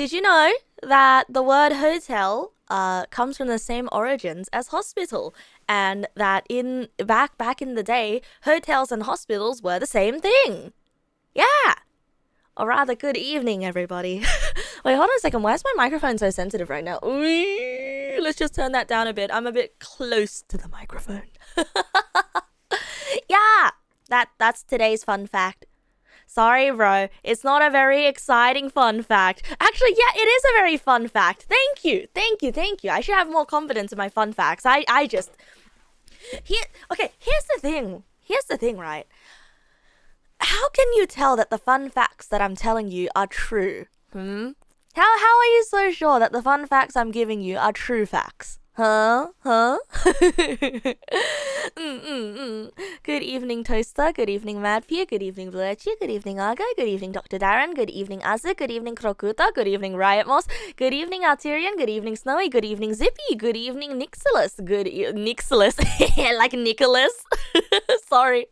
did you know that the word hotel comes from the same origins as hospital, and that back in the day, hotels and hospitals were the same thing? Yeah. Or rather, good evening, everybody. Wait, hold on a second. Why is my microphone so sensitive right now? Ooh, let's just turn that down a bit. I'm a bit close to the microphone. Yeah, that's today's fun fact. Sorry, bro. It's not a very exciting fun fact. Actually, yeah, it is a very fun fact. Thank you. I should have more confidence in my fun facts. Here's the thing, right? How can you tell that the fun facts that I'm telling you are true? How are you so sure that the fun facts I'm giving you are true facts? Huh? Good evening, Toaster. Good evening, Madpia. Good evening, Blurchy. Good evening, Argo. Good evening, Dr. Darren. Good evening, Azza. Good evening, Krokuta. Good evening, Riot Moss. Good evening, Arterian. Good evening, Snowy. Good evening, Zippy. Good evening, Nixilus. Nixilus. Like Nicholas. Sorry.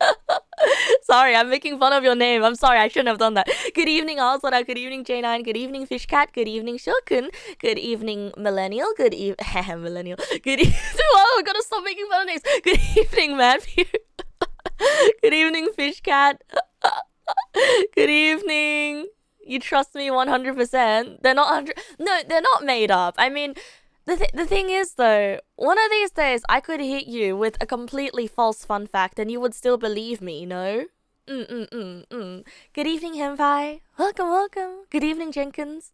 Sorry, I'm making fun of your name. I'm sorry, I shouldn't have done that. Good evening, Alzada. Good evening, J9. Good evening, Fishcat. Good evening, Shokun. Good evening, Millennial. Good evening, Millennial. Good evening. Oh, I gotta stop making fun of names. Good evening, Matthew. Good evening, Fishcat. Good evening. You trust me 100%. They're not 100. No, they're not made up. I mean, the thing is, though, one of these days I could hit you with a completely false fun fact and you would still believe me, no? Good evening, Henpai. Welcome. Good evening, Jenkins.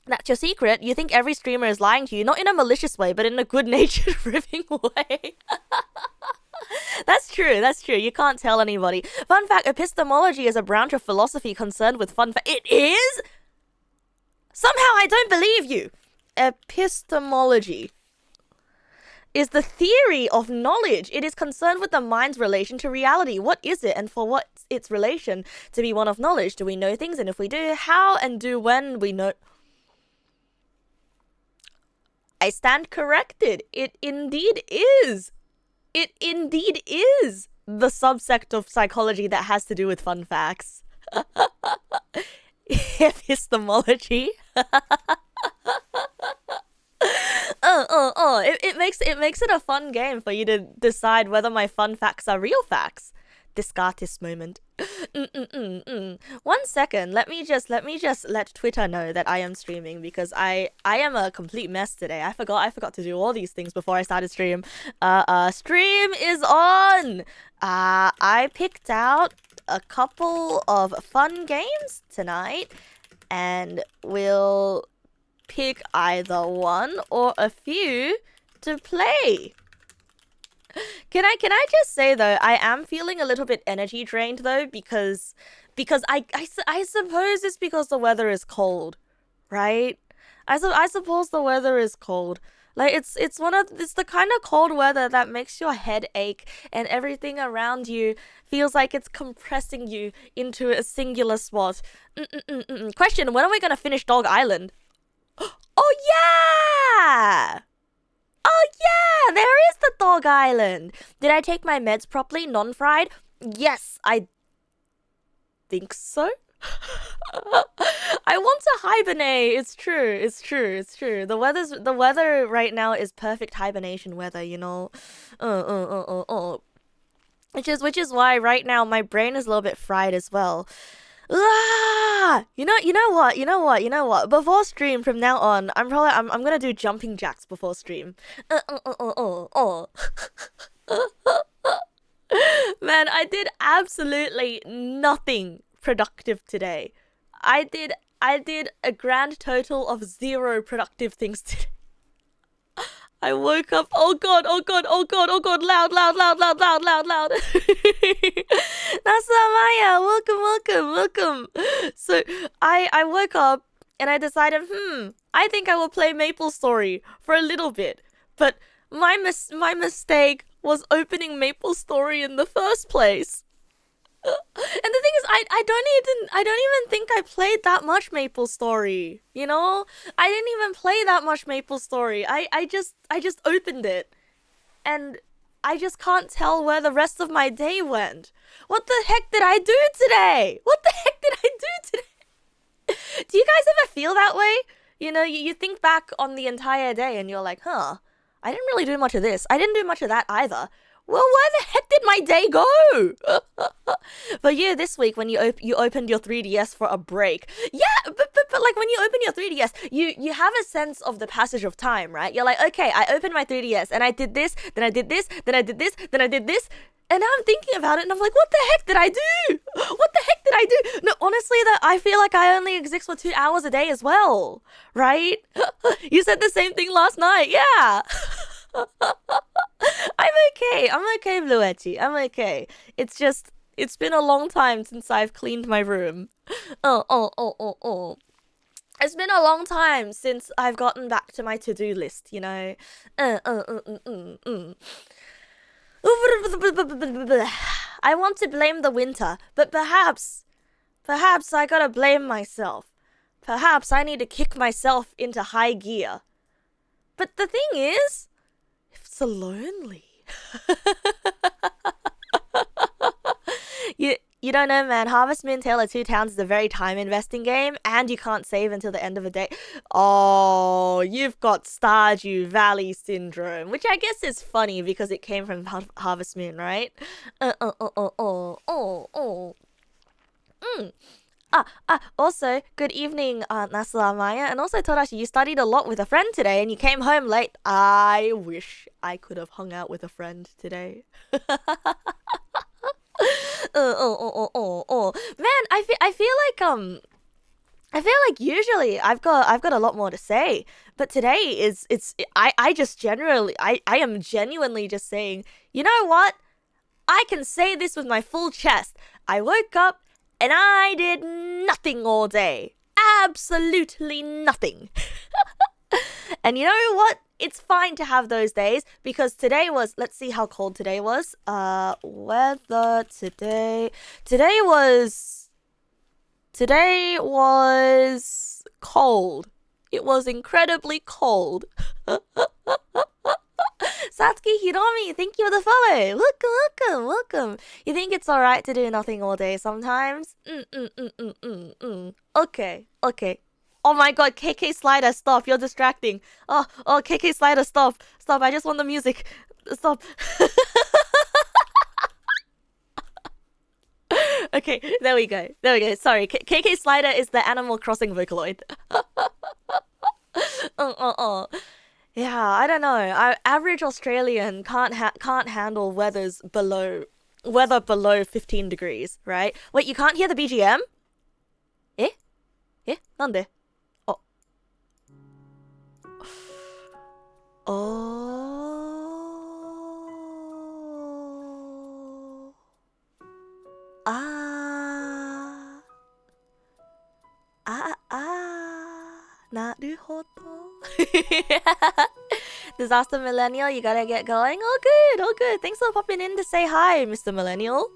That's your secret. You think every streamer is lying to you, not in a malicious way, but in a good-natured, ribbing way. That's true. You can't tell anybody. Fun fact, epistemology is a branch of philosophy concerned with fun fact. It is? Somehow I don't believe you. Epistemology is the theory of knowledge. It is concerned with the mind's relation to reality. What is it, and for what's its relation to be one of knowledge? Do we know things? And if we do, how and do when we know... I stand corrected. It indeed is. It indeed is the subsect of psychology that has to do with fun facts. Epistemology. It makes it a fun game for you to decide whether my fun facts are real facts. Discartis moment. 1 second. Let me just let Twitter know that I am streaming, because I am a complete mess today. I forgot to do all these things before I started stream. Stream is on. I picked out a couple of fun games tonight, and we'll pick either one or a few to play. Can I just say, though, I am feeling a little bit energy drained, though, because I suppose it's because the weather is cold, right? I suppose the weather is cold. Like, it's the kind of cold weather that makes your head ache and everything around you feels like it's compressing you into a singular spot. Question, when are we gonna finish Dog Island? Oh, yeah! Oh, yeah! There is the Dog Island! Did I take my meds properly? Non-fried? Yes, I think so. I want to hibernate. It's true. The weather right now is perfect hibernation weather, you know. Which is why right now my brain is a little bit fried as well. You know what? Before stream from now on, I'm gonna do jumping jacks before stream. Man, I did absolutely nothing productive today. I did a grand total of 0 productive things today. I woke up, oh god, loud. Nasa Maya, welcome. So I woke up and I decided, I think I will play MapleStory for a little bit. But my mistake was opening MapleStory in the first place. And the thing is, I don't even think I played that much MapleStory, you know? I didn't even play that much MapleStory. I just opened it. And I just can't tell where the rest of my day went. What the heck did I do today? Do you guys ever feel that way? You know, you think back on the entire day and you're like, huh, I didn't really do much of this. I didn't do much of that either. Well, where the heck did my day go? For you this week, when you opened your 3DS for a break, yeah, but like when you open your 3DS, you have a sense of the passage of time, right? You're like, okay, I opened my 3DS and I did this, then I did this, then I did this, then I did this. And now I'm thinking about it and I'm like, what the heck did I do? What the heck did I do? No, honestly, that I feel like I only exist for 2 hours a day as well, right? You said the same thing last night, yeah. I'm okay, Bluetti. I'm okay. It's just, it's been a long time since I've cleaned my room. Oh. It's been a long time since I've gotten back to my to-do list, you know? I want to blame the winter, but perhaps I gotta blame myself. Perhaps I need to kick myself into high gear. But the thing is, it's so lonely. You don't know, man. Harvest Moon Tale of Two Towns is a very time-investing game, and you can't save until the end of the day. Oh, you've got Stardew Valley syndrome, which I guess is funny because it came from Harvest Moon, right? Also, good evening, Nasla Maya, and also Torashi, you studied a lot with a friend today, and you came home late. I wish I could have hung out with a friend today. Man, I feel like usually I've got a lot more to say, but today I am genuinely just saying, you know what? I can say this with my full chest. I woke up and I did nothing all day. Absolutely nothing. And you know what? It's fine to have those days because today was, let's see how cold today was. Weather today. Today was cold. It was incredibly cold. Satsuki Hiromi, thank you for the follow. Welcome. You think it's alright to do nothing all day sometimes? Okay. Oh my god, KK Slider, stop. You're distracting. Oh, KK Slider, stop. I just want the music. Stop. Okay, there we go. Sorry, KK Slider is the Animal Crossing Vocaloid. Yeah, I don't know. Average Australian can't handle weather below 15 degrees, right? Wait, you can't hear the BGM? Eh? なんで? Naruhodo. Disaster Millennial, you gotta get going. Oh good. Thanks for popping in to say hi, Mr. Millennial.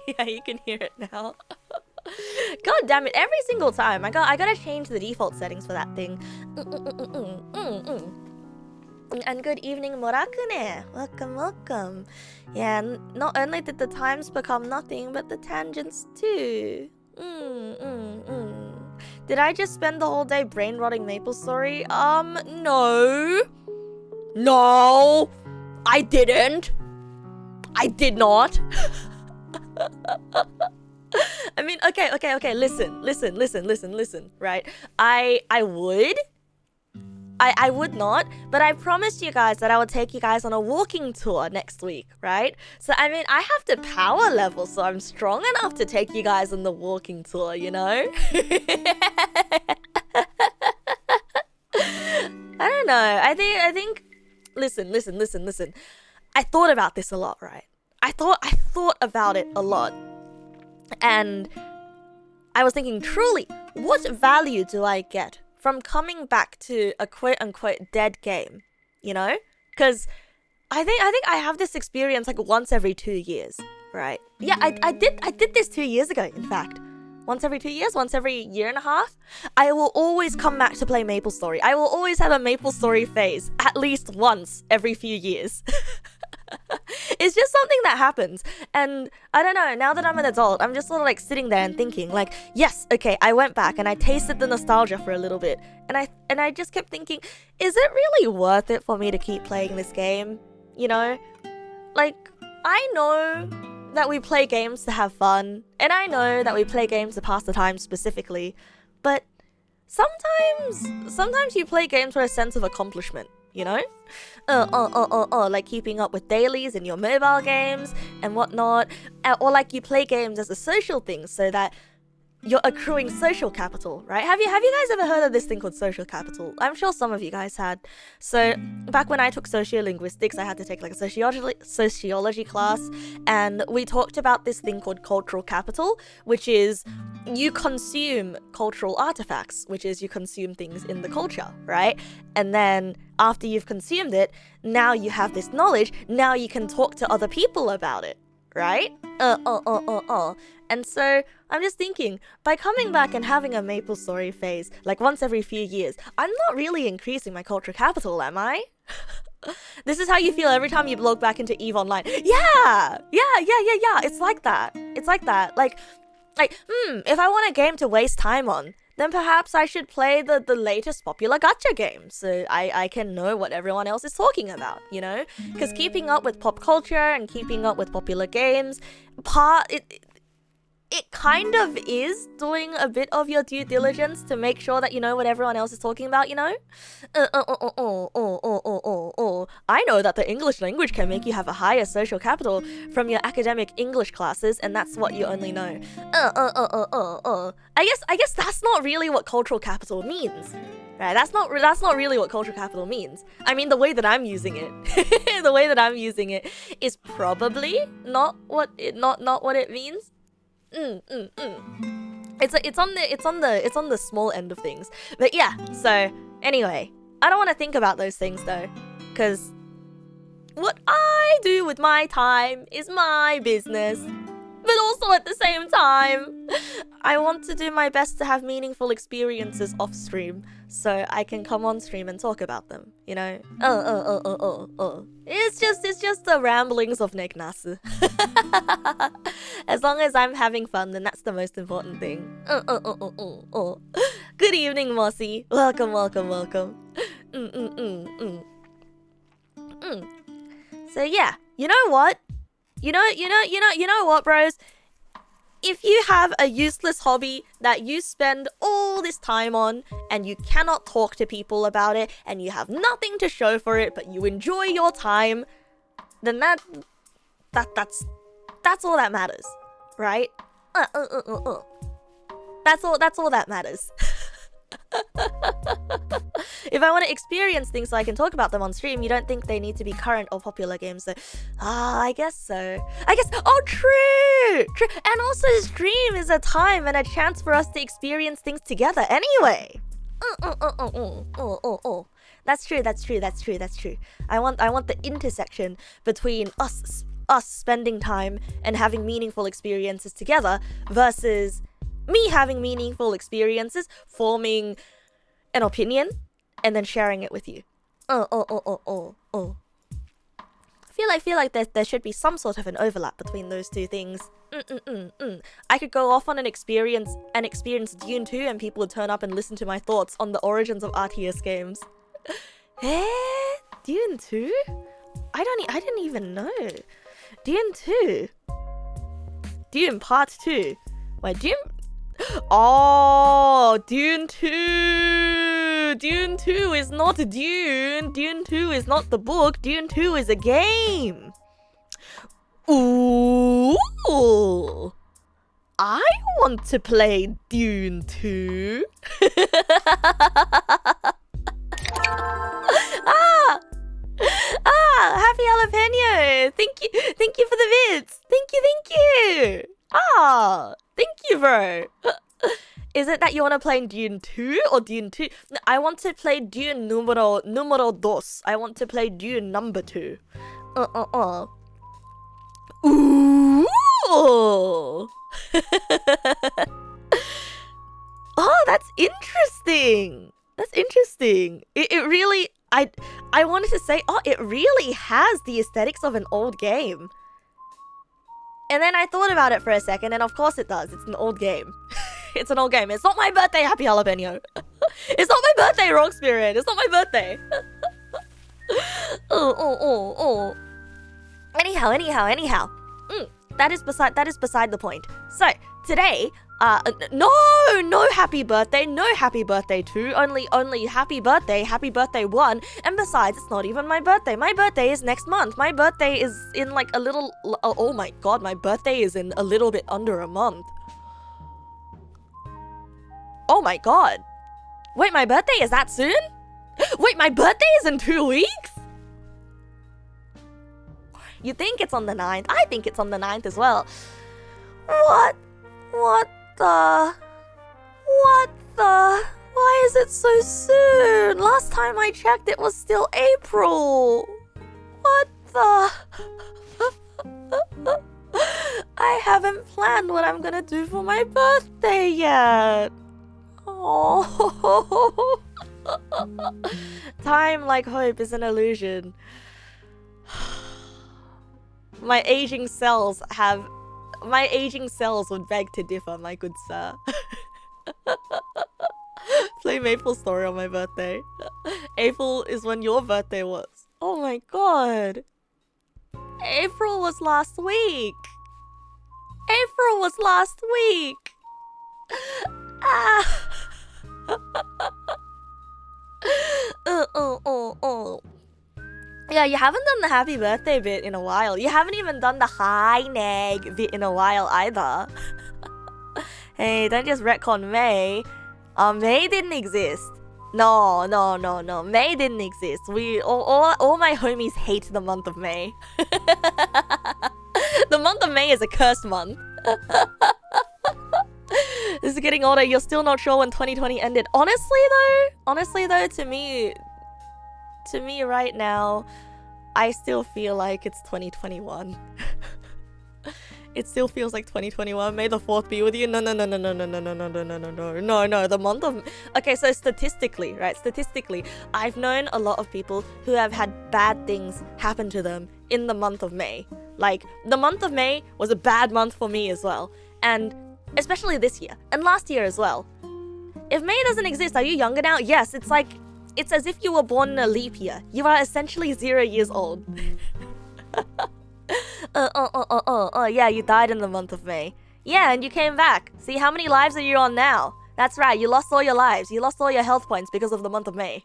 Yeah, you can hear it now. God damn it, every single time. I gotta change the default settings for that thing. And good evening, Morakune. Welcome. Yeah, not only did the times become nothing, but the tangents too. Did I just spend the whole day brain rotting MapleStory? No, I didn't. I did not. I mean, okay, listen, right? I would not, but I promised you guys that I would take you guys on a walking tour next week, right? So, I mean, I have the power level, so I'm strong enough to take you guys on the walking tour, you know? I don't know. I think, listen. I thought about this a lot, right? I thought about it a lot. And I was thinking, truly, what value do I get from coming back to a quote-unquote dead game, you know? Because I think I have this experience like once every 2 years, right? Yeah, I did this 2 years ago, in fact. Once every 2 years, once every year and a half, I will always come back to play MapleStory. I will always have a MapleStory phase, at least once every few years. It's just something that happens. And I don't know, now that I'm an adult, I'm just sort of like sitting there and thinking like, yes, okay, I went back and I tasted the nostalgia for a little bit. And I just kept thinking, is it really worth it for me to keep playing this game? You know? Like, I know that we play games to have fun, and I know that we play games to pass the time specifically, but sometimes you play games for a sense of accomplishment, you know? Like keeping up with dailies in your mobile games and whatnot, or like you play games as a social thing so that you're accruing social capital, right? Have you guys ever heard of this thing called social capital? I'm sure some of you guys had. So back when I took sociolinguistics, I had to take like a sociology class, and we talked about this thing called cultural capital, which is you consume cultural artifacts, which is you consume things in the culture, right? And then after you've consumed it, now you have this knowledge, now you can talk to other people about it, right? And so I'm just thinking, by coming back and having a MapleStory phase, like once every few years, I'm not really increasing my cultural capital, am I? This is how you feel every time you log back into EVE Online. Yeah. It's like that. Like, if I want a game to waste time on, then perhaps I should play the latest popular gacha game so I can know what everyone else is talking about, you know? Because keeping up with pop culture and keeping up with popular games, it kind of is doing a bit of your due diligence to make sure that you know what everyone else is talking about, you know? I know that the English language can make you have a higher social capital from your academic English classes, and that's what you only know. I guess that's not really what cultural capital means. Right, that's not really what cultural capital means. I mean, the way that I'm using it, is probably not what it means. It's on the small end of things. But yeah, so anyway, I don't want to think about those things though, because what I do with my time is my business. But also at the same time, I want to do my best to have meaningful experiences off stream so I can come on stream and talk about them, you know? It's just the ramblings of Neg nass. As long as I'm having fun, then that's the most important thing. Good evening, Mossy. Welcome. So yeah, you know what? You know what, bros? If you have a useless hobby that you spend all this time on and you cannot talk to people about it and you have nothing to show for it but you enjoy your time, then that's all that matters, right? That's all that matters. If I want to experience things so I can talk about them on stream, you don't think they need to be current or popular games, so I guess so. True. And also stream is a time and a chance for us to experience things together anyway. That's true. I want the intersection between us spending time and having meaningful experiences together versus me having meaningful experiences, forming an opinion, and then sharing it with you. I feel like there should be some sort of an overlap between those two things. I could go off on an experience Dune 2 and people would turn up and listen to my thoughts on the origins of RTS games. Dune 2? I didn't even know. Dune 2? Dune Part 2? Wait, Dune... Oh, Dune 2! Dune 2 is not Dune! Dune 2 is not the book, Dune 2 is a game! Ooh! I want to play Dune 2! Happy jalapeno! Thank you for the vids! Thank you! Thank you, bro! Is it that you want to play Dune 2 or Dune 2? No, I want to play Dune numero dos. I want to play Dune number 2. Ooh! Oh, that's interesting! That's interesting. It really... I wanted to say, oh, it really has the aesthetics of an old game. And then I thought about it for a second, and of course it does. It's an old game. It's an old game. It's not my birthday, Happy Jalapeno. It's not my birthday, Rock Spirit. It's not my birthday. Oh. Anyhow. That is beside the point. So, today, no happy birthday, no happy birthday 2, only happy birthday 1, and besides, it's not even my birthday. My birthday is next month. My birthday is in like a little, oh my god, my birthday is in a little bit under a month. Oh my god. Wait, my birthday is that soon? Wait, my birthday is in 2 weeks? You think it's on the 9th? I think it's on the 9th as well. What the? Why is it so soon? Last time I checked, it was still April. What the? I haven't planned what I'm gonna do for my birthday yet. Oh. Time, like hope, is an illusion. My aging cells would beg to differ, my good sir. Play Maple Story on my birthday. April is when your birthday was. Oh my god. April was last week. Ah. Yeah, you haven't done the happy birthday bit in a while. You haven't even done the hi Neg bit in a while either. Hey, don't just retcon May. May didn't exist. No. May didn't exist. All my homies hate the month of May. The month of May is a cursed month. This is getting older. You're still not sure when 2020 ended. Honestly though, to me right now, I still feel like it's 2021. It still feels like 2021. May the 4th be with you. No. The month of... Okay, so statistically, I've known a lot of people who have had bad things happen to them in the month of May. Like, the month of May was a bad month for me as well. And especially this year. And last year as well. If May doesn't exist, are you younger now? Yes, it's like... It's as if you were born in a leap year. You are essentially 0 years old. Yeah, you died in the month of May. Yeah, and you came back. See, how many lives are you on now? That's right, you lost all your lives. You lost all your health points because of the month of May.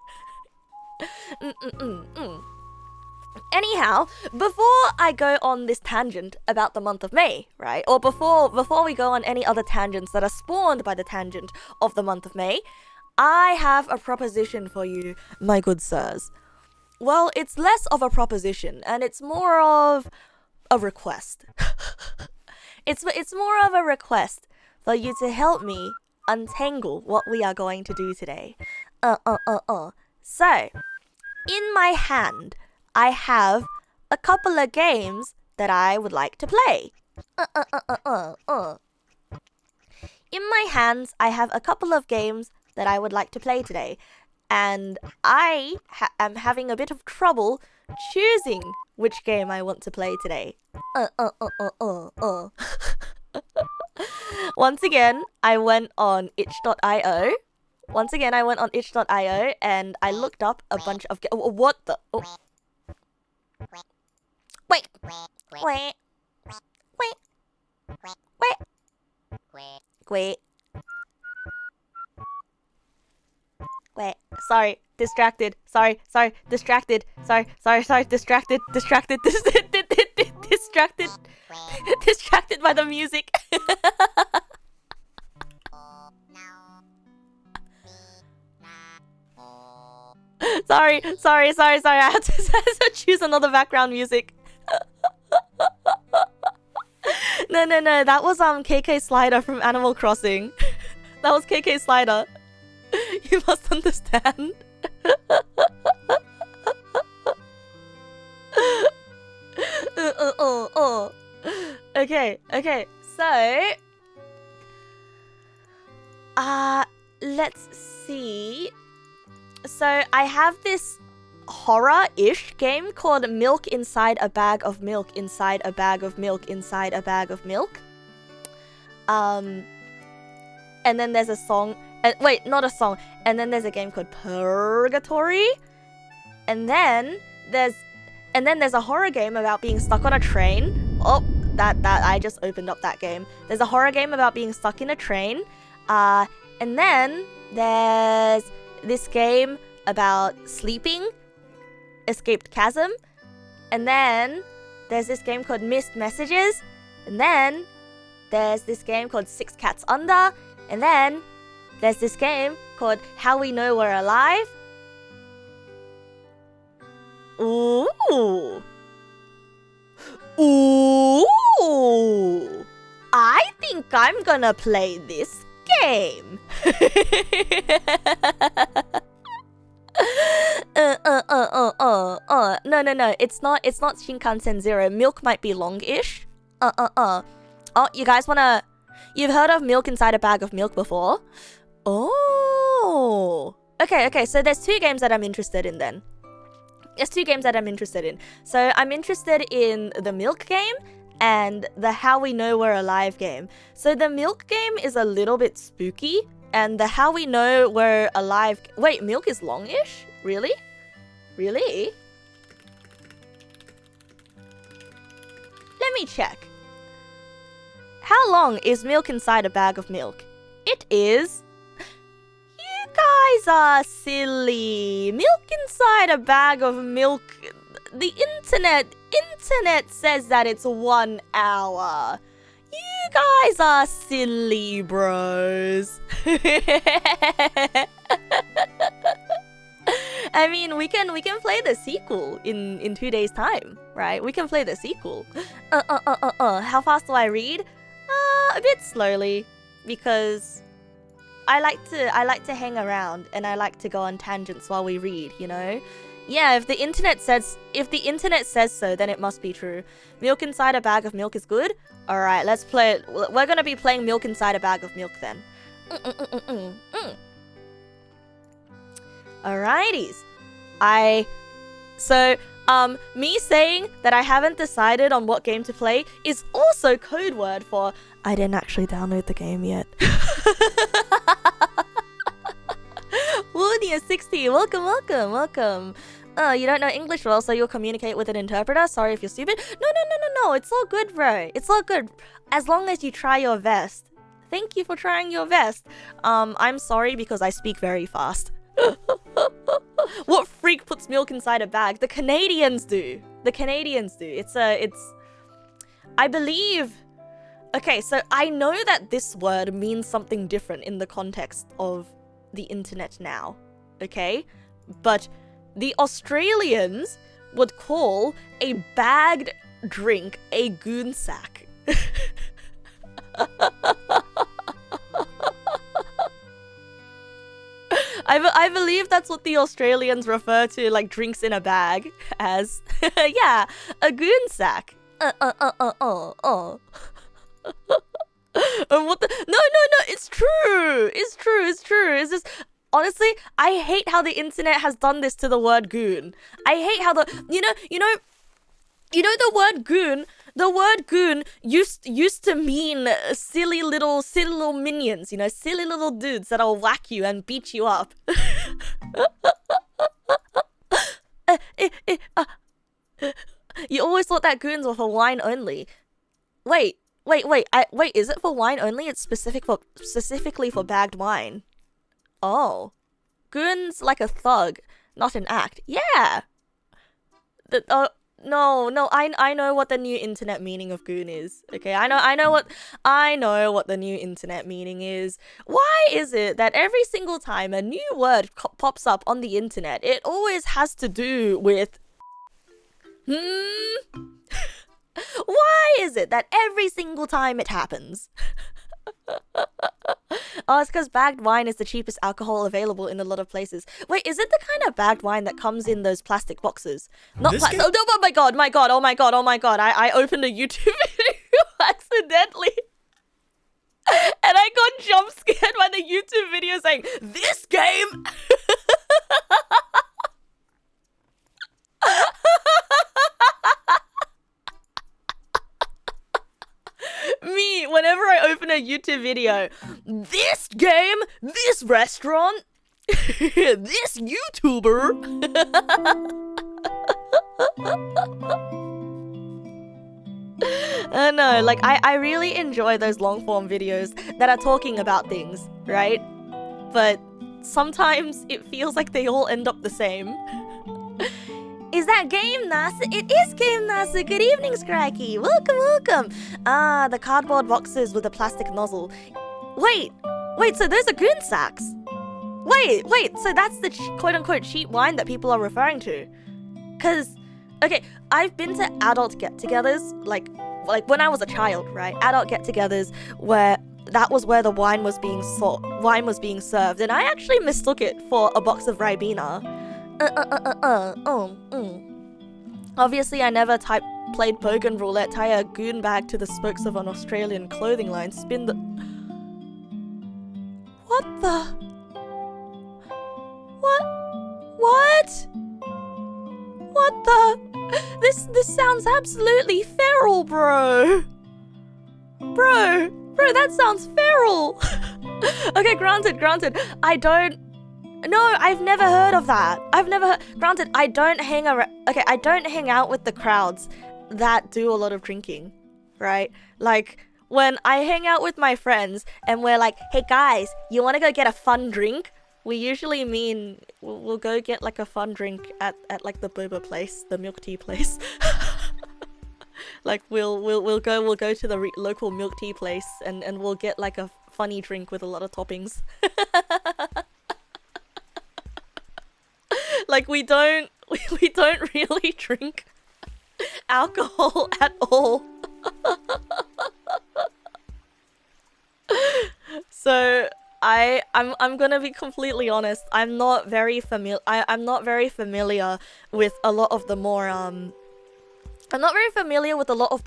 Anyhow, before I go on this tangent about the month of May, right? Or before we go on any other tangents that are spawned by the tangent of the month of May, I have a proposition for you, my good sirs. Well, it's less of a proposition, and it's more of a request. It's more of a request for you to help me untangle what we are going to do today. So, in my hand, I have a couple of games that I would like to play. In my hands, I have a couple of games that I would like to play today. And I am having a bit of trouble choosing which game I want to play today. Once again, I went on itch.io. And I looked up a bunch of what the... Oh. Wait. Wait, sorry, distracted. Sorry, distracted. Distracted by the music. Sorry. I had to choose another background music. No. That was KK Slider from Animal Crossing. That was KK Slider. You must understand. Okay. So, let's see. have this horror-ish game called Milk Inside a Bag of Milk Inside a Bag of Milk Inside a Bag of Milk. And then there's a song. Wait, not a song. And then there's a game called Purgatory. And then there's a horror game about being stuck on a train. Oh, that I just opened up that game. There's a horror game about being stuck in a train. And then there's this game about sleeping, Escaped Chasm. And then there's this game called Missed Messages. And then there's this game called Six Cats Under. And then there's this game called How We Know We're Alive. Ooh. Ooh. I think I'm gonna play this game. No. It's not Shinkansen Zero. Milk might be long-ish. Oh, you guys wanna... You've heard of Milk Inside a Bag of Milk before? Oh. Okay, so there's two games that I'm interested in then. So I'm interested in the Milk game and the How We Know We're Alive game. So the Milk game is a little bit spooky, and the How We Know We're Alive... Wait, Milk is long-ish? Really? Really? Let me check. How long is Milk Inside a Bag of Milk? It is... You guys are silly. Milk Inside a Bag of Milk... The internet says that it's 1 hour. You guys are silly, bros. I mean, we can play the sequel in 2 days' time, right? We can play the sequel. How fast do I read? A bit slowly, because I like to hang around and I like to go on tangents while we read, you know? Yeah, if the internet says so, then it must be true. Milk Inside a Bag of Milk is good. All right, let's play it. We're gonna be playing Milk Inside a Bag of Milk then. Alrighties. Me saying that I haven't decided on what game to play is also code word for I didn't actually download the game yet. Woonia60, welcome. You don't know English well, so you'll communicate with an interpreter. Sorry if you're stupid. No. It's all good, bro. It's all good. As long as you try your best. Thank you for trying your best. I'm sorry because I speak very fast. What freak puts milk inside a bag? The Canadians do. It's I believe... Okay, so I know that this word means something different in the context of the internet now, okay? But the Australians would call a bagged drink a goon sack. I believe that's what the Australians refer to, like, drinks in a bag as. Yeah, a goon sack. What the? No, it's true. It's true. It's just, honestly, I hate how the internet has done this to the word goon. I hate how the, you know the word goon. The word goon used to mean silly little minions, you know, silly little dudes that'll whack you and beat you up. You always thought that goons were for wine only. Wait, is it for wine only? It's specifically for bagged wine. Oh. Goon's like a thug, not an act. Yeah. No, I know what the new internet meaning of goon is. Okay, I know what the new internet meaning is. Why is it that every single time a new word pops up on the internet, it always has to do with Why is it that every single time it happens? Oh, it's because bagged wine is the cheapest alcohol available in a lot of places. Wait, is it the kind of bagged wine that comes in those plastic boxes? Not plastic. Oh, oh my god. I opened a YouTube video accidentally. And I got jump scared by the YouTube video saying, "This game!" in a YouTube video. This game, this restaurant, this YouTuber. I know, like, I really enjoy those long form videos that are talking about things, right? But sometimes it feels like they all end up the same. Is that Game Nas? It is Game Nas. Good evening, Scracky. Welcome, welcome. Ah, the cardboard boxes with a plastic nozzle. Wait, so those are goon sacks. Wait, so that's the quote-unquote cheap wine that people are referring to. Cause, okay, I've been to adult get-togethers, like when I was a child, right? Adult get-togethers where that was where the wine was being served, and I actually mistook it for a box of Ribena. Obviously, I never played Bogan Roulette, tie a goon bag to the spokes of an Australian clothing line, spin the... What the... What? What the... This sounds absolutely feral, bro. Bro, that sounds feral. Okay, granted. No, I've never heard of that. Granted, I don't hang out with the crowds that do a lot of drinking, right? Like, when I hang out with my friends and we're like, hey guys, you want to go get a fun drink? We usually mean we'll go get like a fun drink at like the boba place, the milk tea place. Like we'll go to the local milk tea place and we'll get like a funny drink with a lot of toppings. Like we don't really drink alcohol at all. So I'm gonna be completely honest. I'm not very familiar with a lot of the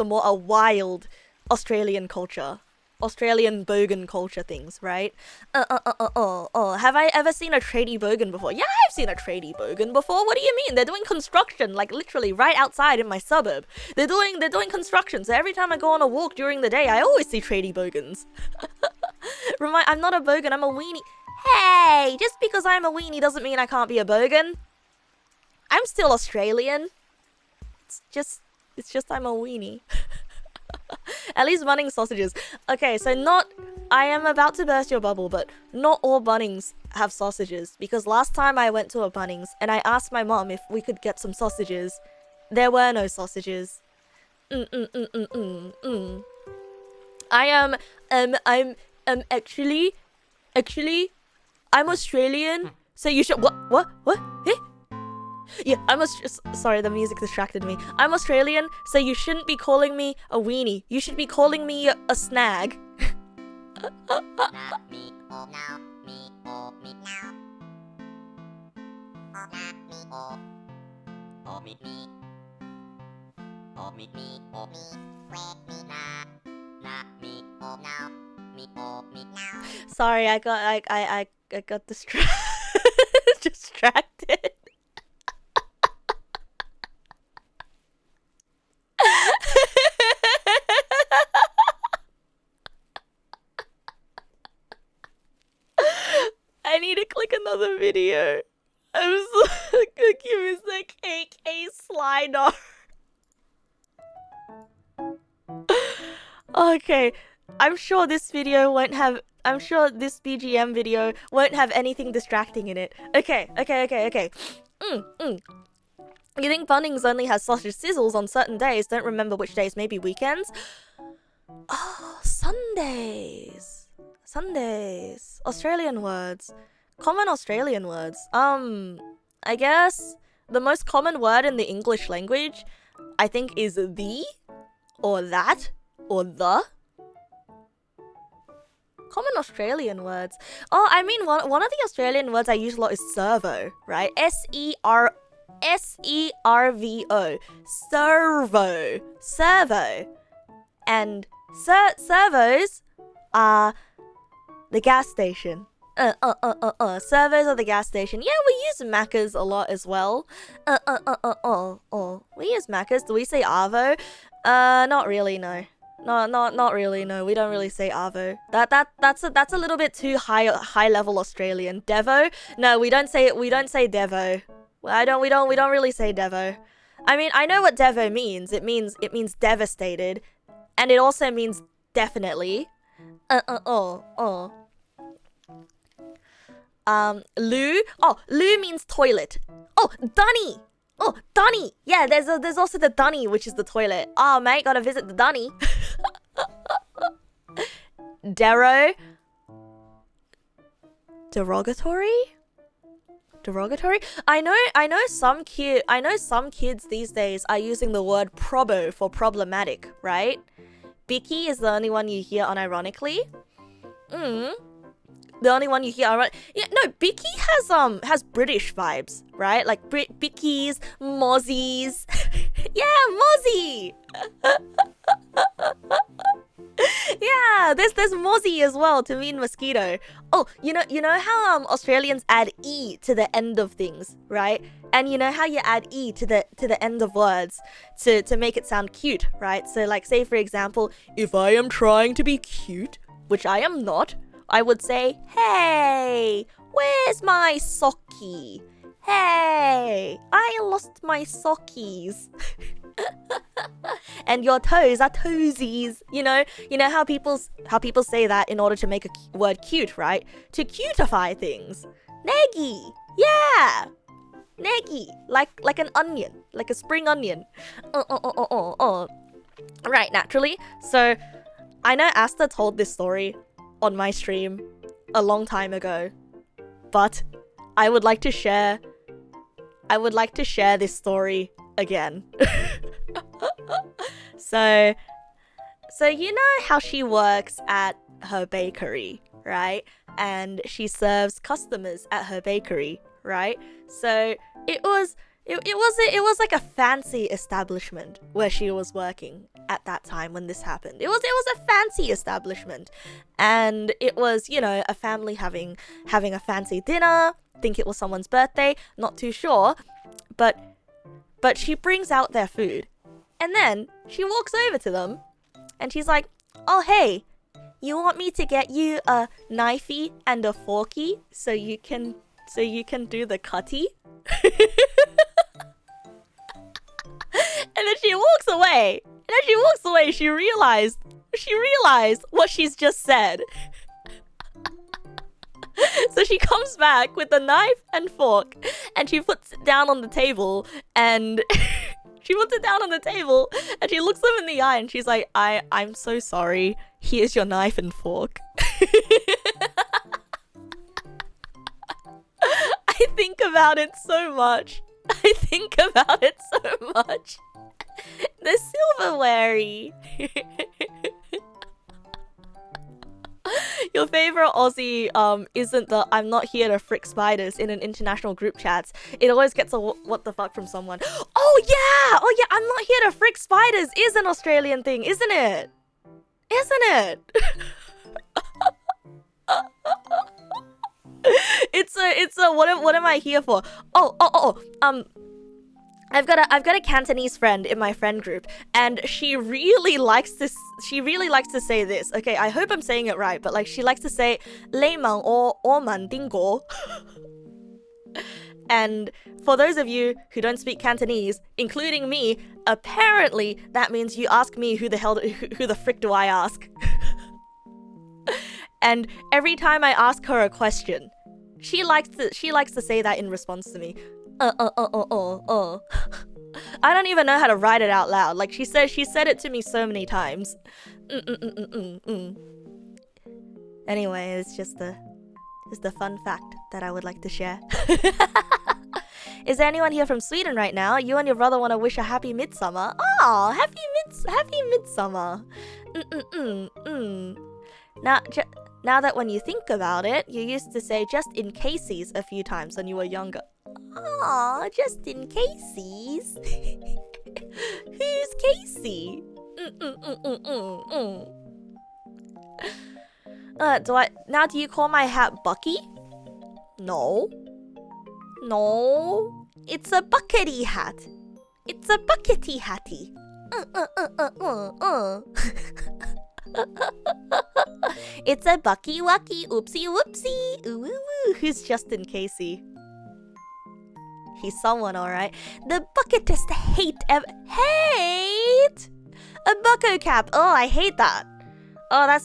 more wild Australian culture. Australian bogan culture things, right? Have I ever seen a tradie bogan before? Yeah, I've seen a tradie bogan before. What do you mean? They're doing construction, like literally right outside in my suburb. They're doing construction, so every time I go on a walk during the day, I always see tradie bogans. I'm not a bogan, I'm a weenie. Hey, just because I'm a weenie doesn't mean I can't be a bogan. I'm still Australian. It's just I'm a weenie. At least Bunnings sausages. Okay, so I am about to burst your bubble, but not all Bunnings have sausages. Because last time I went to a Bunnings and I asked my mom if we could get some sausages, there were no sausages. I'm actually, I'm Australian, so you should, what? Eh? Yeah, sorry, the music distracted me. I'm Australian, so you shouldn't be calling me a weenie. You should be calling me a snag. Sorry, I got distracted. I need to click another video. I'm so Cookie is the cake a slider. Okay, I'm sure this BGM video won't have anything distracting in it. Okay. You think Bunnings only has sausage sizzles on certain days? Don't remember which days, maybe weekends? Oh, Sundays. Australian words. Common Australian words. I guess the most common word in the English language, I think, is the, or that, or the. Common Australian words. Oh, I mean, one of the Australian words I use a lot is servo, right? S-E-R-V-O. Servo. And servos are the gas station. Servos are the gas station. Yeah, we use Macca's a lot as well. We use Macca's. Do we say Arvo? Not really, no. Not really. No, we don't really say Arvo. That's a little bit too high level Australian. Devo? No, we don't say Devo. We don't really say Devo. I mean, I know what Devo means. It means devastated, and it also means definitely. Loo? Oh, loo means toilet. Oh, dunny. Oh, dunny. Yeah, there's also the dunny, which is the toilet. Oh, mate, gotta visit the dunny. Dero. Derogatory? I know some kids these days are using the word probo for problematic, right? Bicky is the only one you hear unironically. The only one you hear yeah, no, Bicky has British vibes, right? Like Bickies, Mozzies. Yeah, Mozzie. Yeah, there's Mozzie as well to mean mosquito. Oh, you know how Australians add e to the end of things, right? And you know how you add e to the end of words to make it sound cute, right? So like, say for example, if I am trying to be cute, which I am not, I would say, hey, where's my socky? Hey, I lost my sockies. And your toes are toesies. You know how people say that in order to make a word cute, right? To cutify things. Neggy. Yeah. Neggy. Like an onion. Like a spring onion. Right, naturally. So, I know Asta told this story on my stream a long time ago. But I would like to share this story again. So you know how she works at her bakery, right? And she serves customers at her bakery, right? So it was like a fancy establishment where she was working at that time when this happened. It was a fancy establishment, and it was, you know, a family having a fancy dinner. Think it was someone's birthday, not too sure, but she brings out their food, and then she walks over to them, and she's like, "Oh hey, you want me to get you a knifey and a forky so you can do the cutty?" And then she walks away. She realized what she's just said. So she comes back with a knife and fork, and she puts it down on the table, and she looks them in the eye, and she's like, I'm so sorry. Here's your knife and fork. I think about it so much. The silverware. Your favorite Aussie isn't the "I'm not here to frick spiders" in an international group chats. It always gets a what the fuck from someone. Oh yeah, "I'm not here to frick spiders" is an Australian thing, isn't it? It's a what am I here for? I've got a Cantonese friend in my friend group, and she really likes to say this. Okay, I hope I'm saying it right, but like, she likes to say "leimang or man dingo." And for those of you who don't speak Cantonese, including me, apparently that means you ask me who the frick do I ask? And every time I ask her a question, she likes to say that in response to me. I don't even know how to write it out loud. Like, she said it to me so many times. Anyway, it's just the fun fact that I would like to share. Is there anyone here from Sweden right now? You and your brother want to wish a happy midsummer? Oh, happy midsummer. Now that when you think about it, you used to say "just in caseies" a few times when you were younger. Aw, just in caseies. Who's Casey? Do you call my hat Bucky? No. It's a buckety hat. It's a buckety hatty. It's a bucky wucky oopsie whoopsie. Ooh, ooh, ooh. Who's Justin Casey? He's someone, alright. The bucketest hate a bucko cap. Oh, I hate that. Oh, that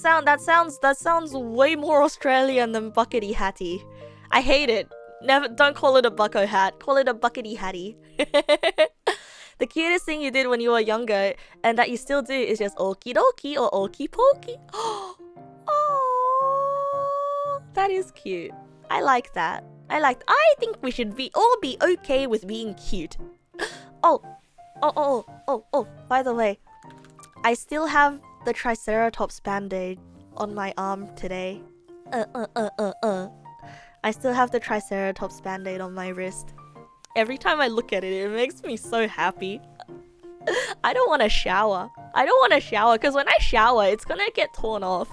sounds way more Australian than buckety hatty. I hate it. Never, don't call it a bucko hat. Call it a buckety hatty. The cutest thing you did when you were younger, and that you still do, is just okie dokie or okie pokey. Oh, that is cute. I like that. I think we should all be okay with being cute. Oh. By the way, I still have the Triceratops band-aid on my arm today. I still have the Triceratops band-aid on my wrist. Every time I look at it, it makes me so happy. I don't want to shower. Because when I shower, it's gonna get torn off.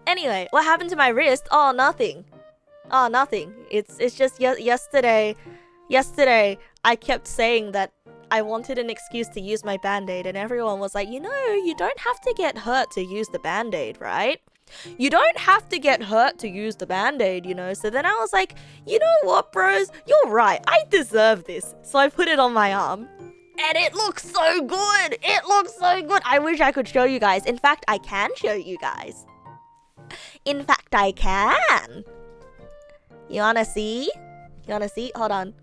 Anyway, what happened to my wrist? Oh, nothing. It's just yesterday I kept saying that I wanted an excuse to use my band-aid, and everyone was like, you know, you don't have to get hurt to use the band-aid, right? You don't have to get hurt to use the band-aid, you know? So then I was like, you know what, bros? You're right. I deserve this. So I put it on my arm. And it looks so good. I wish I could show you guys. In fact, I can show you guys. In fact, I can. You wanna see? Hold on.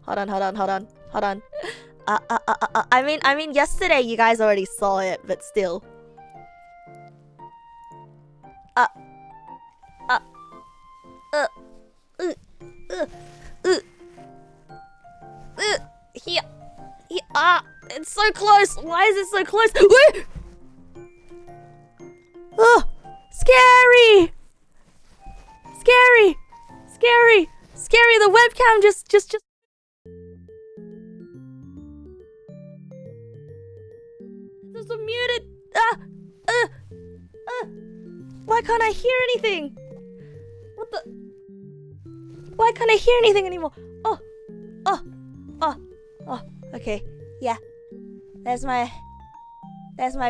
I mean, yesterday you guys already saw it, but still. Here. It's so close. Why is it so close? Oh, scary. The webcam just. There's a muted. Why can't I hear anything? What the? Why can't I hear anything anymore? Oh. Okay. Yeah. There's my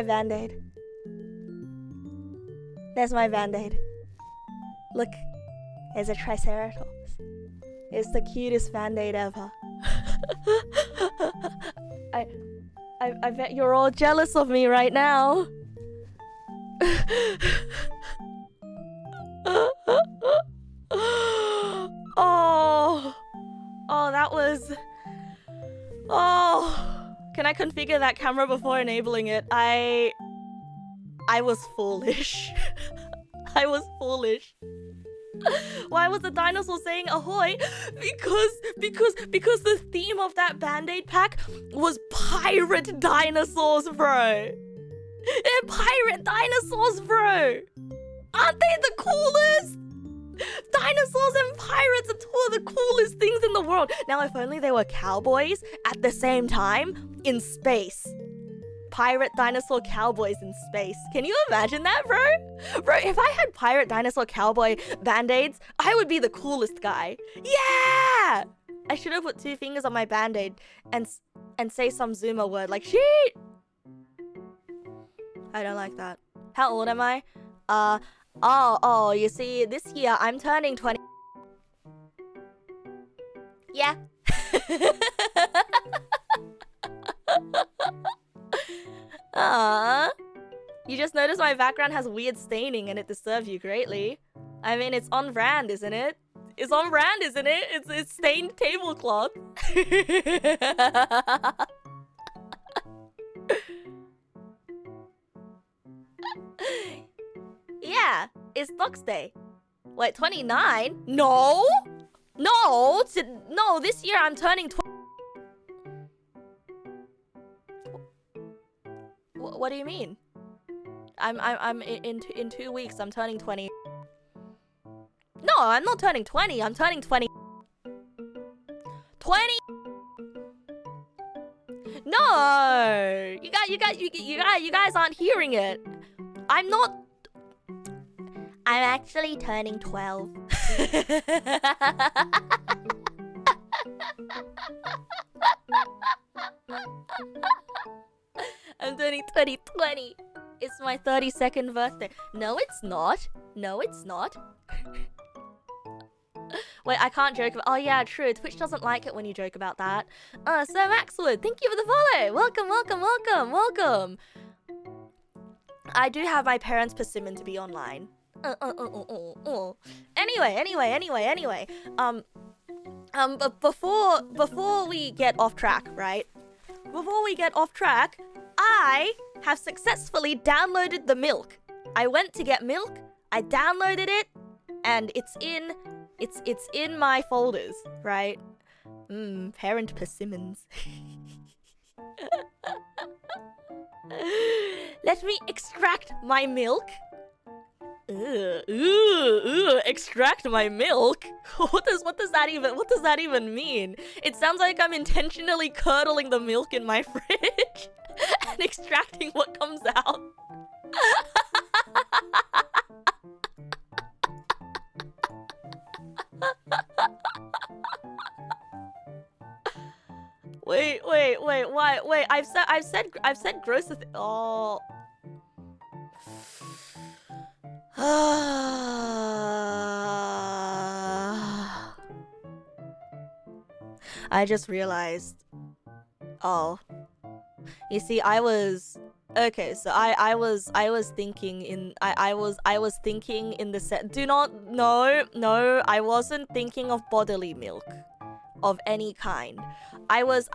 band-aid. Look, there's a Triceratops. It's the cutest band-aid ever. I bet you're all jealous of me right now. That was... Can I configure that camera before enabling it? I was foolish. Why was the dinosaur saying ahoy? Because the theme of that band-aid pack was pirate dinosaurs, bro. They're pirate dinosaurs, bro. Aren't they the coolest? Dinosaurs and pirates are two of the coolest things in the world. Now, if only they were cowboys at the same time in space. Pirate dinosaur cowboys in space. Can you imagine that, bro? Bro, if I had pirate dinosaur cowboy band-aids, I would be the coolest guy. Yeah! I should have put 2 fingers on my band-aid and say some Zoomer word like shit. I don't like that. How old am I? You see, this year I'm turning 20. Yeah. You just noticed my background has weird staining and it disturbs you greatly. I mean, it's on brand, isn't it? It's stained tablecloth. Yeah, it's Docs Day. Wait, 29? No, this year I'm turning 20. What do you mean? I'm in 2 weeks. I'm turning 20. No, I'm not turning 20. I'm turning 20. 20. No, you guys aren't hearing it. I'm actually turning 12. I'm turning 2020. It's my 32nd birthday. No, it's not. No, it's not. Wait, I can't joke about... Oh, yeah, true. Twitch doesn't like it when you joke about that. Sir Maxwood, thank you for the follow. Welcome, welcome, welcome, welcome. I do have my parents' persimmon to be online. Anyway. But before we get off track, right? Before we get off track, I have successfully downloaded the milk. I went to get milk, I downloaded it, and it's in my folders, right? Parent persimmons. Let me extract my milk. Extract my milk? What does that even mean? It sounds like I'm intentionally curdling the milk in my fridge and extracting what comes out. Wait, why? Wait, I've said grosser oh. I just realized. Oh. You see, I was okay, so I was thinking in I was thinking in the set. No, I wasn't thinking of bodily milk of any kind. I was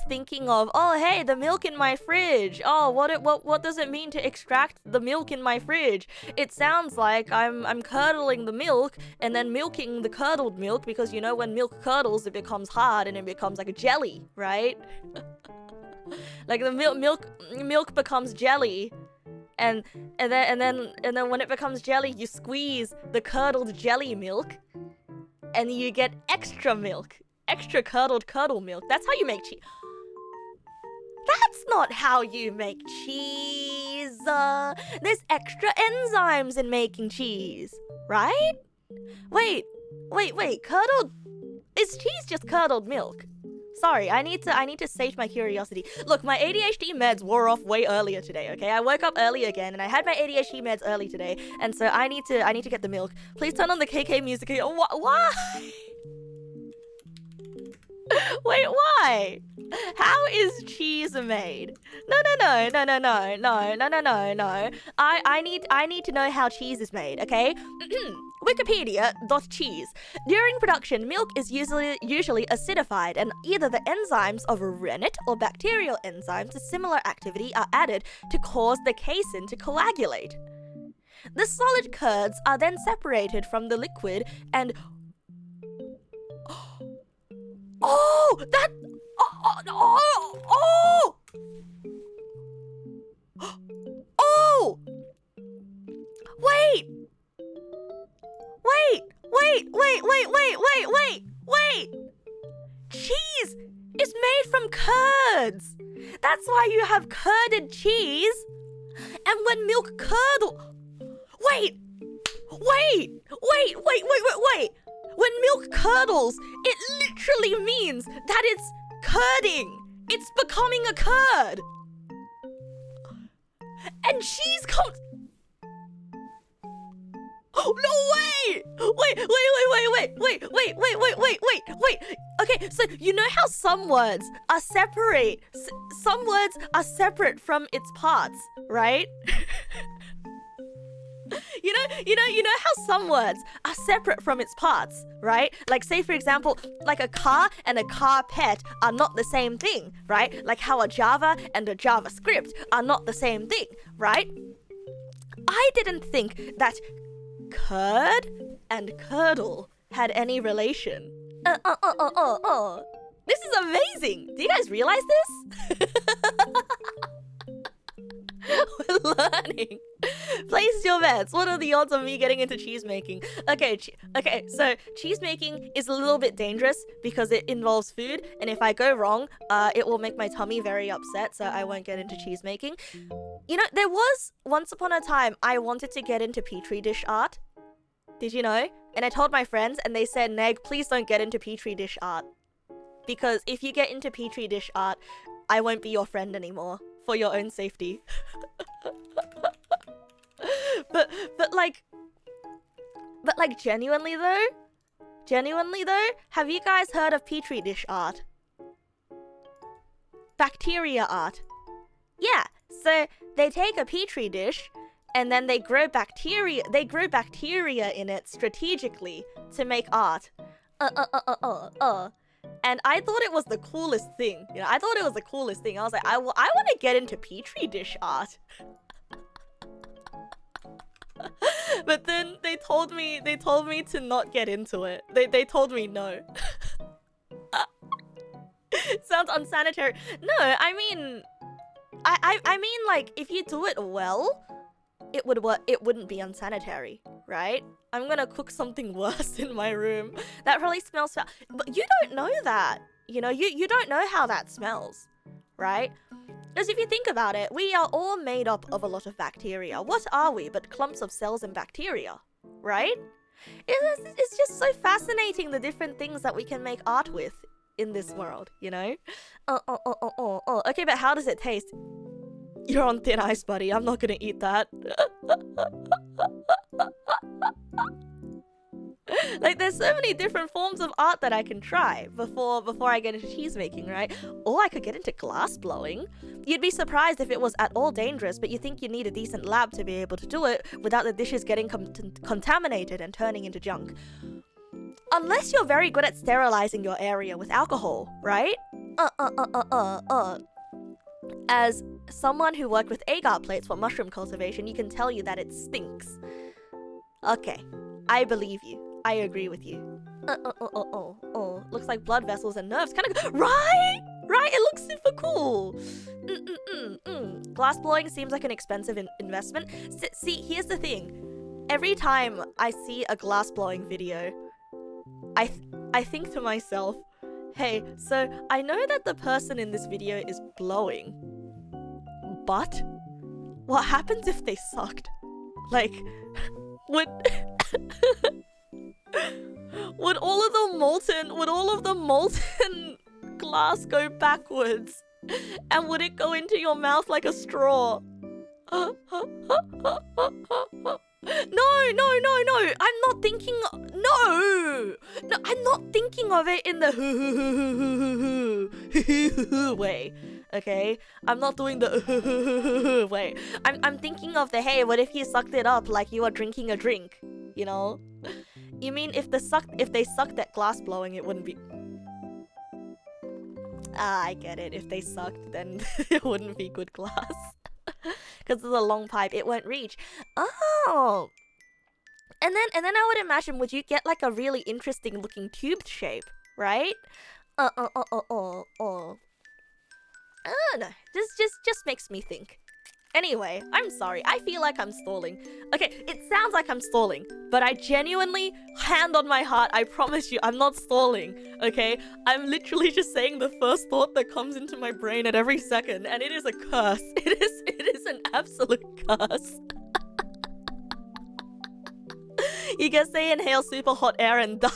thinking of, oh hey, the milk in my fridge. Oh, what does it mean to extract the milk in my fridge? It sounds like I'm curdling the milk and then milking the curdled milk, because you know when milk curdles it becomes hard and it becomes like a jelly, right? Like the milk becomes jelly, and then when it becomes jelly you squeeze the curdled jelly milk and you get extra milk. Extra curdled milk. That's how you make cheese. That's not how you make cheese. There's extra enzymes in making cheese, right? Wait. Curdled... Is cheese just curdled milk? Sorry, I need to sate my curiosity. Look, my ADHD meds wore off way earlier today, okay? I woke up early again and I had my ADHD meds early today, and so I need to get the milk. Please turn on the KK music. Why? Wait, why? How is cheese made? No. I need to know how cheese is made, okay? Wikipedia.cheese. During production, milk is usually acidified, and either the enzymes of rennet or bacterial enzymes with similar activity are added to cause the casein to coagulate. The solid curds are then separated from the liquid and... Oh! That... Oh! Wait! Cheese is made from curds! That's why you have curded cheese! And when milk curdles... Wait! When milk curdles, it literally means that it's curding. It's becoming a curd. And cheese comes... Oh, no way! Wait. Okay, so you know how some words are separate? Some words are separate from its parts, right? You know how some words are separate from its parts, right? Like, say for example, like a car and a carpet are not the same thing, right? Like how a Java and a JavaScript are not the same thing, right? I didn't think that curd and curdle had any relation. This is amazing! Do you guys realize this? We're learning. Place your bets. What are the odds of me getting into cheese making? Okay, so cheese making is a little bit dangerous because it involves food, and if I go wrong, it will make my tummy very upset, so I won't get into cheese making. You know, there was once upon a time I wanted to get into petri dish art. Did you know? And I told my friends, and they said, Neg, please don't get into petri dish art. because if you get into petri dish art, I won't be your friend anymore for your own safety. but like genuinely though, have you guys heard of petri dish art? Bacteria art. Yeah, so they take a petri dish and then they grow bacteria in it strategically to make art. And I thought it was the coolest thing. You know, I thought it was the coolest thing. I was like, I want to get into petri dish art. But then they told me to not get into it. They told me no. Sounds unsanitary. No, I mean like if you do it well, it wouldn't be unsanitary, right? I'm gonna cook something worse in my room. That probably smells foul. But you don't know that. You know, you don't know how that smells, right? Because if you think about it, we are all made up of a lot of bacteria. What are we but clumps of cells and bacteria, right? It's just so fascinating, the different things that we can make art with in this world, you know? Okay, but how does it taste? You're on thin ice, buddy. I'm not gonna eat that. Like, there's so many different forms of art that I can try before I get into cheese making, right? Or I could get into glass blowing. You'd be surprised if it was at all dangerous, but you think you need a decent lab to be able to do it without the dishes getting contaminated and turning into junk. Unless you're very good at sterilizing your area with alcohol, right? As someone who worked with agar plates for mushroom cultivation, you can tell you that it stinks. Okay, I believe you. I agree with you. Looks like blood vessels and nerves. Kind of right? It looks super cool. Glass blowing seems like an expensive investment. See, here's the thing. Every time I see a glass blowing video, I think to myself, hey, so I know that the person in this video is blowing, but what happens if they sucked? Like, would all of the molten glass go backwards? And would it go into your mouth like a straw? No. I'm not thinking of it in the way. Okay? I'm not doing the way. I'm thinking of the, hey, what if you sucked it up like you were drinking a drink? You know? You mean if they sucked at glass blowing, it wouldn't be... I get it. If they sucked, then it wouldn't be good glass. Because it's a long pipe, it won't reach. Oh! And then I would imagine, would you get like a really interesting looking tube shape, right? I don't know. This just makes me think. Anyway, I'm sorry. I feel like I'm stalling. Okay, it sounds like I'm stalling, but I genuinely, hand on my heart, I promise you, I'm not stalling, okay? I'm literally just saying the first thought that comes into my brain at every second, and it is a curse. It is an absolute curse. You guess they inhale super hot air and die.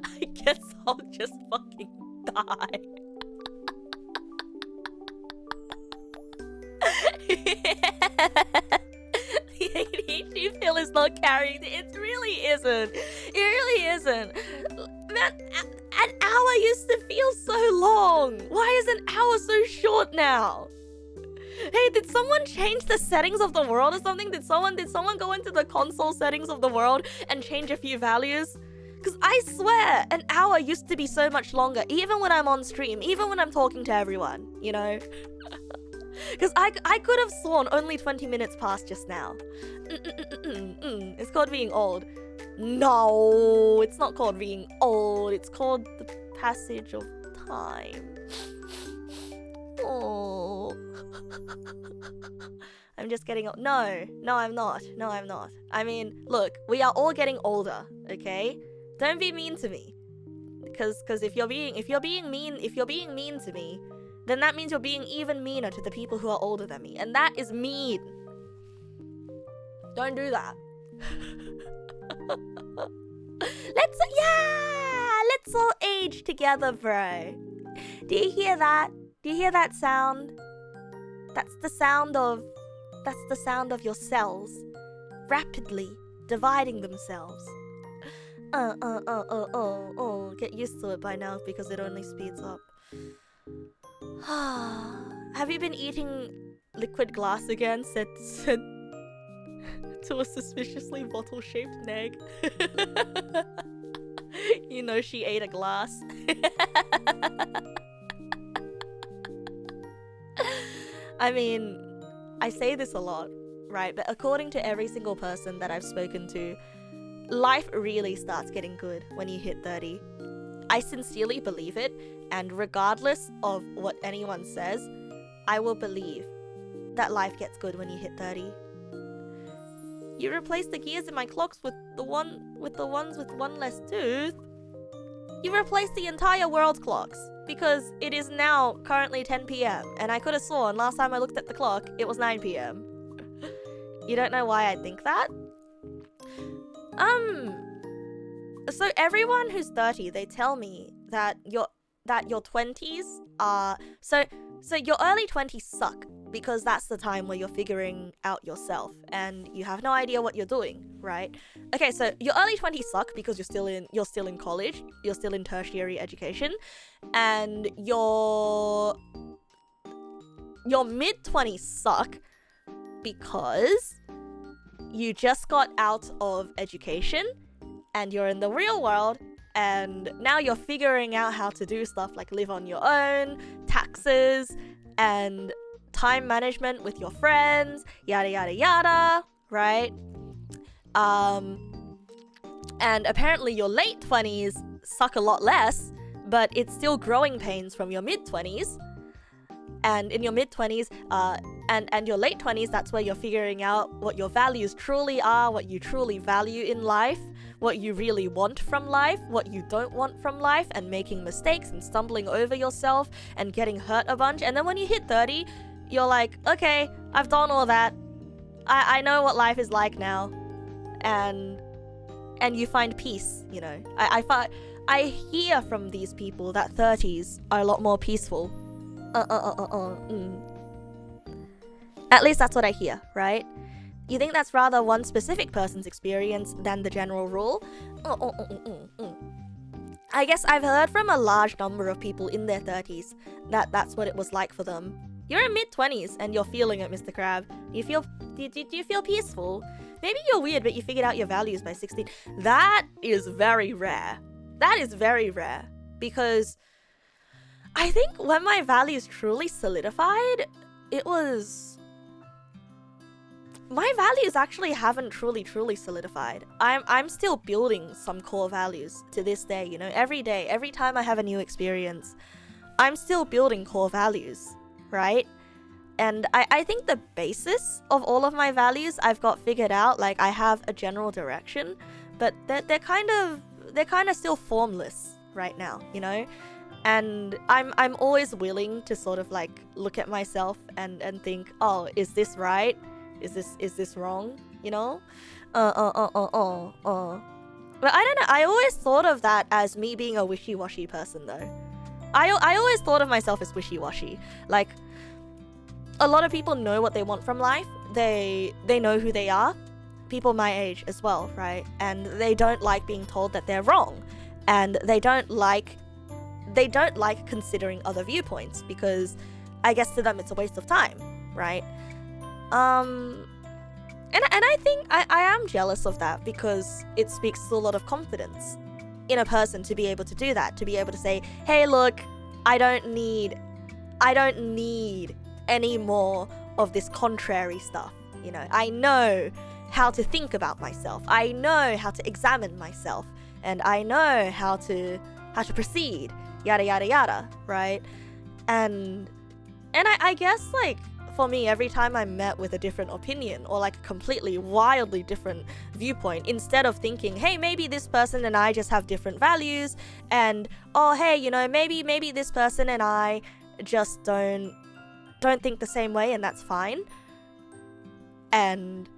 I guess I'll just fucking die. The ADHD pill is not carrying. It really isn't. It really isn't. Man, an hour used to feel so long. Why is an hour so short now? Hey, did someone change the settings of the world or something? Did someone go into the console settings of the world and change a few values? Because I swear, an hour used to be so much longer, even when I'm on stream, even when I'm talking to everyone, you know? Because I could have sworn only 20 minutes passed just now. It's called being old. No, it's not called being old. It's called the passage of time. Oh. I'm just getting old. No, I'm not. No, I'm not. I mean, look, we are all getting older, okay? Don't be mean to me. Because if you're being mean to me, then that means you're being even meaner to the people who are older than me. And that is mean. Don't do that. Let's all age together, bro. Do you hear that? Do you hear that sound? That's the sound of your cells rapidly dividing themselves. Get used to it by now because it only speeds up. Have you been eating liquid glass again? Said to a suspiciously bottle-shaped Neg. You know she ate a glass. I mean, I say this a lot, right? But according to every single person that I've spoken to, life really starts getting good when you hit 30. I sincerely believe it, and regardless of what anyone says, I will believe that life gets good when you hit 30. You replace the gears in my clocks with the ones with one less tooth. You replace the entire world's clocks, because it is now currently 10 p.m. and I could have sworn last time I looked at the clock, it was 9 p.m. You don't know why I think that? So everyone who's 30, they tell me that your 20s are so your early 20s suck because that's the time where you're figuring out yourself and you have no idea what you're doing, right? Okay, so your early 20s suck because you're still in college, you're still in tertiary education, and your mid 20s suck because you just got out of education and you're in the real world, and now you're figuring out how to do stuff like live on your own, taxes, and time management with your friends, yada yada yada, right? And apparently your late 20s suck a lot less, but it's still growing pains from your mid 20s. And in your mid 20s, and your late 20s, that's where you're figuring out what your values truly are, what you truly value in life, what you really want from life, what you don't want from life, and making mistakes and stumbling over yourself and getting hurt a bunch. And then when you hit 30, you're like, okay, I've done all that. I know what life is like now. And you find peace, you know. I hear from these people that 30s are a lot more peaceful. At least that's what I hear, right? You think that's rather one specific person's experience than the general rule? I guess I've heard from a large number of people in their 30s that that's what it was like for them. You're in mid-20s and you're feeling it, Mr. Crab. Do you feel peaceful? Maybe you're weird, but you figured out your values by 16. That is very rare. That is very rare. Because I think when my values truly solidified, it was... My values actually haven't truly solidified. I'm still building some core values to this day, you know, every day, every time I have a new experience, I'm still building core values, right? And I think the basis of all of my values I've got figured out. Like, I have a general direction, but they're kind of still formless right now, you know? And I'm always willing to sort of like look at myself and think, oh, is this right? Is this wrong? You know? But I don't know, I always thought of that as me being a wishy-washy person though. I always thought of myself as wishy-washy. Like, a lot of people know what they want from life. They know who they are. People my age as well, right? And they don't like being told that they're wrong. And they don't like considering other viewpoints because I guess to them it's a waste of time, right? And I think I am jealous of that because it speaks to a lot of confidence in a person to be able to do that, to be able to say, hey, look, I don't need any more of this contrary stuff, you know. I know how to think about myself. I know how to examine myself, and I know how to proceed, yada yada yada, right? And I guess, like, for me, every time I'm met with a different opinion or like a completely wildly different viewpoint, instead of thinking, hey, maybe this person and I just have different values, and oh, hey, you know, maybe this person and I just don't think the same way, and that's fine. And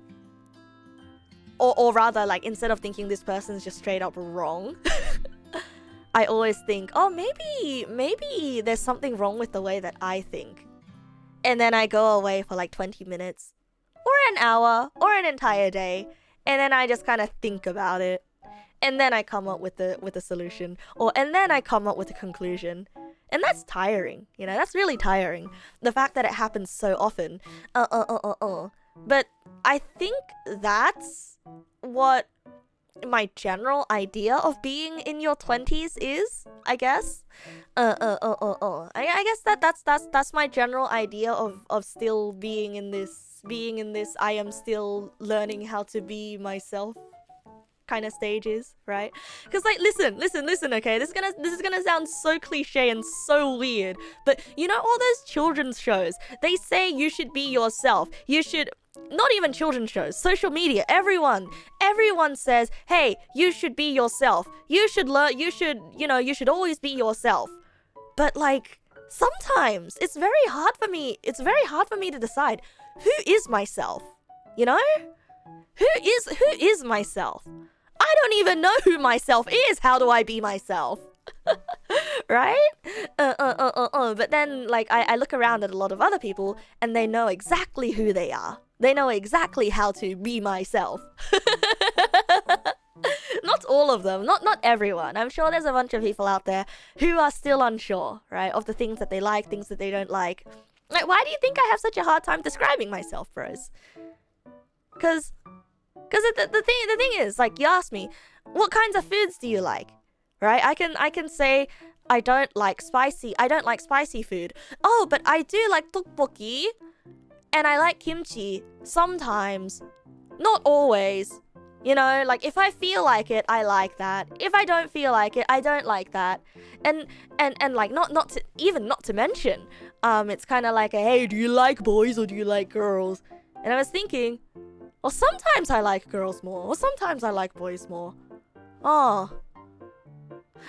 or rather, like, instead of thinking this person's just straight up wrong, I always think, oh, maybe there's something wrong with the way that I think. And then I go away for like 20 minutes or an hour or an entire day. And then I just kind of think about it. And then I come up with a solution. And then I come up with a conclusion. And that's tiring, you know, that's really tiring. The fact that it happens so often. But I think that's what my general idea of being in your 20s is, I guess. I guess that's my general idea of still being in this I am still learning how to be myself kind of stages, right? Because like listen, okay, this is gonna sound so cliche and so weird, but you know all those children's shows, they say you should be yourself. You should, not even children's shows, social media, everyone says, hey, you should be yourself. You should learn, you should always be yourself. But like sometimes it's very hard for me to decide who is myself, you know? Who is myself? I don't even know who myself is. How do I be myself? Right? But then, like, I look around at a lot of other people and they know exactly who they are. They know exactly how to be myself. Not all of them, not everyone. I'm sure there's a bunch of people out there who are still unsure, right? Of the things that they like, things that they don't like. Like, why do you think I have such a hard time describing myself, bros? Because the thing is, like, you ask me, what kinds of foods do you like? Right? I can say I don't like spicy food. Oh, but I do like tteokbokki and I like kimchi sometimes, not always. You know, like if I feel like it, I like that. If I don't feel like it, I don't like that. And like not to mention, it's kind of like a, hey, do you like boys or do you like girls? And I was thinking, well, sometimes I like girls more, or sometimes I like boys more. Oh,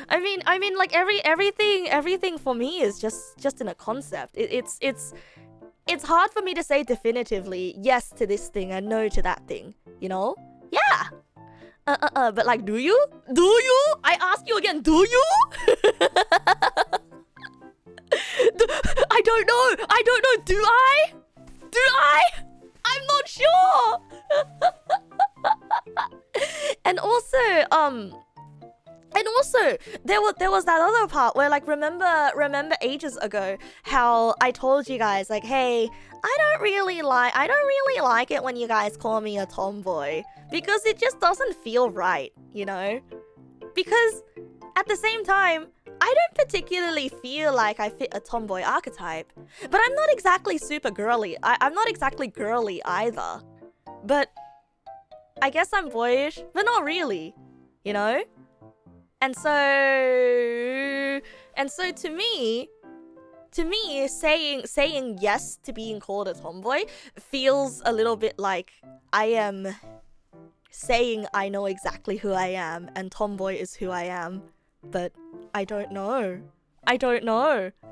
I mean, like everything for me is just in a concept. It's hard for me to say definitively yes to this thing and no to that thing. You know? Yeah. But like, do you? Do you? I ask you again. Do you? I don't know. Do I? Do I? I'm not sure. And also, there was that other part where, like, remember ages ago how I told you guys, like, hey, I don't really like it when you guys call me a tomboy because it just doesn't feel right, you know? Because at the same time, I don't particularly feel like I fit a tomboy archetype, but I'm not exactly super girly. I'm not exactly girly either. But I guess I'm boyish, but not really, you know? And so to me, saying yes to being called a tomboy feels a little bit like I am saying I know exactly who I am and tomboy is who I am, but I don't know.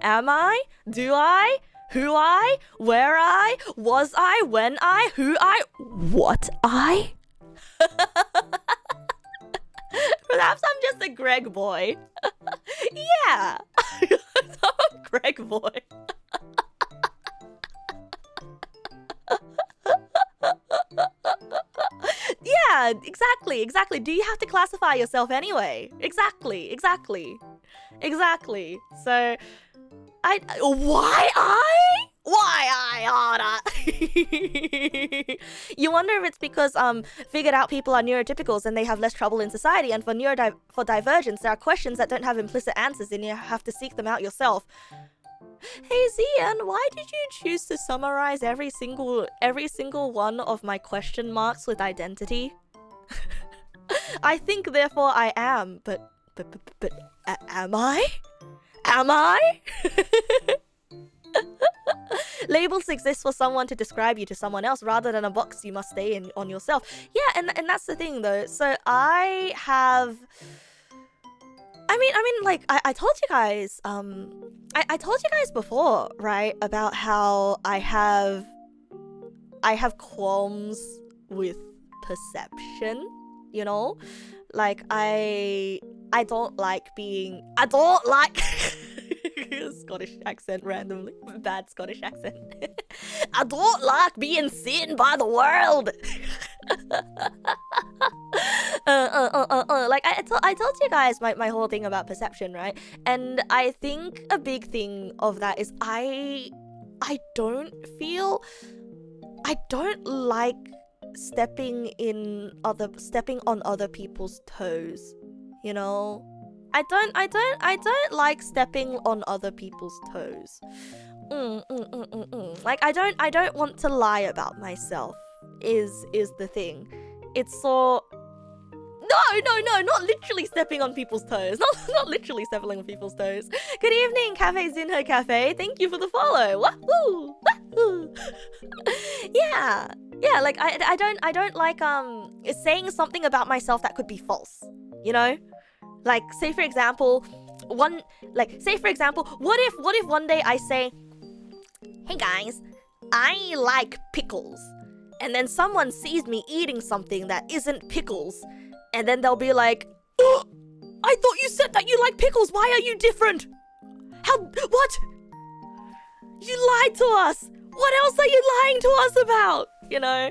Am I? Do I? Who I? Where I? Was I? When I? Who I? What I? Perhaps I'm just a Greg boy. Yeah. I'm a Greg boy. Yeah, exactly. Do you have to classify yourself anyway? Exactly. So, why I, Anna? You wonder if it's because figured out people are neurotypicals and they have less trouble in society, and for divergence there are questions that don't have implicit answers and you have to seek them out yourself. Hey Zian, why did you choose to summarize every single one of my question marks with identity? I think therefore I am, but am I? Am I? Labels exist for someone to describe you to someone else rather than a box you must stay in on yourself. Yeah, and that's the thing though. So I mean, like I told you guys, I told you guys before, right, about how I have qualms with perception, you know, like I I don't like Scottish accent randomly. Bad Scottish accent. I don't like being seen by the world. Like I told you guys my whole thing about perception, right? And I think a big thing of that is I don't like stepping on other people's toes, you know? I don't like stepping on other people's toes. Like I don't want to lie about myself is the thing. It's so no, not literally stepping on people's toes. Not literally stepping on people's toes. Good evening, Cafe Zinho Cafe. Thank you for the follow. Wahoo! Wahoo! Yeah, like I don't like saying something about myself that could be false, you know? Like say for example, what if one day I say, "Hey guys, I like pickles." And then someone sees me eating something that isn't pickles, and then they'll be like, "Oh, I thought you said that you like pickles. Why are you different? What? You lied to us. What else are you lying to us about?" You know?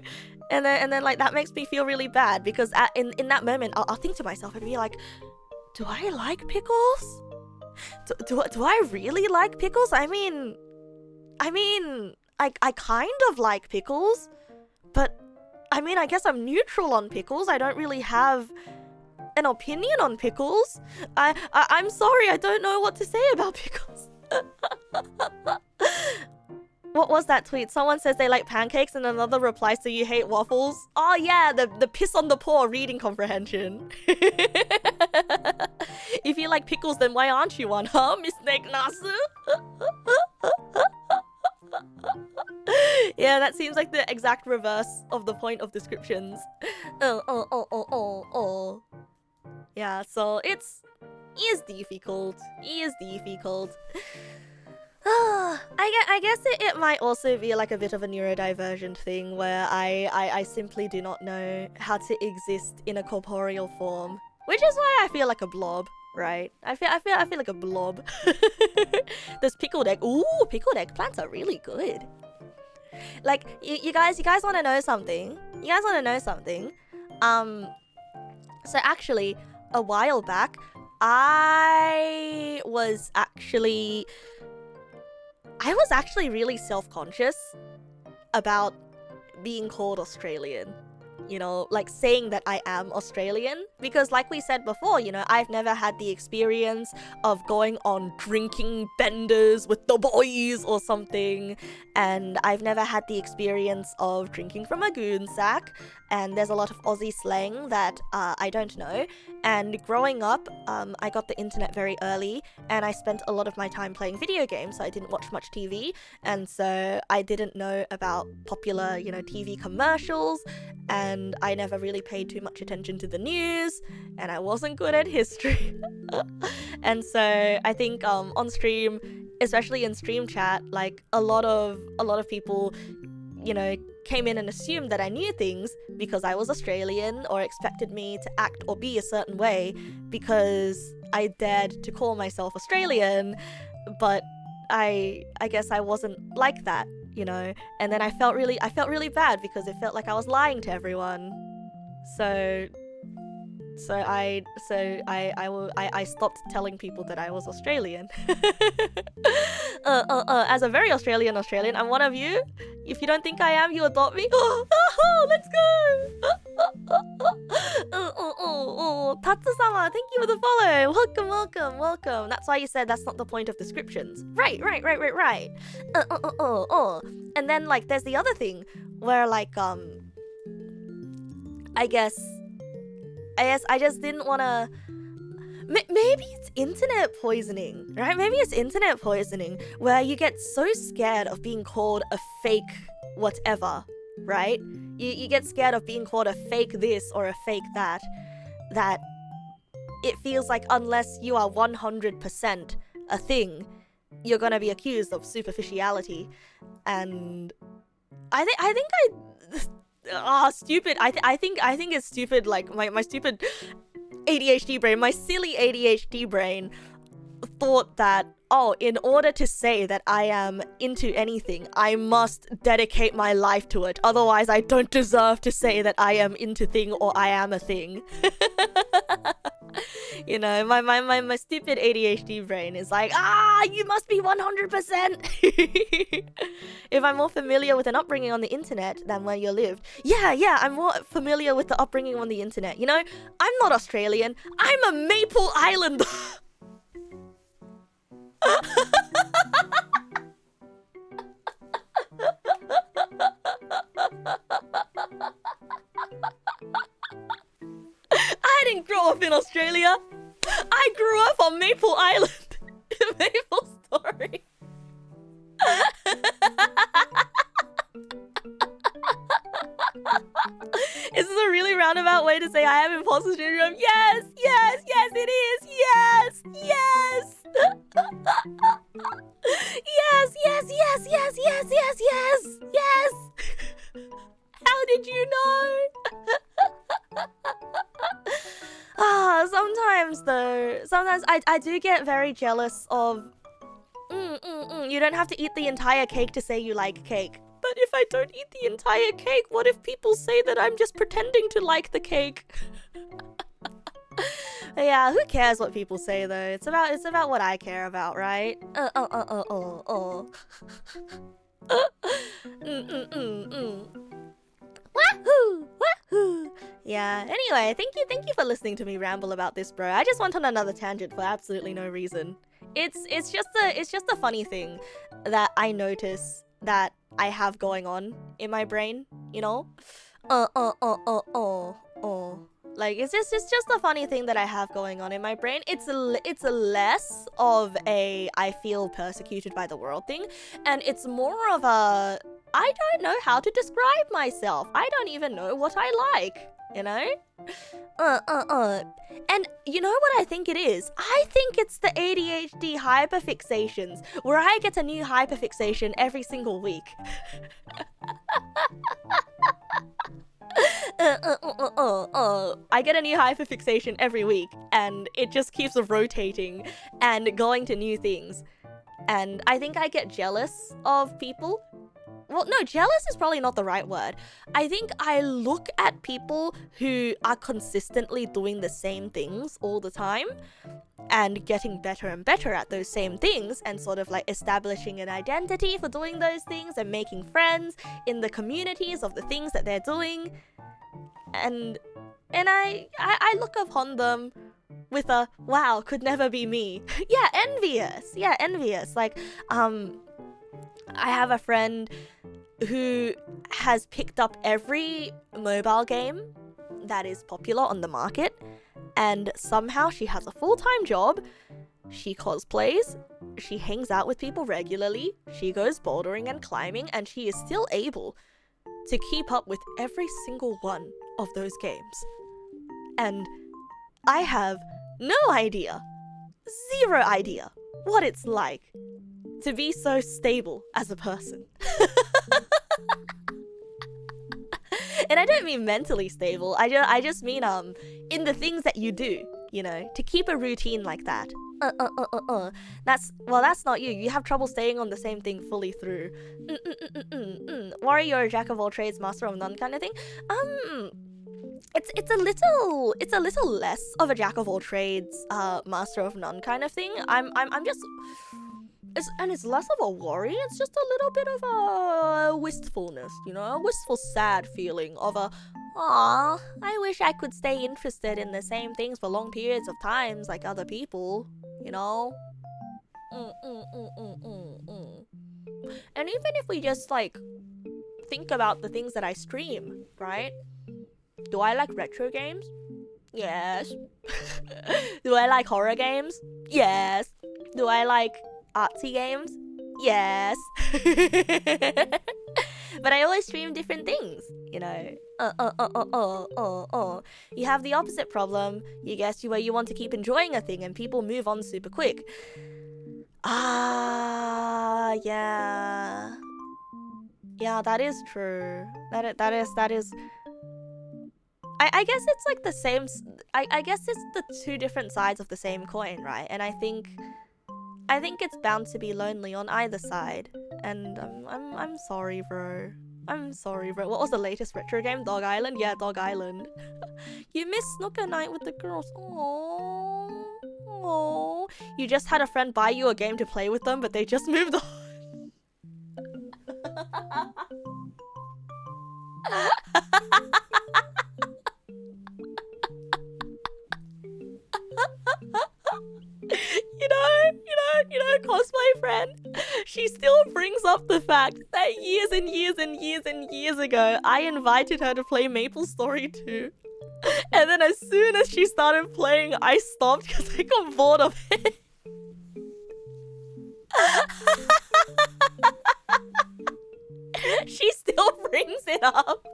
And then like that makes me feel really bad because in that moment I'll think to myself and be like, do I like pickles? Do I really like pickles? I mean, I kind of like pickles, but I mean, I guess I'm neutral on pickles. I don't really have an opinion on pickles. I'm sorry, I don't know what to say about pickles. What was that tweet? Someone says they like pancakes and another replies to you hate waffles. Oh yeah, the piss on the paw reading comprehension. If you like pickles, then why aren't you one, huh, Miss Neg Nass? Yeah, that seems like the exact reverse of the point of descriptions. Yeah, so it is difficult. I guess it might also be like a bit of a neurodivergent thing where I simply do not know how to exist in a corporeal form, which is why I feel like a blob, right? I feel like a blob. Those pickled egg. Ooh, pickled eggplants are really good. Like you guys want to know something? So actually, a while back, I was actually really self-conscious about being called Australian. You know, like saying that I am Australian. Because like we said before, you know, I've never had the experience of going on drinking benders with the boys or something. And I've never had the experience of drinking from a goon sack. And there's a lot of Aussie slang that I don't know. And growing up, I got the internet very early. And I spent a lot of my time playing video games, so I didn't watch much TV. And so I didn't know about popular, you know, TV commercials. And I never really paid too much attention to the news, and I wasn't good at history. And so I think on stream, especially in stream chat, like a lot of people, you know, came in and assumed that I knew things because I was Australian, or expected me to act or be a certain way because I dared to call myself Australian. But I guess I wasn't like that, you know. And then I felt really bad because it felt like I was lying to everyone. So I stopped telling people that I was Australian. As a very Australian, I'm one of you. If you don't think I am, you adopt me. Let's go. Tatsu-sama, thank you for the follow. Welcome. That's why you said that's not the point of descriptions. Right. And then like there's the other thing where like I guess I just didn't want to. Maybe it's internet poisoning, right? Maybe it's internet poisoning where you get so scared of being called a fake whatever, right? You get scared of being called a fake this or a fake that it feels like unless you are 100% a thing, you're gonna be accused of superficiality. And I think stupid. I think it's stupid. Like my stupid ADHD brain, my silly ADHD brain thought that, oh, in order to say that I am into anything, I must dedicate my life to it. Otherwise, I don't deserve to say that I am into thing or I am a thing. You know, my stupid ADHD brain is like, you must be 100%. If I'm more familiar with an upbringing on the internet than where you lived. Yeah, I'm more familiar with the upbringing on the internet. You know, I'm not Australian. I'm a Maple Islander. I didn't grow up in Australia. I grew up on Maple Island. Maple Story. Is this a really roundabout way to say I have imposter syndrome? Yes, it is. Yes. Yes. How did you know? Sometimes I do get very jealous of you don't have to eat the entire cake to say you like cake. But if I don't eat the entire cake, what if people say that I'm just pretending to like the cake? Yeah, who cares what people say though? It's about what I care about, right? Wahoo! Yeah, anyway, thank you for listening to me ramble about this, bro. I just went on another tangent for absolutely no reason. It's just a funny thing that I notice that I have going on in my brain, you know? Like, it's just a funny thing that I have going on in my brain. It's less of a I feel persecuted by the world thing, and it's more of a I don't know how to describe myself. I don't even know what I like, you know? And you know what I think it is? I think it's the ADHD hyperfixations, where I get a new hyperfixation every single week. I get a new hyperfixation every week, and it just keeps rotating and going to new things. And I think I get jealous of people. Well, no, jealous is probably not the right word. I think I look at people who are consistently doing the same things all the time and getting better and better at those same things, and sort of like establishing an identity for doing those things and making friends in the communities of the things that they're doing. And I look upon them with a, wow, could never be me. Yeah, envious. Like, I have a friend who has picked up every mobile game that is popular on the market, and somehow she has a full-time job, she cosplays, she hangs out with people regularly, she goes bouldering and climbing, and she is still able to keep up with every single one of those games. And I have no idea, zero idea, what it's like to be so stable as a person. And I don't mean mentally stable, I just mean in the things that you do, you know, to keep a routine like that. That's not you. You have trouble staying on the same thing fully through. Warrior, jack of all trades, master of none kind of thing. It's a little less of a jack of all trades, master of none kind of thing. I'm just. It's less of a worry, it's just a little bit of a wistfulness, you know, a wistful sad feeling of a, aw, I wish I could stay interested in the same things for long periods of times like other people, you know? And even if we just, like, think about the things that I stream, right? Do I like retro games? Yes. Do I like horror games? Yes. Do I like artsy games? Yes. But I always stream different things, you know. You have the opposite problem. You guess where you want to keep enjoying a thing and people move on super quick. Yeah. Yeah, that is true. That is I guess it's like the same. I guess it's the two different sides of the same coin, right? And I think it's bound to be lonely on either side. And I'm sorry, bro. I'm sorry, bro. What was the latest retro game? Dog Island? Yeah, Dog Island. You missed snooker night with the girls. Aww. Aww. You just had a friend buy you a game to play with them, but they just moved on. You know, cosplay friend, she still brings up the fact that years and years and years and years ago, I invited her to play MapleStory 2. And then as soon as she started playing, I stopped because I got bored of it. She still brings it up.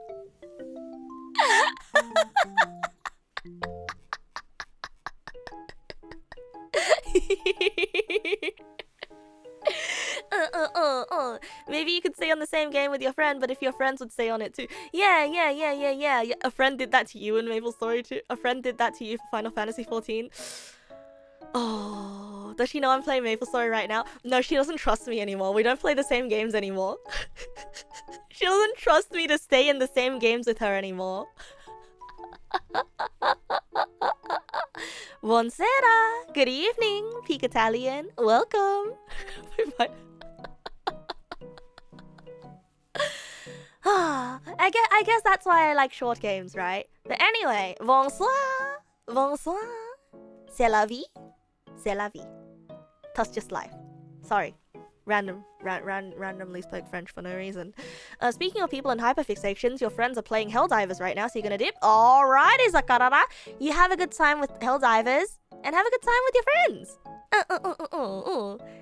Maybe you could stay on the same game with your friend, but if your friends would stay on it too. Yeah. A friend did that to you in MapleStory 2. A friend did that to you for Final Fantasy 14. Oh, does she know I'm playing MapleStory right now? No, she doesn't trust me anymore. We don't play the same games anymore. She doesn't trust me to stay in the same games with her anymore. Buonasera. Good evening, Peak Italian. Welcome. I guess that's why I like short games, right? But anyway, bonsoir. C'est la vie. C'est la vie. That's just life. Sorry. Randomly spoke French for no reason. Speaking of people and hyperfixations, your friends are playing Helldivers right now, so you're gonna dip. Alrighty, Zakarara. You have a good time with Helldivers, and have a good time with your friends.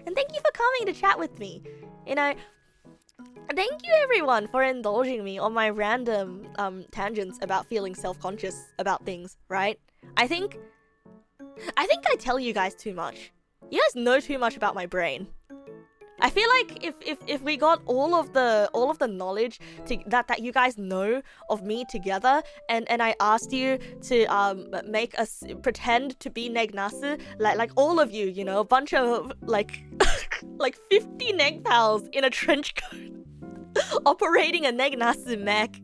And thank you for coming to chat with me. You know, thank you everyone for indulging me on my random tangents about feeling self-conscious about things, right? I think I tell you guys too much. You guys know too much about my brain. I feel like if we got all of the knowledge that you guys know of me together, and I asked you to make us pretend to be Neg nass, like all of you, you know, a bunch of like 50 Neg pals in a trench coat operating a Neg nass mech.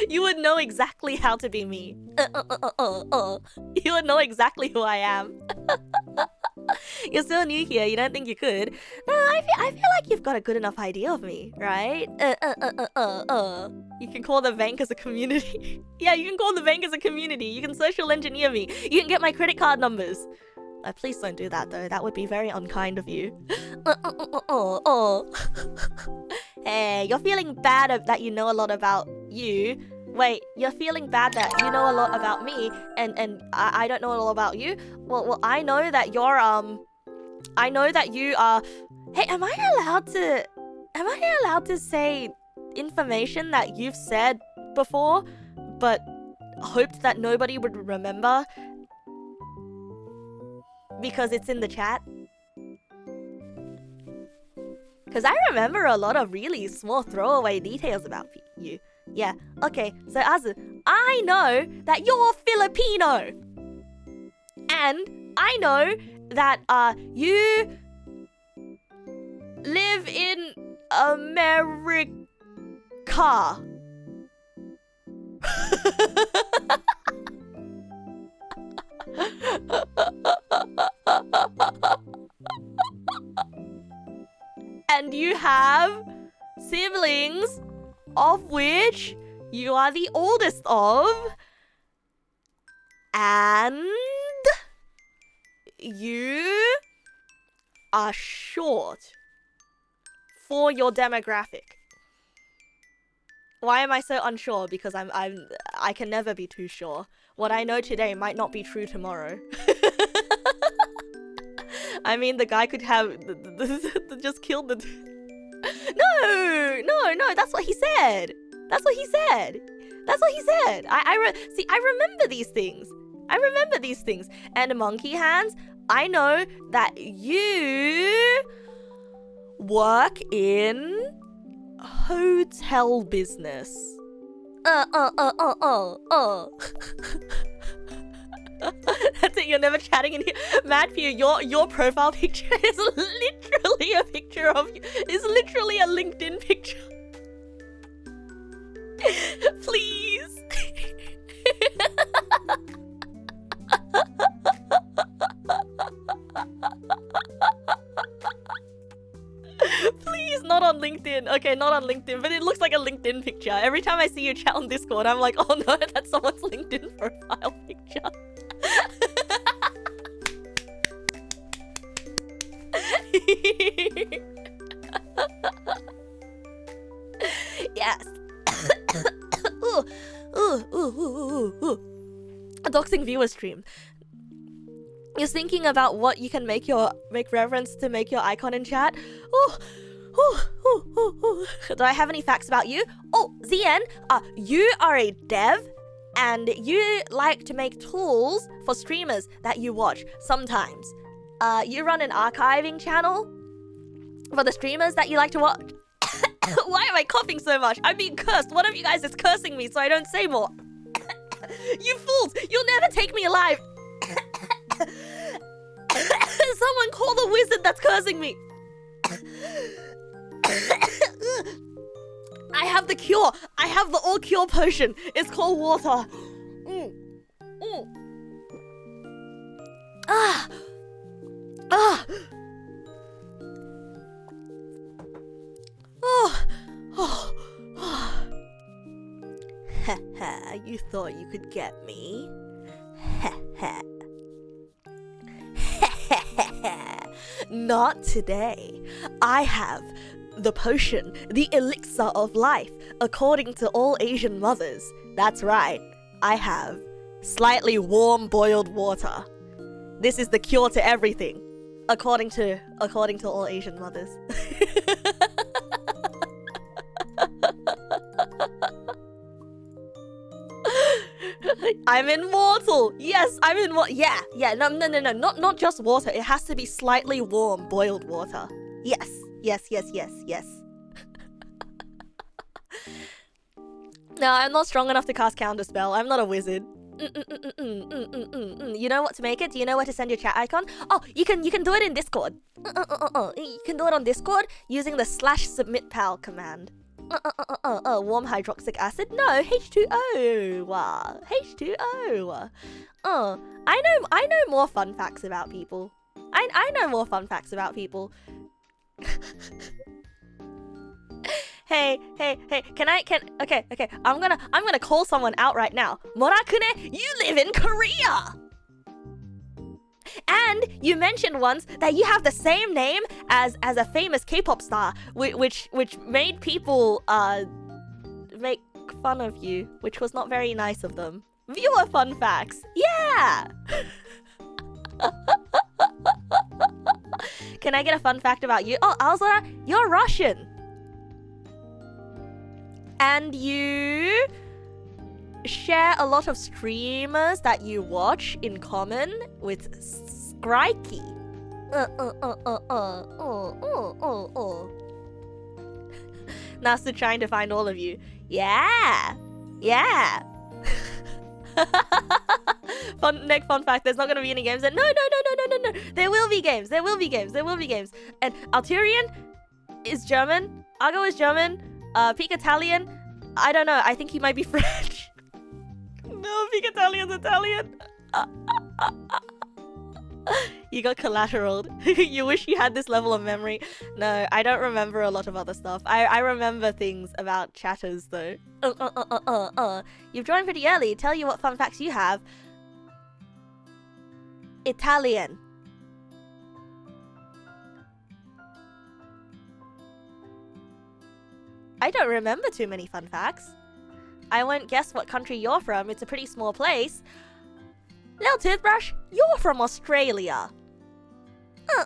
You would know exactly how to be me. You would know exactly who I am. You're so new here, you don't think you could? No, I feel like you've got a good enough idea of me, right? You can call the bank as a community. Yeah, you can call the bank as a community. You can social engineer me. You can get my credit card numbers. Please don't do that though. That would be very unkind of you. Hey, you're feeling bad that you know a lot about you. Wait, you're feeling bad that you know a lot about me, and I don't know a lot about you? Well, I know that you're, I know that you are... Hey, am I allowed to say information that you've said before, but hoped that nobody would remember? Because it's in the chat? Because I remember a lot of really small throwaway details about you. Yeah, okay, so Azu, I know that you're Filipino. And I know that you live in America. And you have siblings, of which you are the oldest of, and you are short for your demographic. Why am I so unsure? Because I can never be too sure. What I know today might not be true tomorrow. I mean, the guy could have just killed the... No, that's what he said. That's what he said. See, I remember these things. And Monkey Hands, I know that you work in hotel business. That's it, you're never chatting in here. Matthew, your profile picture is literally a picture of you. Is literally a LinkedIn picture. Please. Please, not on LinkedIn. Okay, not on LinkedIn, but it looks like a LinkedIn picture. Every time I see you chat on Discord, I'm like, oh no, that's someone's LinkedIn profile picture. Yes. A doxing viewer stream. You're thinking about what you can make reference to make your icon in chat. Do I have any facts about you? Oh, ZN, you are a dev and you like to make tools for streamers that you watch sometimes. You run an archiving channel for the streamers that you like to watch. Why am I coughing so much? I'm being cursed. One of you guys is cursing me so I don't say more. You fools! You'll never take me alive! Someone call the wizard that's cursing me! I have the cure! I have the all-cure potion! It's called water! Haha, you thought you could get me? Haha. Not today. I have the potion, the elixir of life, according to all Asian mothers. That's right. I have slightly warm boiled water. This is the cure to everything, according to all Asian mothers. I'm immortal. Yes, I'm immortal. Yeah. No. Not just water. It has to be slightly warm boiled water. Yes. No, I'm not strong enough to cast counterspell. I'm not a wizard. You know what to make it? Do you know where to send your chat icon? Oh, you can do it in Discord. You can do it on Discord using the /submitpal command. Warm hydroxylic acid? No, H2O. H2O. I know more fun facts about people. I know more fun facts about people. Hey, okay. I'm gonna call someone out right now. Morakune, you live in Korea! And you mentioned once that you have the same name as a famous K-pop star, which made people make fun of you, which was not very nice of them. Viewer fun facts, yeah. Can I get a fun fact about you? Oh, Alzara, you're Russian, and you share a lot of streamers that you watch in common with Skriky. Nasu trying to find all of you. Yeah. Fun fact, there's not gonna be any games. No. There will be games. And Alturian is German. Argo is German. Peak Italian. I don't know. I think he might be French. No, Peak Italian's Italian. You got collateraled. You wish you had this level of memory. No, I don't remember a lot of other stuff. I remember things about chatters though. You've joined pretty early. Tell you what fun facts you have. Italian. I don't remember too many fun facts. I won't guess what country you're from. It's a pretty small place. Little Toothbrush, you're from Australia.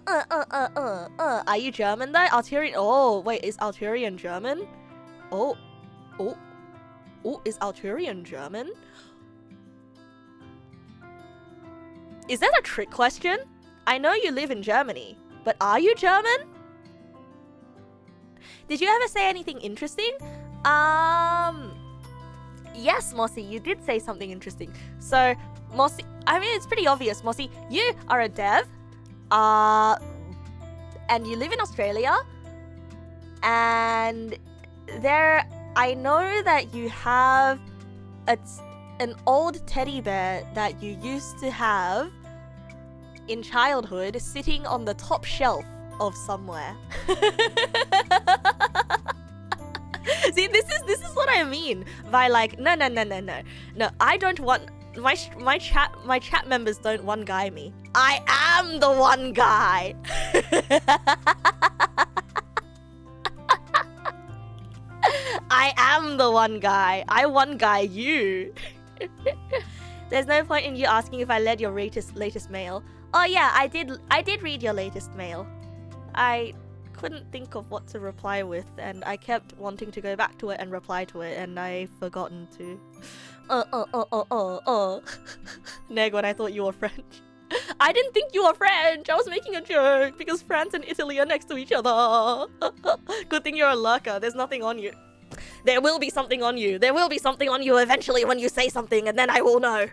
Are you German though? Alturian. Oh, wait, is Alturian German? Oh, is Alturian German? Is that a trick question? I know you live in Germany, but are you German? Did you ever say anything interesting? Yes, Mossy, you did say something interesting. So, Mossy, I mean, it's pretty obvious, Mossy. You are a dev, and you live in Australia, and I know that you have an old teddy bear that you used to have in childhood sitting on the top shelf of somewhere. See, this is what I mean by like, no, I don't want my chat members don't one guy me. I am the one guy. I am the one guy. I one guy you. There's no point in you asking if I read your latest mail. Oh yeah, I did read your latest mail. I couldn't think of what to reply with, and I kept wanting to go back to it and reply to it, and I've forgotten to. Neg, when I thought you were French. I didn't think you were French. I was making a joke because France and Italy are next to each other. Good thing you're a lurker. There's nothing on you. There will be something on you. There will be something on you eventually when you say something, and then I will know.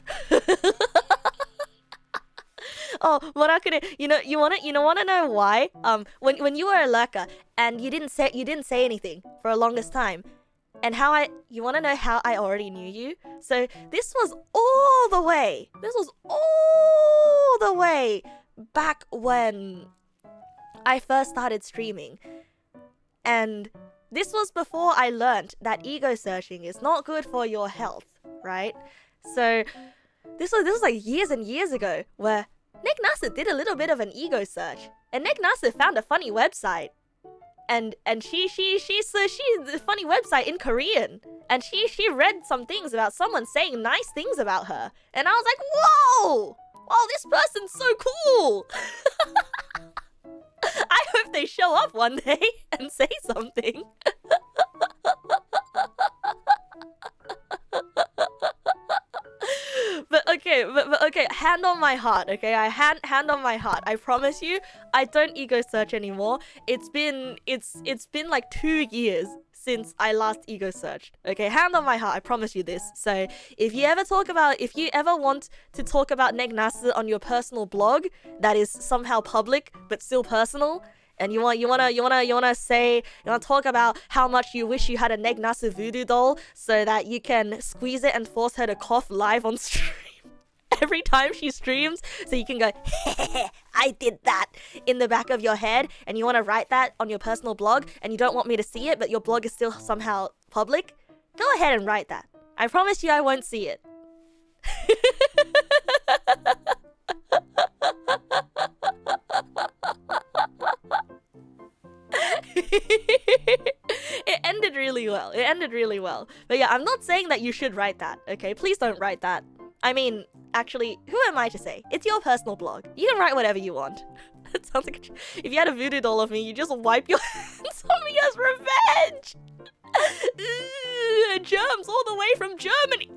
Oh, you wanna know why? When you were a lurker and you didn't say anything for a longest time, and you wanna know how I already knew you? So this was all the way back when I first started streaming, and this was before I learned that ego searching is not good for your health, right? So this was like years and years ago, where Neg Nasu did a little bit of an ego search, and Neg Nasu found a funny website, and she's a funny website in Korean, and she read some things about someone saying nice things about her, and I was like, whoa, this person's so cool. I hope they show up one day and say something. But okay, hand on my heart, okay? Hand on my heart. I promise you, I don't ego search anymore. It's been like 2 years since I last ego searched. Okay, hand on my heart, I promise you this. So if you ever want to talk about Neg Nasu on your personal blog that is somehow public but still personal, and you wanna talk about how much you wish you had a Neg Nasu voodoo doll so that you can squeeze it and force her to cough live on stream every time she streams, so you can go, I did that in the back of your head, and you want to write that on your personal blog, and you don't want me to see it, but your blog is still somehow public, go ahead and write that. I promise you I won't see it. It ended really well. But yeah, I'm not saying that you should write that, okay? Please don't write that. I mean, actually, who am I to say? It's your personal blog. You can write whatever you want. It sounds like if you had a voodoo doll of me, you just wipe your hands on me as revenge. Germs all the way from Germany.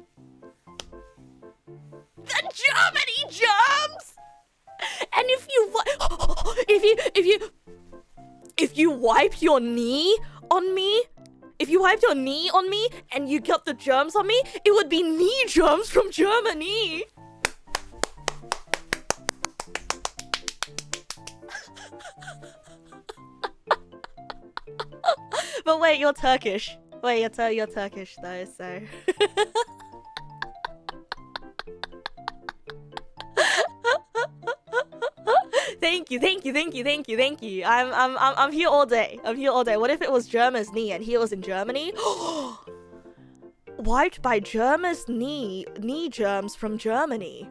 The Germany germs. And if you wipe your knee on me, and you got the germs on me, it would be knee germs from Germany. But wait, you're Turkish. You're Turkish though, so. Thank you. I'm here all day. What if it was Germa's knee and he was in Germany? Wiped by Germa's knee germs from Germany.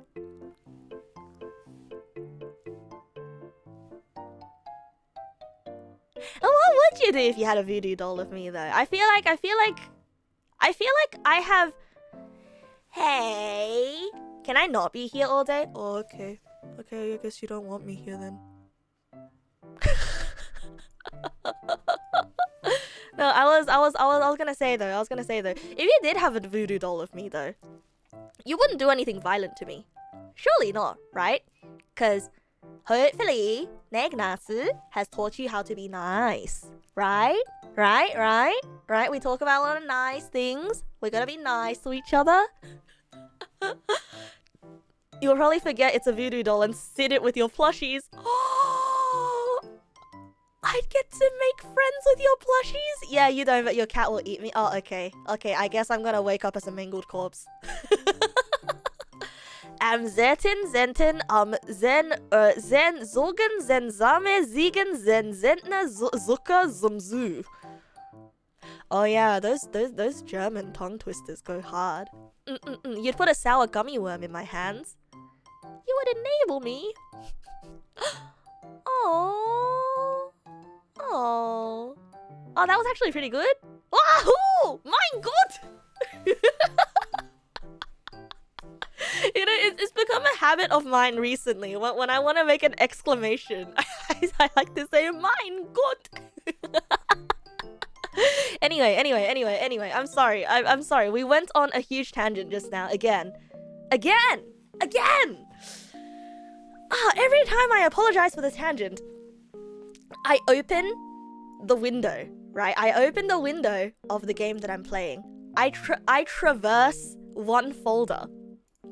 And what would you do if you had a voodoo doll of me though? I feel like I have. Hey, can I not be here all day? Oh, okay. Okay, I guess you don't want me here then. No, I was gonna say though, if you did have a voodoo doll of me though, you wouldn't do anything violent to me. Surely not, right? Cause hopefully Neg Nasu has taught you how to be nice, right? Right? We talk about a lot of nice things. We're gonna be nice to each other. You'll probably forget it's a voodoo doll and sit it with your plushies. Oh, I'd get to make friends with your plushies? Yeah, you don't, but your cat will eat me. Oh, okay. Okay, I guess I'm gonna wake up as a mangled corpse. Am Zetin, Zentin, Zen, Zen, Zogen, Zen, Zame, Ziegen, Zen, Zentner, Zucker, Zumzu. Oh yeah, those German tongue twisters go hard. You'd put a sour gummy worm in my hands. You would enable me. Oh. Oh. Oh, that was actually pretty good. Wahoo! Mein Gott! You know, it's become a habit of mine recently. When I want to make an exclamation, I like to say, Mein Gott! Anyway, I'm sorry. I'm sorry. We went on a huge tangent just now. Again. Every time I apologize for the tangent, I open the window, right? I open the window of the game that I'm playing. I traverse one folder.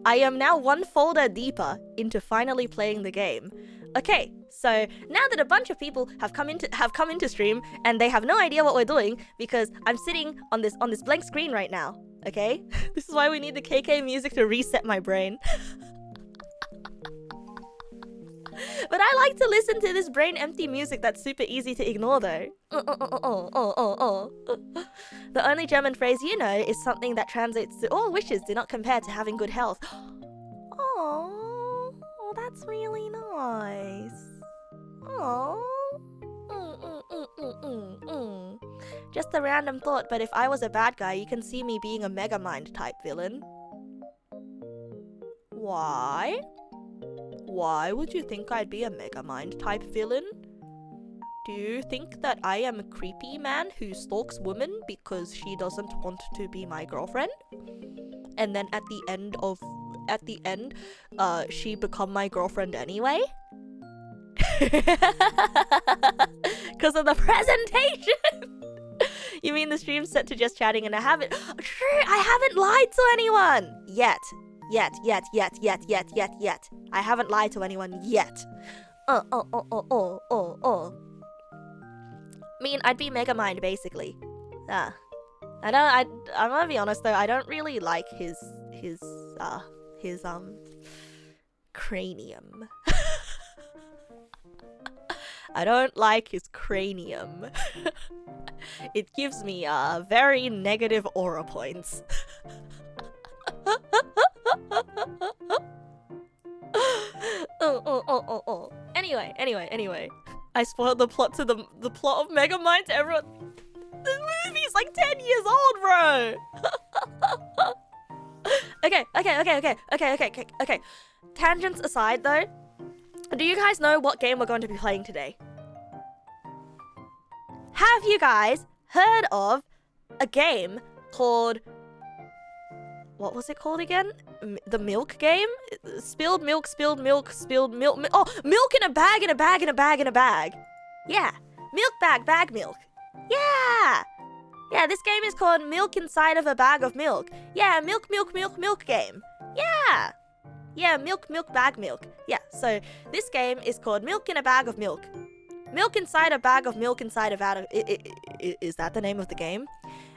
I am now one folder deeper into finally playing the game. Okay, so now that a bunch of people have come into stream and they have no idea what we're doing because I'm sitting on this blank screen right now. Okay, this is why we need the KK music to reset my brain. But I like to listen to this brain empty music that's super easy to ignore though. The only German phrase you know is something that translates to all wishes do not compare to having good health. Oh, that's really nice. Oh. Just a random thought, but if I was a bad guy, you can see me being a Megamind type villain. Why? Why would you think I'd be a Megamind type villain? Do you think that I am a creepy man who stalks women because she doesn't want to be my girlfriend? And then at the end, she become my girlfriend anyway? Because of the presentation! You mean the stream's set to just chatting and I haven't lied to anyone! Yet. I haven't lied to anyone yet. I mean, I'd be Megamind basically. I'm gonna be honest though, I don't really like his cranium. I don't like his cranium. It gives me very negative aura points. Anyway. I spoiled the plot to the plot of Megamind to everyone. The movie's like 10 years old, bro. Okay. Tangents aside though, do you guys know what game we're going to be playing today? Have you guys heard of a game called... What was it called again? The milk game? Spilled milk. Oh, milk in a bag. Yeah. Milk bag milk. Yeah. Yeah, this game is called Milk Inside of a Bag of Milk. Yeah, milk game. Yeah. Yeah, milk, bag milk. Yeah, so this game is called Milk in a Bag of Milk. Milk inside a bag of milk inside a bag of... Is that the name of the game?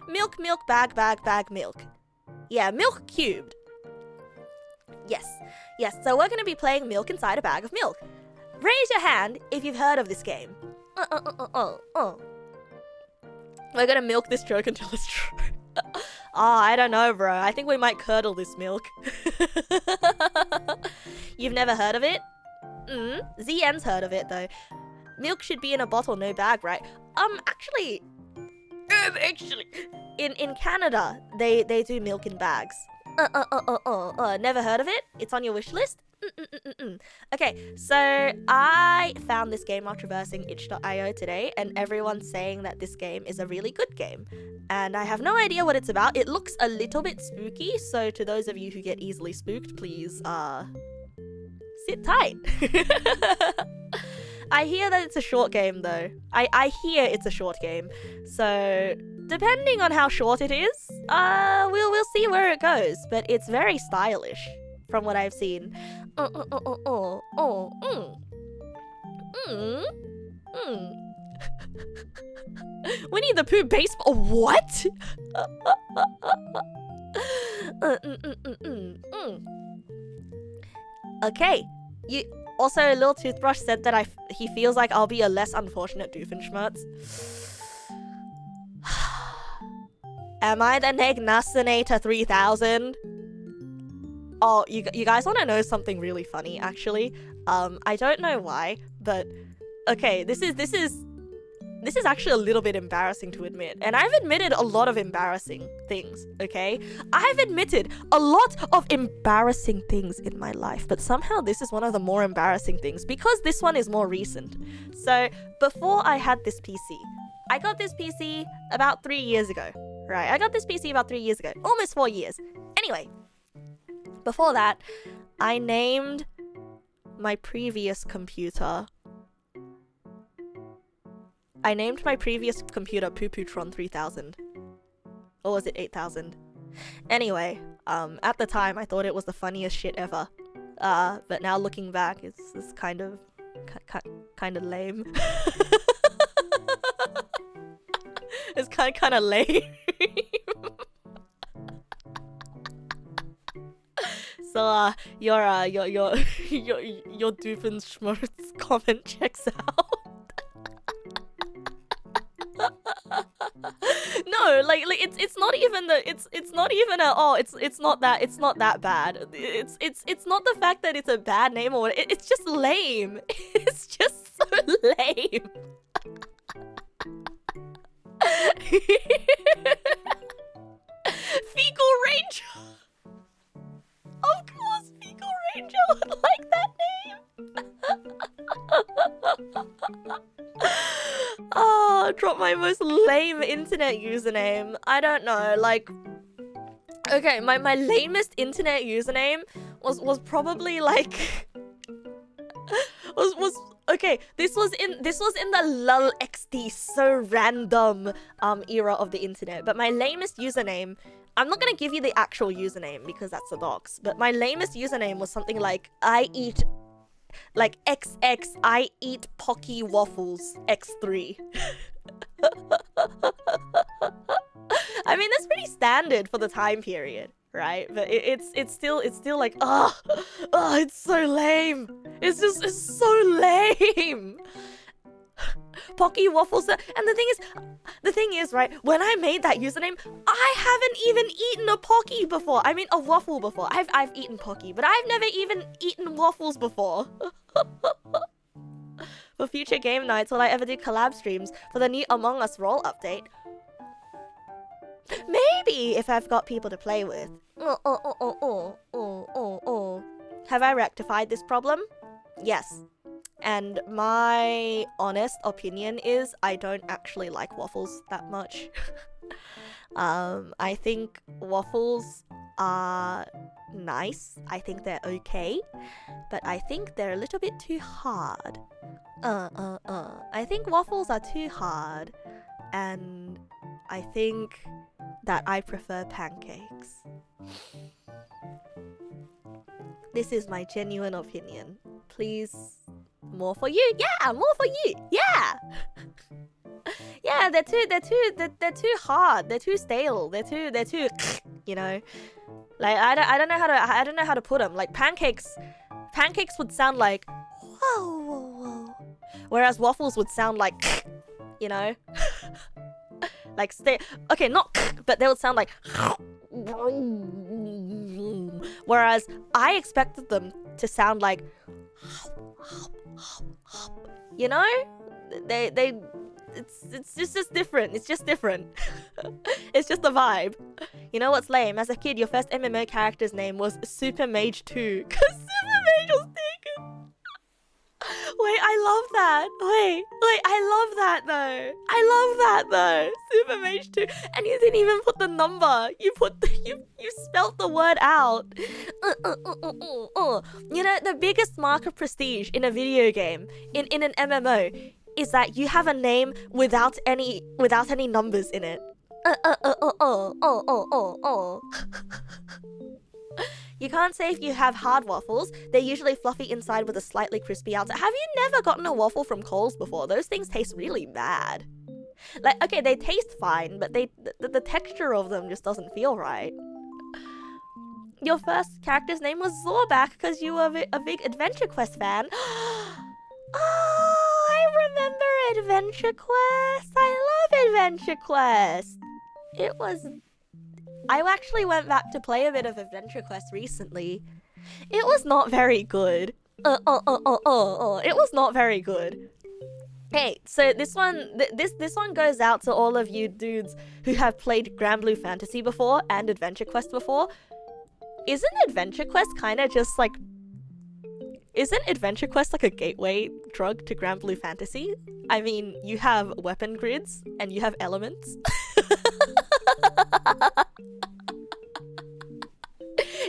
Milk, bag milk. Yeah, milk cubed. Yes, so we're going to be playing Milk Inside a Bag of Milk. Raise your hand if you've heard of this game. We're going to milk this joke until it's true. I don't know, bro. I think we might curdle this milk. You've never heard of it? ZN's heard of it, though. Milk should be in a bottle, no bag, right? Actually, in Canada, they do milk in bags. Never heard of it? It's on your wish list? Okay, so I found this game while traversing itch.io today, and everyone's saying that this game is a really good game. And I have no idea what it's about. It looks a little bit spooky, so to those of you who get easily spooked, please, sit tight. I hear that it's a short game though. I hear it's a short game. So depending on how short it is, we'll see where it goes. But it's very stylish from what I've seen. Winnie the Pooh baseball. What? Okay. You also, Lil Toothbrush said that he feels like I'll be a less unfortunate Doofenshmirtz. Am I the Neg Nasinator 3000? Oh, you guys want to know something really funny? Actually, I don't know why, but okay, this is actually a little bit embarrassing to admit, and I've admitted a lot of embarrassing things. Okay, I've admitted a lot of embarrassing things in my life, but somehow this is one of the more embarrassing things because this one is more recent. So before I had this PC, I got this PC about 3 years ago. Right, I got this PC about 3 years ago, almost 4 years. Anyway, before that, I named my previous computer. I named my previous computer Poo-Poo-tron 3000. Or was it 8000? Anyway, at the time I thought it was the funniest shit ever. But now looking back, it's kind of lame. It's kind of lame. So your Doofenshmirtz comment checks out. No, like it's not even it's not even a it's not that bad. It's not the fact that it's a bad name or it's just lame. It's just so lame. Fecal Ranger. Of course, Fecal Ranger would like that name. Oh, drop my most lame internet username. I don't know, like, okay, my lamest internet username was probably like was okay, this was in the lull XD so random era of the internet. But my lamest username, I'm not gonna give you the actual username because that's a dox, but my lamest username was something like I eat Pocky Waffles X3. I mean, that's pretty standard for the time period, right? But it's still like, it's so lame. It's so lame. Pocky Waffles, and the thing is, right, when I made that username, I haven't even eaten a Pocky before. I mean, a waffle before. I've eaten Pocky, but I've never even eaten waffles before. For future game nights, will I ever do collab streams for the new Among Us role update? Maybe, if I've got people to play with. Have I rectified this problem? Yes. And my honest opinion is I don't actually like waffles that much. I think waffles are nice. I think they're okay. But I think they're a little bit too hard. I think waffles are too hard. And I think that I prefer pancakes. This is my genuine opinion. Please, more for you. Yeah, more for you. Yeah. Yeah, they're too hard. They're too stale. They're too you know. Like I don't know how to put them. Like pancakes would sound like whoa whoa whoa, whereas waffles would sound like you know. Like okay, not but they would sound like whereas I expected them to sound like you know, it's just different. It's just different. It's just a vibe. You know what's lame? As a kid, your first MMO character's name was Super Mage 2 because Super Mage was taken. Wait, I love that. Wait, I love that though. I love that though. Super Mage 2. And you didn't even put the number. You spelt the word out. You know, the biggest mark of prestige in a video game, in an MMO, is that you have a name without any numbers in it. You can't say if you have hard waffles. They're usually fluffy inside with a slightly crispy outside. Have you never gotten a waffle from Coles before? Those things taste really bad. Like, okay, they taste fine, but the texture of them just doesn't feel right. Your first character's name was Zorback because you were a big Adventure Quest fan. Oh, I remember Adventure Quest. I love Adventure Quest. I actually went back to play a bit of Adventure Quest recently. It was not very good. It was not very good. Hey, so this one goes out to all of you dudes who have played Granblue Fantasy before and Adventure Quest before. Isn't Adventure Quest kind of just like... Isn't Adventure Quest like a gateway drug to Granblue Fantasy? I mean, you have weapon grids and you have elements.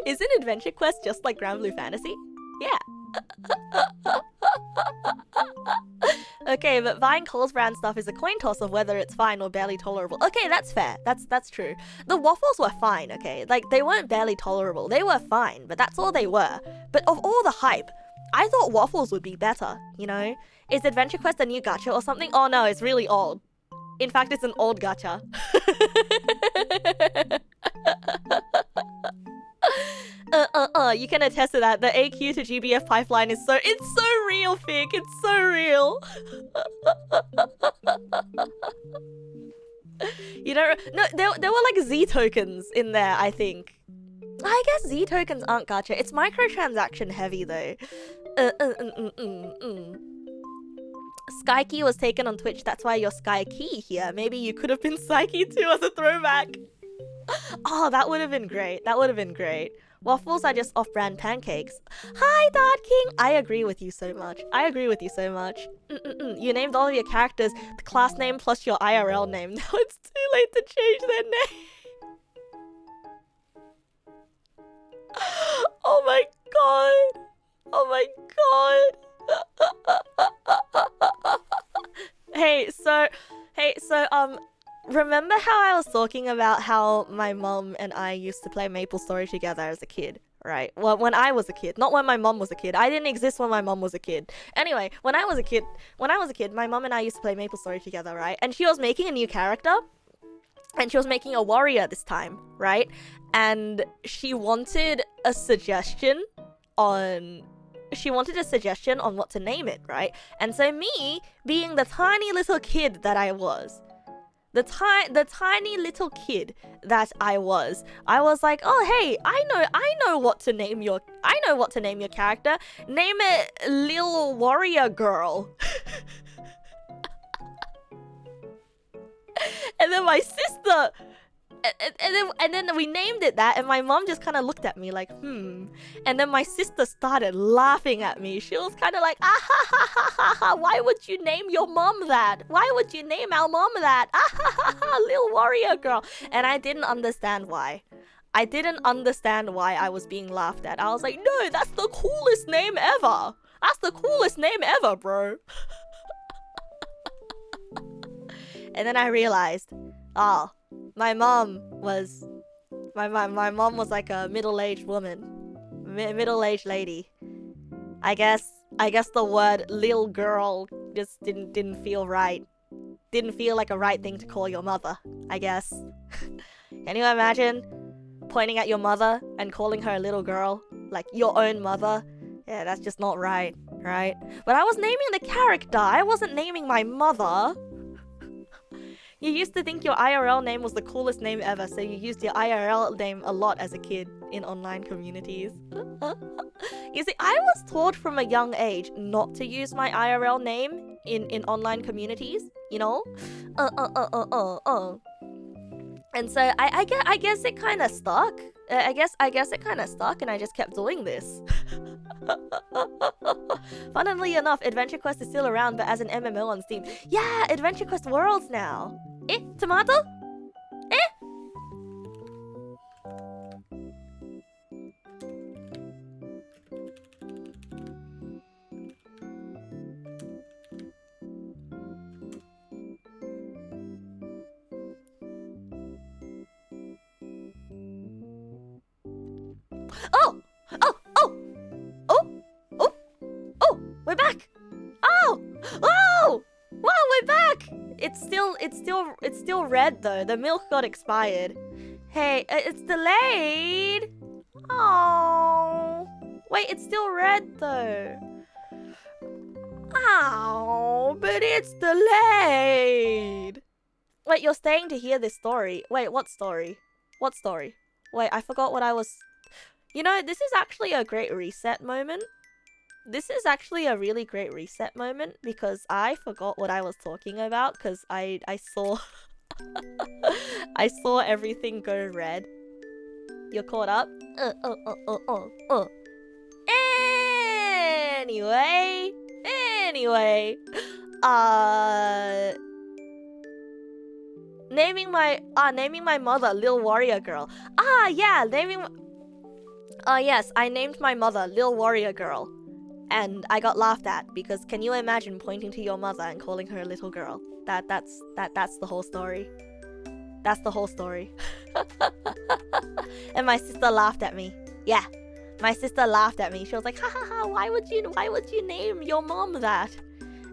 Isn't Adventure Quest just like Granblue Fantasy? Yeah. Okay, but buying Coles brand stuff is a coin toss of whether it's fine or barely tolerable. Okay, that's fair. That's true. The waffles were fine, okay? Like, they weren't barely tolerable. They were fine, but that's all they were. But of all the hype, I thought waffles would be better, you know? Is Adventure Quest a new gacha or something? Oh no, it's really old. In fact, it's an old gacha. You can attest to that. The AQ to GBF pipeline is it's so real, Fig. It's so real. You don't... No, there were like Z tokens in there, I think. I guess Z tokens aren't gacha. It's microtransaction heavy though. Skykey was taken on Twitch. That's why you're Skykey here. Maybe you could have been Psyche too as a throwback. Oh, that would have been great. That would have been great. Waffles are just off-brand pancakes. Hi, Dart King! I agree with you so much. I agree with you so much. You named all of your characters the class name plus your IRL name. Now it's too late to change their name. Oh my god. Oh my god. Hey, so, remember how I was talking about how my mom and I used to play MapleStory together as a kid, right? Well, when I was a kid, not when my mom was a kid. I didn't exist when my mom was a kid. Anyway, when I was a kid, my mom and I used to play MapleStory together, right? And she was making a new character, and she was making a warrior this time, right? And she wanted a suggestion on what to name it, right? And so me, being the tiny little kid that I was, the tiny little kid that I was like, oh hey, I know what to name your character. Name it Lil Warrior Girl. And then my sister, and then we named it that, and my mom just kind of looked at me like, And then my sister started laughing at me. She was kind of like, ah ha ha ha ha ha, why would you name your mom that? Why would you name our mom that? Ah ha ha ha, Lil Warrior Girl. And I didn't understand why. I didn't understand why I was being laughed at. I was like, no, that's the coolest name ever. That's the coolest name ever, bro. And then I realized, oh, my mom was like a middle-aged woman, middle-aged lady. I guess the word "lil girl" just didn't feel right. Didn't feel like a right thing to call your mother, I guess. Can you imagine pointing at your mother and calling her a little girl, like your own mother? Yeah, that's just not right, right? But I was naming the character. I wasn't naming my mother. You used to think your IRL name was the coolest name ever, so you used your IRL name a lot as a kid in online communities. You see, I was taught from a young age not to use my IRL name in online communities, you know? And so I guess it kind of stuck. I guess it kind of stuck, and I just kept doing this. Funnily enough, Adventure Quest is still around, but as an MMO on Steam. Yeah, Adventure Quest Worlds now. Eh, tomato? Eh? Oh! Oh! Oh! Oh! Oh! Oh! We're back! Oh! Oh! Wow, we're back! It's still red though. The milk got expired. Hey, it's delayed. Oh. Wait, it's still red though. Oh, but it's delayed. Wait, you're staying to hear this story. Wait, what story? What story? Wait, I forgot what I was... You know, this is actually a great reset moment. This is actually a really great reset moment because I forgot what I was talking about because I saw... I saw everything go red. You're caught up? Anyway. Naming my mother Lil Warrior Girl. Yeah, yes, I named my mother Lil Warrior Girl. And I got laughed at because can you imagine pointing to your mother and calling her a little girl? That's the whole story. That's the whole story. And my sister laughed at me. Yeah. My sister laughed at me. She was like, ha ha ha, why would you name your mom that?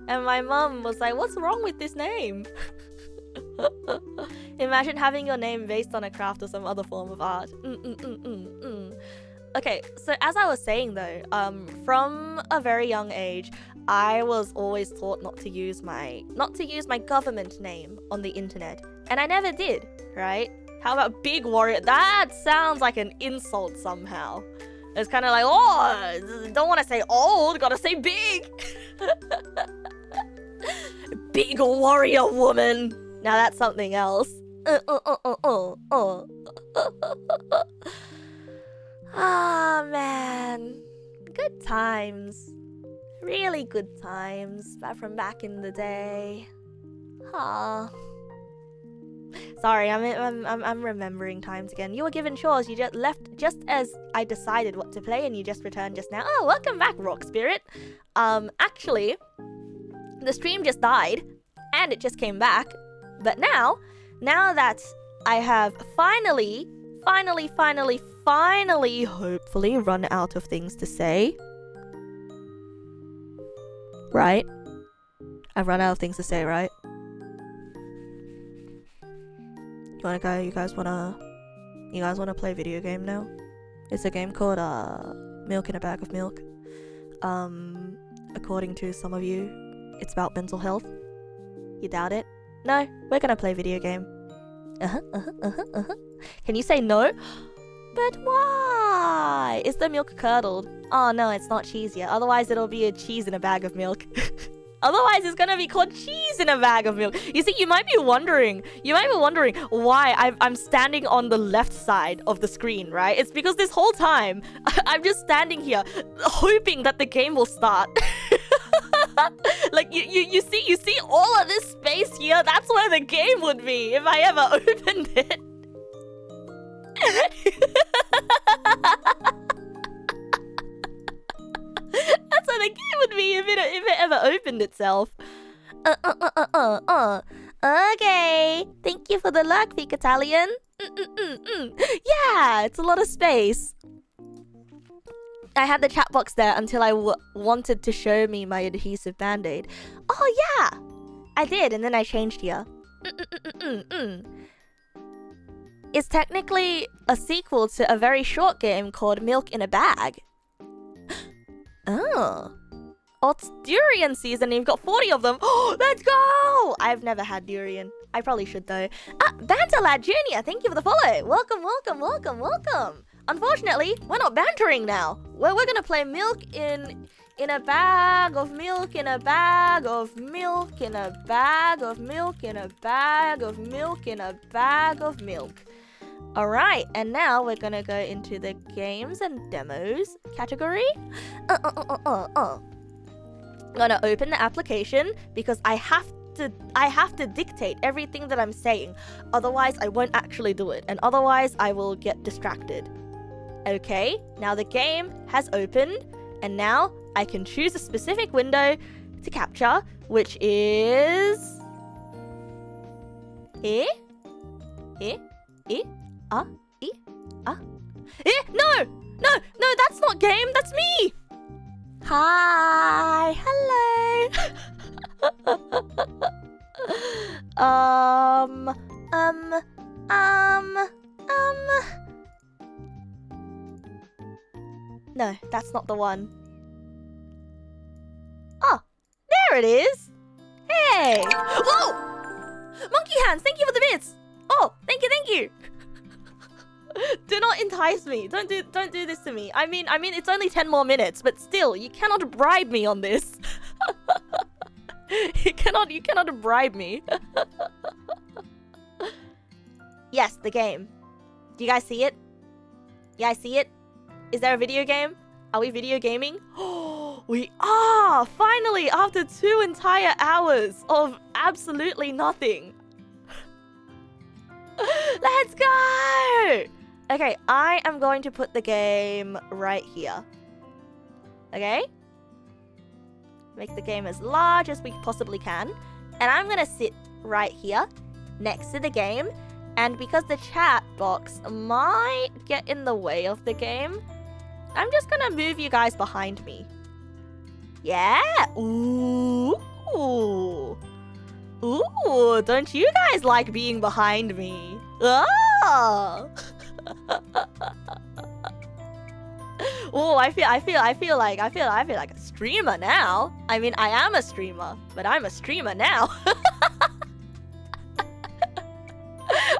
And my mom was like, what's wrong with this name? Imagine having your name based on a craft or some other form of art. Okay, so as I was saying though, from a very young age, I was always taught not to use my government name on the internet, and I never did, right? How about Big Warrior? That sounds like an insult somehow. It's kind of like, oh, don't want to say old, gotta say big. Big warrior woman. Now that's something else. Ah, man. Good times. Really good times. From back in the day. Ah. Sorry, I'm remembering times again. You were given chores. You just left just as I decided what to play, and you just returned just now. Oh, welcome back, Rock Spirit. Actually, the stream just died, and it just came back. But now that I have finally, hopefully run out of things to say. Right? I've run out of things to say, right? You wanna go? You guys wanna play video game now? It's a game called Milk in a Bag of Milk. According to some of you, it's about mental health. You doubt it? No, we're gonna play video game. Can you say no? But why? Is the milk curdled? Oh no, it's not cheese yet. Otherwise it'll be a cheese in a bag of milk. Otherwise it's gonna be called cheese in a bag of milk. You see, you might be wondering why I'm standing on the left side of the screen, right? It's because this whole time I'm just standing here hoping that the game will start. Like you see all of this space here. That's where the game would be if I ever opened it. That's where the game would be if it ever opened itself. Okay. Thank you for the luck, Peak Italian. Yeah, it's a lot of space. I had the chat box there until I wanted to show me my adhesive band-aid. Oh yeah, I did, and then I changed here. It's technically a sequel to a very short game called Milk in a Bag. Oh, it's durian season. You've got 40 of them. Oh, let's go! I've never had durian. I probably should though. Banterlad Jr., thank you for the follow. Welcome. Unfortunately, we're not bantering now. We're gonna play Milk in a bag of milk, in a bag of milk, in a bag of milk, in a bag of milk, in a bag of milk. Alright, and now we're gonna go into the games and demos category. I'm gonna open the application because I have to dictate everything that I'm saying. Otherwise, I won't actually do it. And otherwise, I will get distracted. Okay, now the game has opened. And now I can choose a specific window to capture, which is... No, that's not game, that's me! Hi, hello. No, that's not the one. Oh, there it is. Hey! Whoa! Monkey hands, thank you for the bits. Oh, thank you. Do not entice me. Don't do this to me. I mean, it's only 10 more minutes, but still, you cannot bribe me on this. You cannot bribe me. Yes, the game. Do you guys see it? Yeah, I see it. Is there a video game? Are we video gaming? We are! Finally, after 2 entire hours of absolutely nothing. Let's go! Okay, I am going to put the game right here. Okay? Make the game as large as we possibly can. And I'm gonna sit right here next to the game. And because the chat box might get in the way of the game, I'm just gonna move you guys behind me. Yeah! Ooh! Ooh! Don't you guys like being behind me? Oh! Oh, I feel like a streamer now. I mean, I am a streamer, but I'm a streamer now.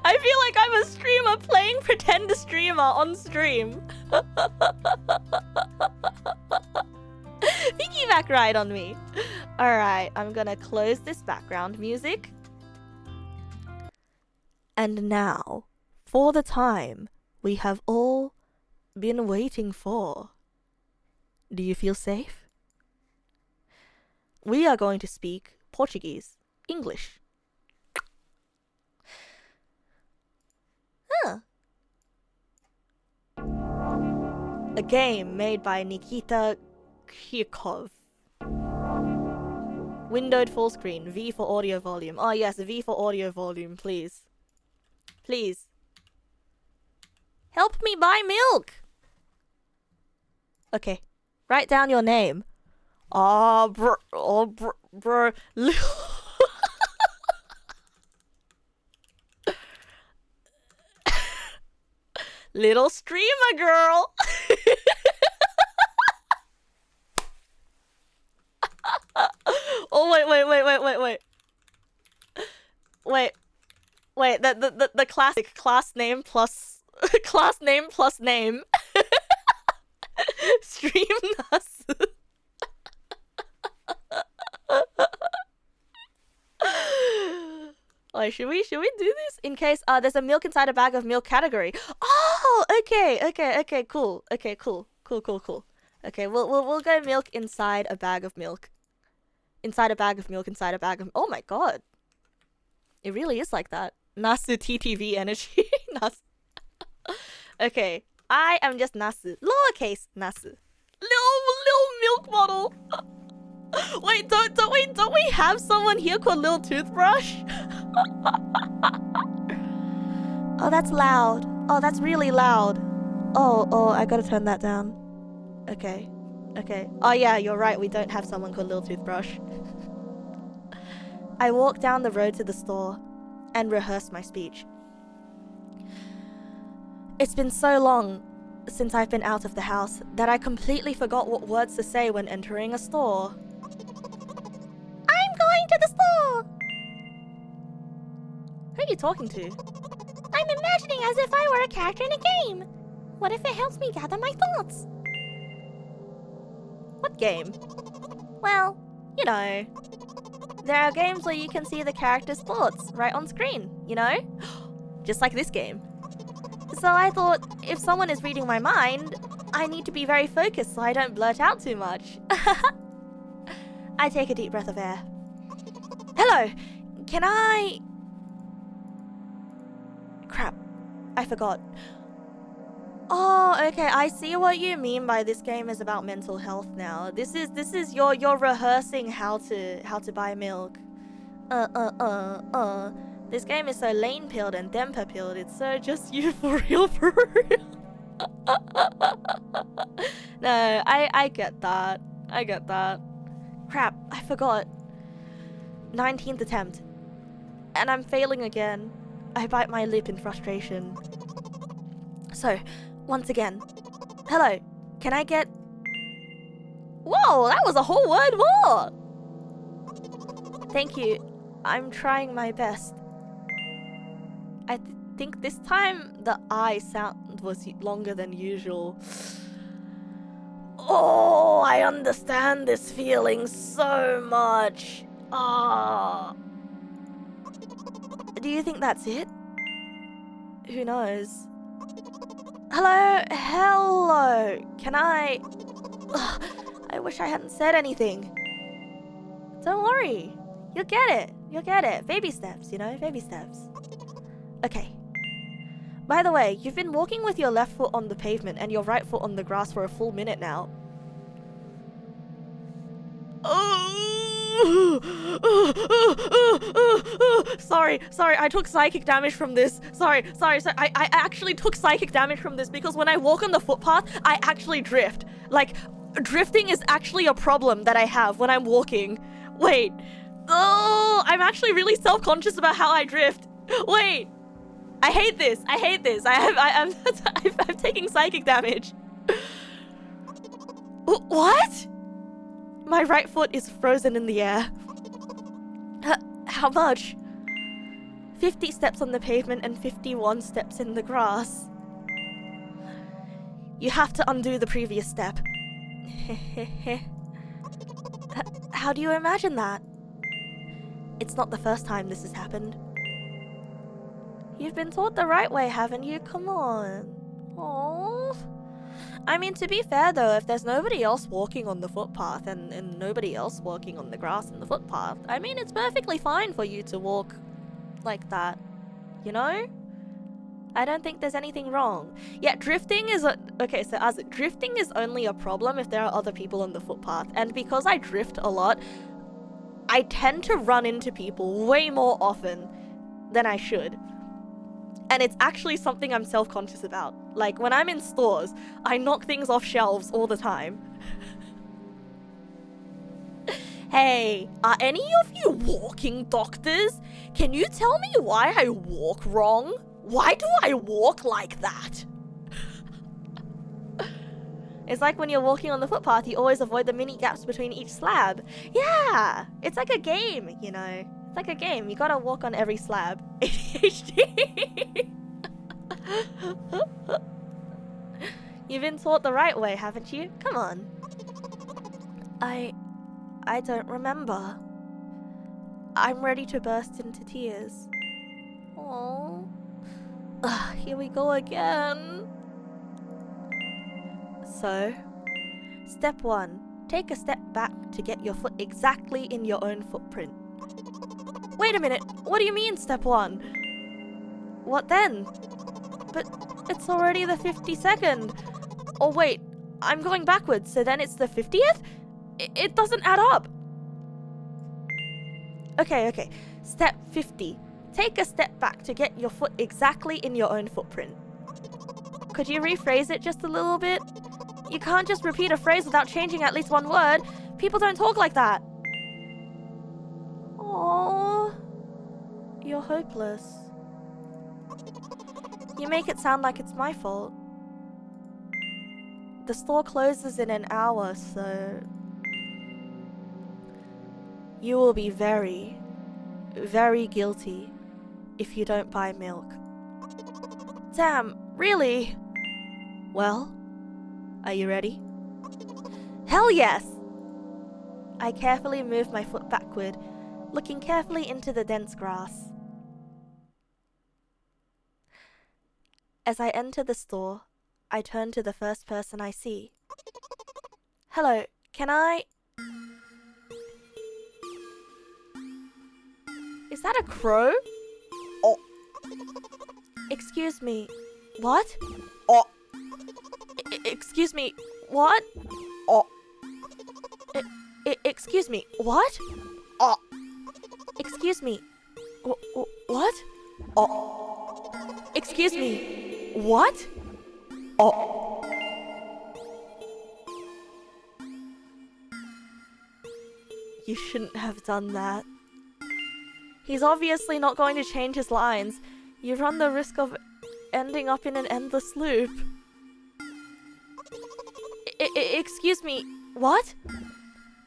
I feel like I'm a streamer playing pretend streamer on stream. Piggyback ride on me. Alright, I'm gonna close this background music. And now, for the time we have all been waiting for. Do you feel safe? We are going to speak Portuguese, English. Huh. A game made by Nikita Kyrkov. Windowed full screen, V for audio volume. Oh yes, V for audio volume, please. Please. Help me buy milk! Okay, write down your name. Bro. Little streamer girl! Oh, wait, the classic class name plus class name plus name. Stream Nas. Wait, should we do this in case there's a milk inside a bag of milk category? Oh, okay, cool. Okay, cool. Okay, we'll go milk inside a bag of milk. Inside a bag of milk, inside a bag of... Oh my god. It really is like that. Nasu TTV energy. Nasu. Okay, I am just Nasu. Lowercase Nasu. Little milk bottle. Wait, don't we have someone here called Little Toothbrush? Oh, that's loud. Oh, that's really loud. Oh, I gotta turn that down. Okay. Oh yeah, you're right, we don't have someone called Little Toothbrush. I walked down the road to the store and rehearsed my speech. It's been so long since I've been out of the house that I completely forgot what words to say when entering a store. I'm going to the store! Who are you talking to? I'm imagining as if I were a character in a game. What if it helps me gather my thoughts? What game? Well, you know. There are games where you can see the character's thoughts right on screen, you know? Just like this game. So I thought, if someone is reading my mind, I need to be very focused so I don't blurt out too much. I take a deep breath of air. Hello, can I... Crap, I forgot. Oh, okay, I see what you mean by this game is about mental health now. This is you're rehearsing how to buy milk. This game is so lane-pilled and Dempa-pilled. It's so just you for real, for real. No, I get that. I get that. Crap, I forgot. 19th attempt. And I'm failing again. I bite my lip in frustration. So, once again. Hello, can I get... Whoa, that was a whole word more! Thank you. I'm trying my best. I think this time the I sound was longer than usual. Oh, I understand this feeling so much. Ah. Do you think that's it? Who knows? Hello? Hello? Can I... Ugh, I wish I hadn't said anything. Don't worry. You'll get it. You'll get it. Baby steps, you know? Baby steps. Okay. By the way, you've been walking with your left foot on the pavement and your right foot on the grass for a full minute now. Sorry, I took psychic damage from this. Sorry. I actually took psychic damage from this because when I walk on the footpath, I actually drift. Like, drifting is actually a problem that I have when I'm walking. Wait. Oh, I'm actually really self-conscious about how I drift. Wait. I hate this. I'm taking psychic damage. What? My right foot is frozen in the air. How much? 50 steps on the pavement and 51 steps in the grass. You have to undo the previous step. How do you imagine that? It's not the first time this has happened. You've been taught the right way, haven't you? Come on. Aww. I mean, to be fair though, if there's nobody else walking on the footpath and nobody else walking on the grass in the footpath, I mean, it's perfectly fine for you to walk like that, you know? I don't think there's anything wrong. Yeah, drifting is drifting is only a problem if there are other people on the footpath, and because I drift a lot, I tend to run into people way more often than I should. And it's actually something I'm self-conscious about. Like, when I'm in stores, I knock things off shelves all the time. Hey, are any of you walking doctors? Can you tell me why I walk wrong? Why do I walk like that? It's like when you're walking on the footpath, you always avoid the mini gaps between each slab. Yeah, it's like a game, you know. It's like a game. You gotta walk on every slab. ADHD. You've been taught the right way, haven't you? Come on. I don't remember. I'm ready to burst into tears. Aww. Ugh, here we go again. So, step 1. Take a step back to get your foot exactly in your own footprint. Wait a minute, what do you mean step 1? What then? But it's already the 52nd. Oh wait, I'm going backwards, so then it's the 50th? It doesn't add up. Okay. Step 50. Take a step back to get your foot exactly in your own footprint. Could you rephrase it just a little bit? You can't just repeat a phrase without changing at least one word. People don't talk like that. Aww. You're hopeless. You make it sound like it's my fault. The store closes in an hour, so... You will be very, very guilty if you don't buy milk. Damn, really? Well, are you ready? Hell yes! I carefully move my foot backward, looking carefully into the dense grass. As I enter the store, I turn to the first person I see. Hello, can I... Is that a crow? Oh. Excuse me. What? Oh. Excuse me. What? Oh. Excuse me. What? Oh. Excuse me. What? Oh. Excuse me. What? Oh. You shouldn't have done that. He's obviously not going to change his lines. You run the risk of ending up in an endless loop. Excuse me. What?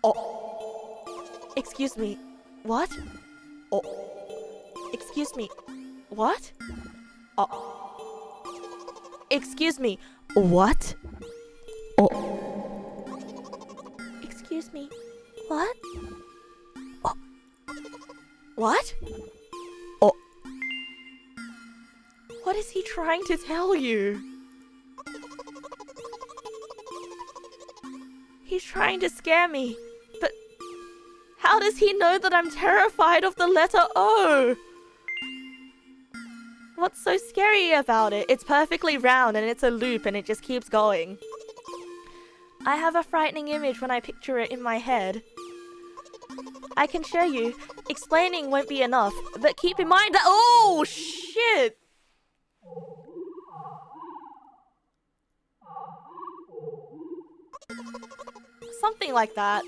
Oh. Excuse me. What? Oh. Excuse me. What? Oh. Excuse me. What? Oh. Excuse me. What? Oh. What? Oh. What is he trying to tell you? He's trying to scare me, but how does he know that I'm terrified of the letter O? What's so scary about it? It's perfectly round and it's a loop and it just keeps going. I have a frightening image when I picture it in my head. I can show you. Explaining won't be enough, but keep in mind that— oh, shit! Something like that.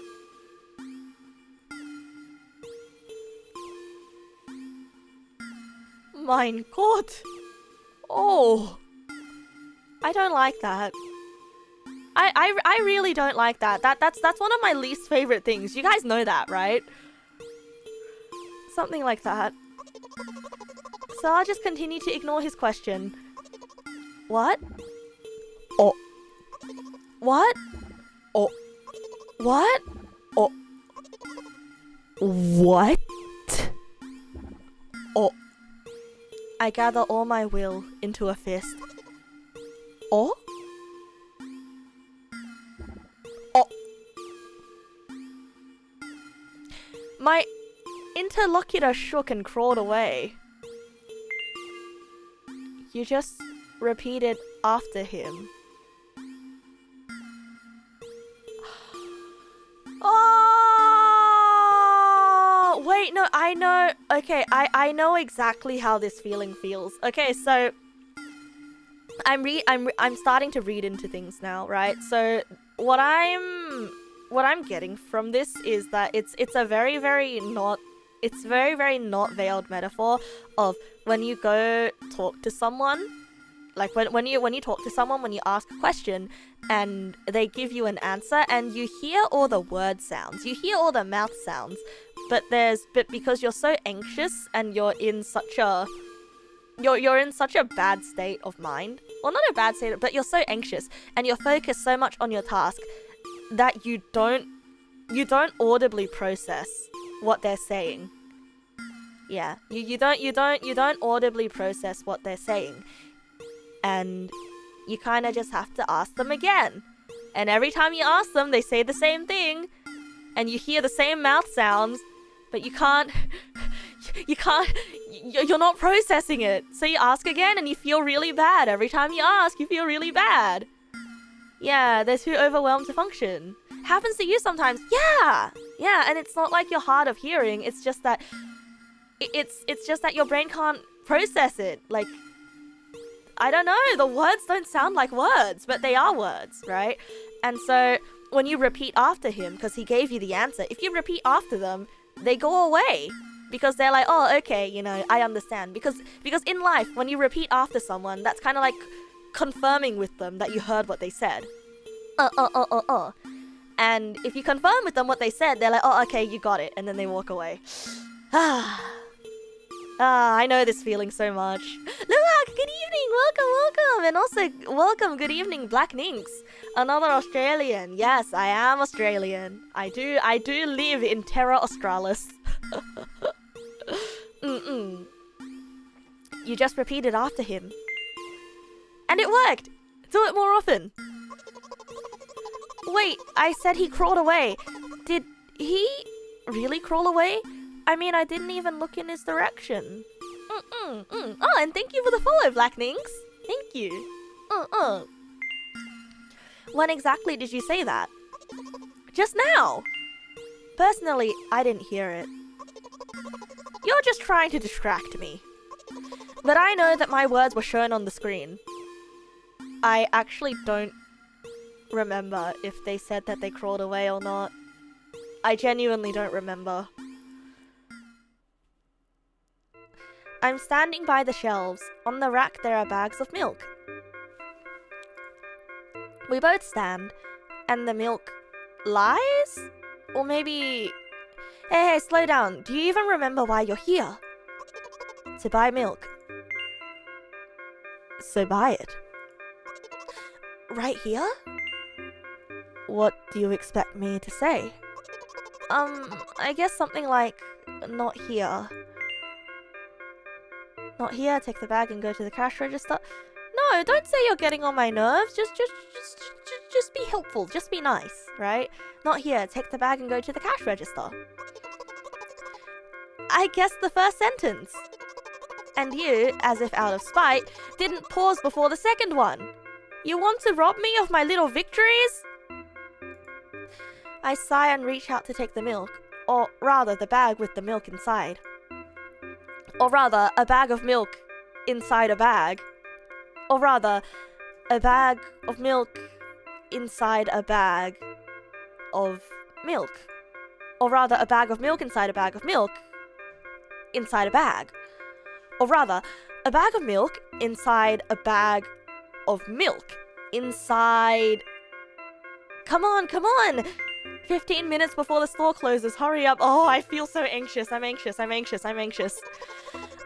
Mein Gott. Oh. I don't like that. I really don't like that. That's one of my least favorite things. You guys know that, right? Something like that. So I'll just continue to ignore his question. What? Oh. What? Oh. What? Oh. What? Oh. I gather all my will into a fist. Oh? Oh. My interlocutor shook and crawled away. You just repeated after him. Oh! Wait, no, I know. Okay, I know exactly how this feeling feels. Okay, so I'm starting to read into things now, right? So what I'm getting from this is that it's a very not veiled metaphor of when you go talk to someone, like when you talk to someone, when you ask a question and they give you an answer and you hear all the word sounds, you hear all the mouth sounds, but because you're so anxious and you're in such a bad state of mind, well, not a bad state, but you're so anxious and you're focused so much on your task that you don't audibly process what they're saying. Yeah, you don't audibly process what they're saying, and you kind of just have to ask them again. And every time you ask them, they say the same thing, and you hear the same mouth sounds, but you're not processing it. So you ask again, and you feel really bad. Every time you ask, you feel really bad. Yeah, they're too overwhelmed to function. Happens to you sometimes. Yeah, and it's not like you're hard of hearing. It's just that it's just that your brain can't process it. Like, I don't know, the words don't sound like words, but they are words, right? And so when you repeat after him, because he gave you the answer, if you repeat after them, they go away. Because they're like, oh, okay, you know, I understand. Because in life, when you repeat after someone, that's kind of like confirming with them that you heard what they said. And if you confirm with them what they said, they're like, oh, okay, you got it. And then they walk away. I know this feeling so much. Luak, good evening, welcome. And also, welcome, good evening, Black Ninx. Another Australian. Yes, I am Australian. I do live in Terra Australis. You just repeated after him. And it worked! Do it more often. Wait, I said he crawled away. Did he really crawl away? I mean, I didn't even look in his direction. Oh, and thank you for the follow, Blacknings. Thank you. When exactly did you say that? Just now. Personally, I didn't hear it. You're just trying to distract me. But I know that my words were shown on the screen. I actually don't remember if they said that they crawled away or not. I genuinely don't remember. I'm standing by the shelves. On the rack there are bags of milk. We both stand, and the milk lies? Or maybe... Hey, slow down. Do you even remember why you're here? To buy milk. So buy it. Right here? What do you expect me to say? I guess something like, not here. Not here, take the bag and go to the cash register. No, don't say you're getting on my nerves. Just be helpful. Just be nice, right? Not here, take the bag and go to the cash register. I guessed the first sentence. And you, as if out of spite, didn't pause before the second one. You want to rob me of my little victories? I sigh and reach out to take the milk. Or rather, the bag with the milk inside. Or rather, a bag of milk inside a bag. Or rather, a bag of milk inside a bag of milk. Or rather, a bag of milk inside a bag of milk inside a bag. Or rather, a bag of milk inside a bag of milk inside... Come on, come on! 15 minutes before the store closes, hurry up. Oh, I feel so anxious. I'm anxious.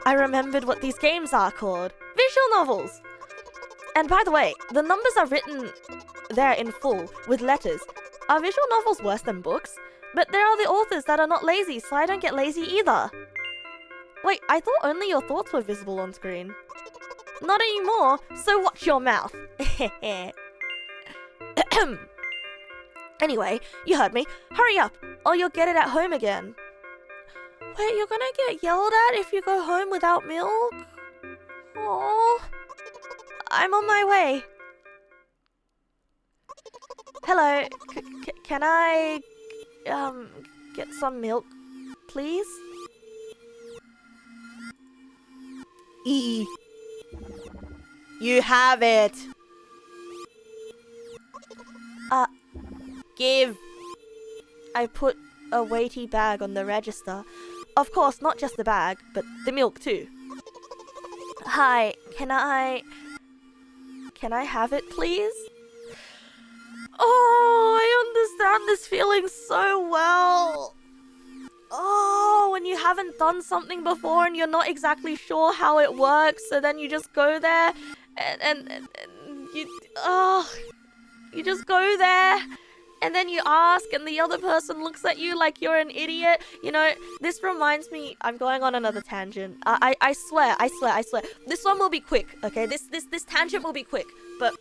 I remembered what these games are called. Visual novels! And by the way, the numbers are written there in full, with letters. Are visual novels worse than books? But there are the authors that are not lazy, so I don't get lazy either. Wait, I thought only your thoughts were visible on screen. Not anymore, so watch your mouth. Anyway, you heard me. Hurry up, or you'll get it at home again. Wait, you're gonna get yelled at if you go home without milk? Oh, I'm on my way. Hello, can I, get some milk, please? You have it. Give. I put a weighty bag on the register. Of course, not just the bag, but the milk too. Hi, can I have it, please? Oh, I understand this feeling so well. Oh, when you haven't done something before and you're not exactly sure how it works, so then you just go there and you just go there. And then you ask, and the other person looks at you like you're an idiot. You know, this reminds me... I'm going on another tangent. I swear. This one will be quick, okay? This tangent will be quick. But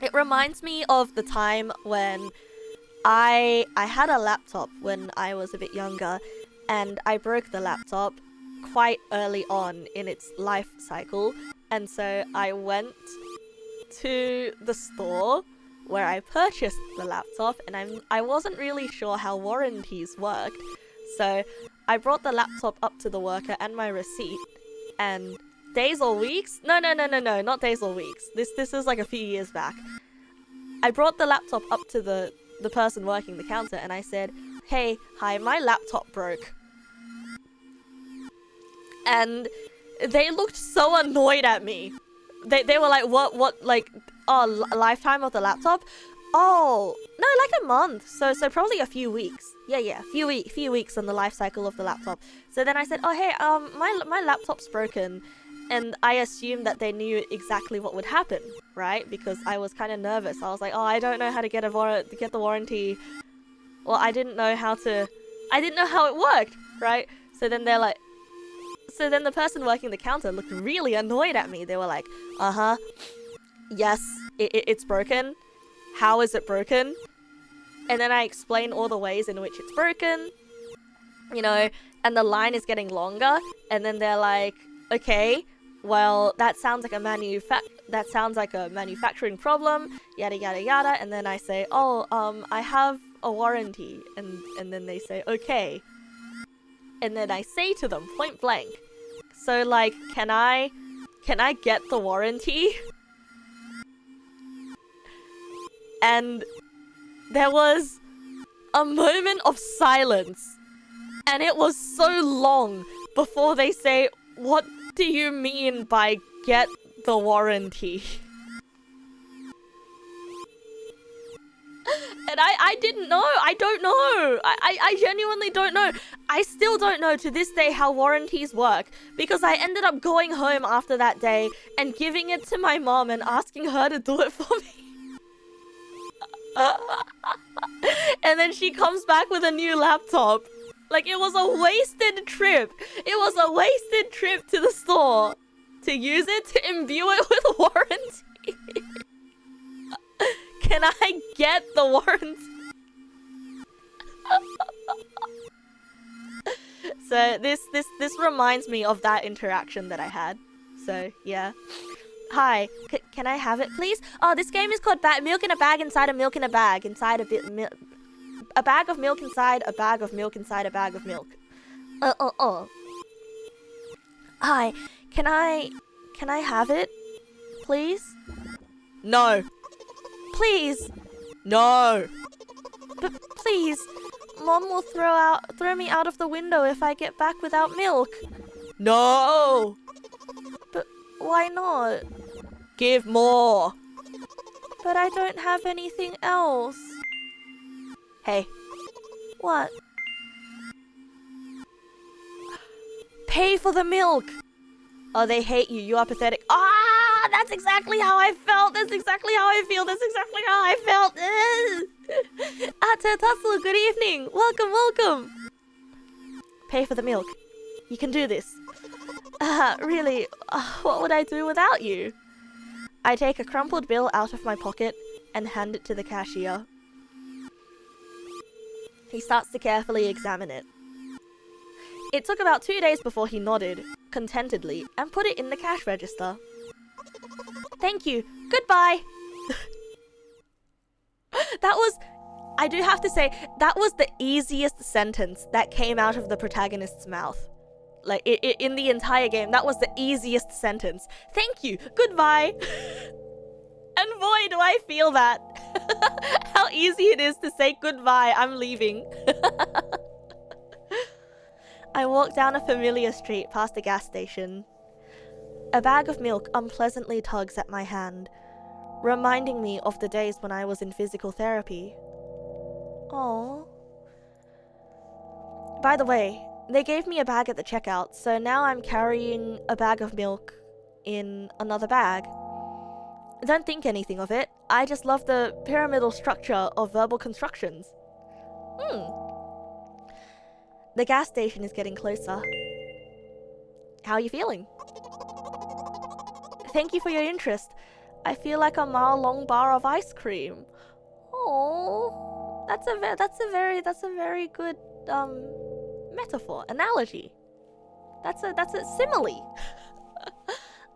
it reminds me of the time when I had a laptop when I was a bit younger. And I broke the laptop quite early on in its life cycle. And so I went to the store where I purchased the laptop, and I wasn't really sure how warranties worked, so I brought the laptop up to the worker and my receipt, and days or weeks? No, not days or weeks. This is like a few years back. I brought the laptop up to the person working the counter, and I said, hi, my laptop broke. And they looked so annoyed at me. They were like, what, like... Oh, lifetime of the laptop? Oh, no, like a month. So probably a few weeks. Yeah, few weeks on the life cycle of the laptop. So then I said, oh, hey, my laptop's broken. And I assumed that they knew exactly what would happen, right? Because I was kind of nervous. I was like, oh, I don't know how to get the warranty. Well, I didn't know how it worked, right? So then they're like, So then the person working the counter looked really annoyed at me. They were like, yes, it's broken. How is it broken? And then I explain all the ways in which it's broken, you know, and the line is getting longer. And then they're like, okay, well, that sounds like a manufacturing problem, yada, yada, yada. And then I say, oh, I have a warranty. And then they say, okay. And then I say to them point blank, so like, can I get the warranty? And there was a moment of silence, and it was so long before they say, what do you mean by get the warranty? And I didn't know. I don't know. I genuinely don't know. I still don't know to this day how warranties work, because I ended up going home after that day and giving it to my mom and asking her to do it for me. And then she comes back with a new laptop. Like, it was a wasted trip. It was a wasted trip to the store to use it, to imbue it with warranty. Can I get the warranty? So this reminds me of that interaction that I had. So yeah. Hi, can I have it, please? Oh, this game is called Milk in a Bag Inside a Milk in a Bag Inside a bit a bag of milk inside a bag of milk inside a bag of milk. Hi, can I have it, please? No. Please. No. But please, Mom will throw me out of the window if I get back without milk. No. But why not? Give more. But I don't have anything else. Hey. What? Pay for the milk. Oh, they hate you. You are pathetic. Ah, that's exactly how I felt. That's exactly how I feel. That's exactly how I felt. Tussle, good evening. Welcome, welcome. Pay for the milk. You can do this. Really, what would I do without you? I take a crumpled bill out of my pocket and hand it to the cashier. He starts to carefully examine it. It took about 2 days before he nodded, contentedly, and put it in the cash register. Thank you. Goodbye. That was, I do have to say, that was the easiest sentence that came out of the protagonist's mouth. Like, in the entire game, that was the easiest sentence. Thank you. Goodbye. And boy, do I feel that. How easy it is to say goodbye. I'm leaving. I walk down a familiar street past a gas station. A bag of milk unpleasantly tugs at my hand, reminding me of the days when I was in physical therapy. Aww. By the way, they gave me a bag at the checkout, so now I'm carrying a bag of milk in another bag. Don't think anything of it. I just love the pyramidal structure of verbal constructions. The gas station is getting closer. How are you feeling? Thank you for your interest. I feel like a mile-long bar of ice cream. Oh, that's a very good metaphor, analogy. That's a simile.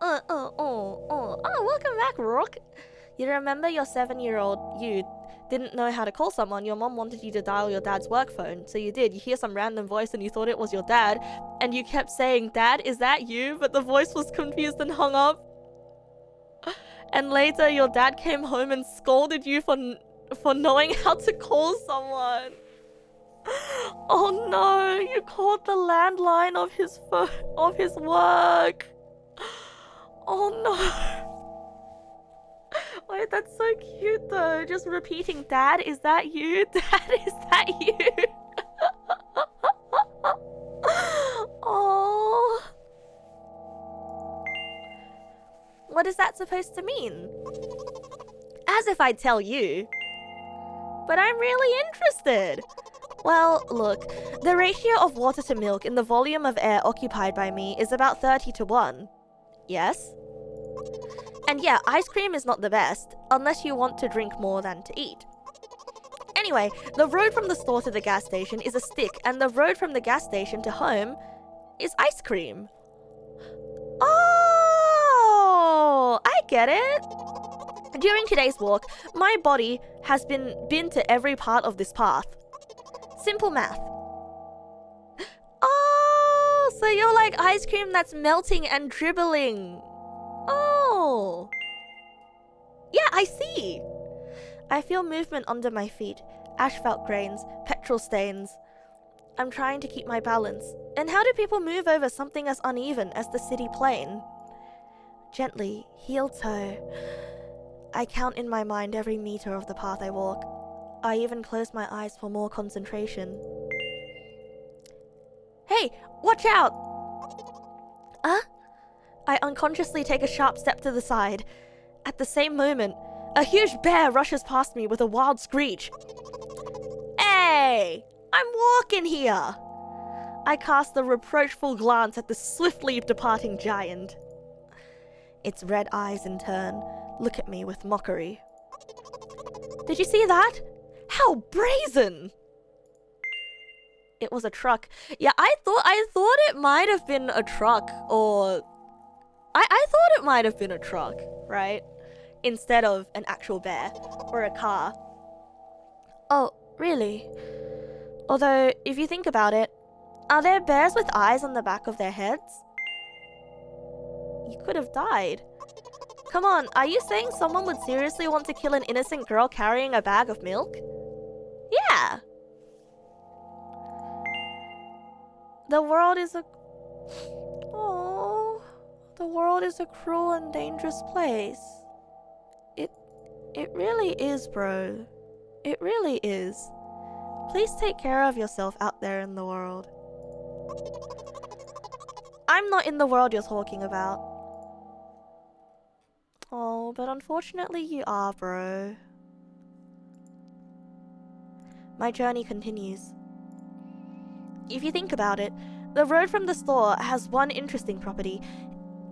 Oh, welcome back, Rook. You remember your 7-year-old you didn't know how to call someone. Your mom wanted you to dial your dad's work phone, so you did. You hear some random voice and you thought it was your dad, and you kept saying, "Dad, is that you?" But the voice was confused and hung up. And later your dad came home and scolded you for knowing how to call someone. Oh no, you called the landline of his phone, of his work. Oh no. Wait, that's so cute though. Just repeating, "Dad, is that you? Dad, is that you?" Oh. What is that supposed to mean? As if I'd tell you. But I'm really interested. Well, look, The ratio of water to milk in the volume of air occupied by me is about 30-1. Yes? And yeah, ice cream is not the best, unless you want to drink more than to eat. Anyway, the road from the store to the gas station is a stick, and the road from the gas station to home is ice cream. Oh, I get it. During today's walk, my body has been to every part of this path. Simple math. Oh, so you're like ice cream that's melting and dribbling. Oh. Yeah, I see. I feel movement under my feet, asphalt grains, petrol stains. I'm trying to keep my balance. And how do people move over something as uneven as the city plain? Gently, heel toe. I count in my mind every meter of the path I walk. I even close my eyes for more concentration. Hey, watch out! I unconsciously take a sharp step to the side. At the same moment, a huge bear rushes past me with a wild screech. Hey! I'm walking here! I cast a reproachful glance at the swiftly departing giant. Its red eyes, in turn, look at me with mockery. Did you see that? How brazen! It was a truck. Yeah, I thought it might have been a truck, or... I thought it might have been a truck, right? Instead of an actual bear, or a car. Oh, really? Although, if you think about it, are there bears with eyes on the back of their heads? You could have died. Come on, are you saying someone would seriously want to kill an innocent girl carrying a bag of milk? Yeah. The world is a... Oh, the world is a cruel and dangerous place. It really is, bro. It really is. Please take care of yourself out there in the world. I'm not in the world you're talking about. Oh, but unfortunately you are, bro. My journey continues. If you think about it, the road from the store has one interesting property.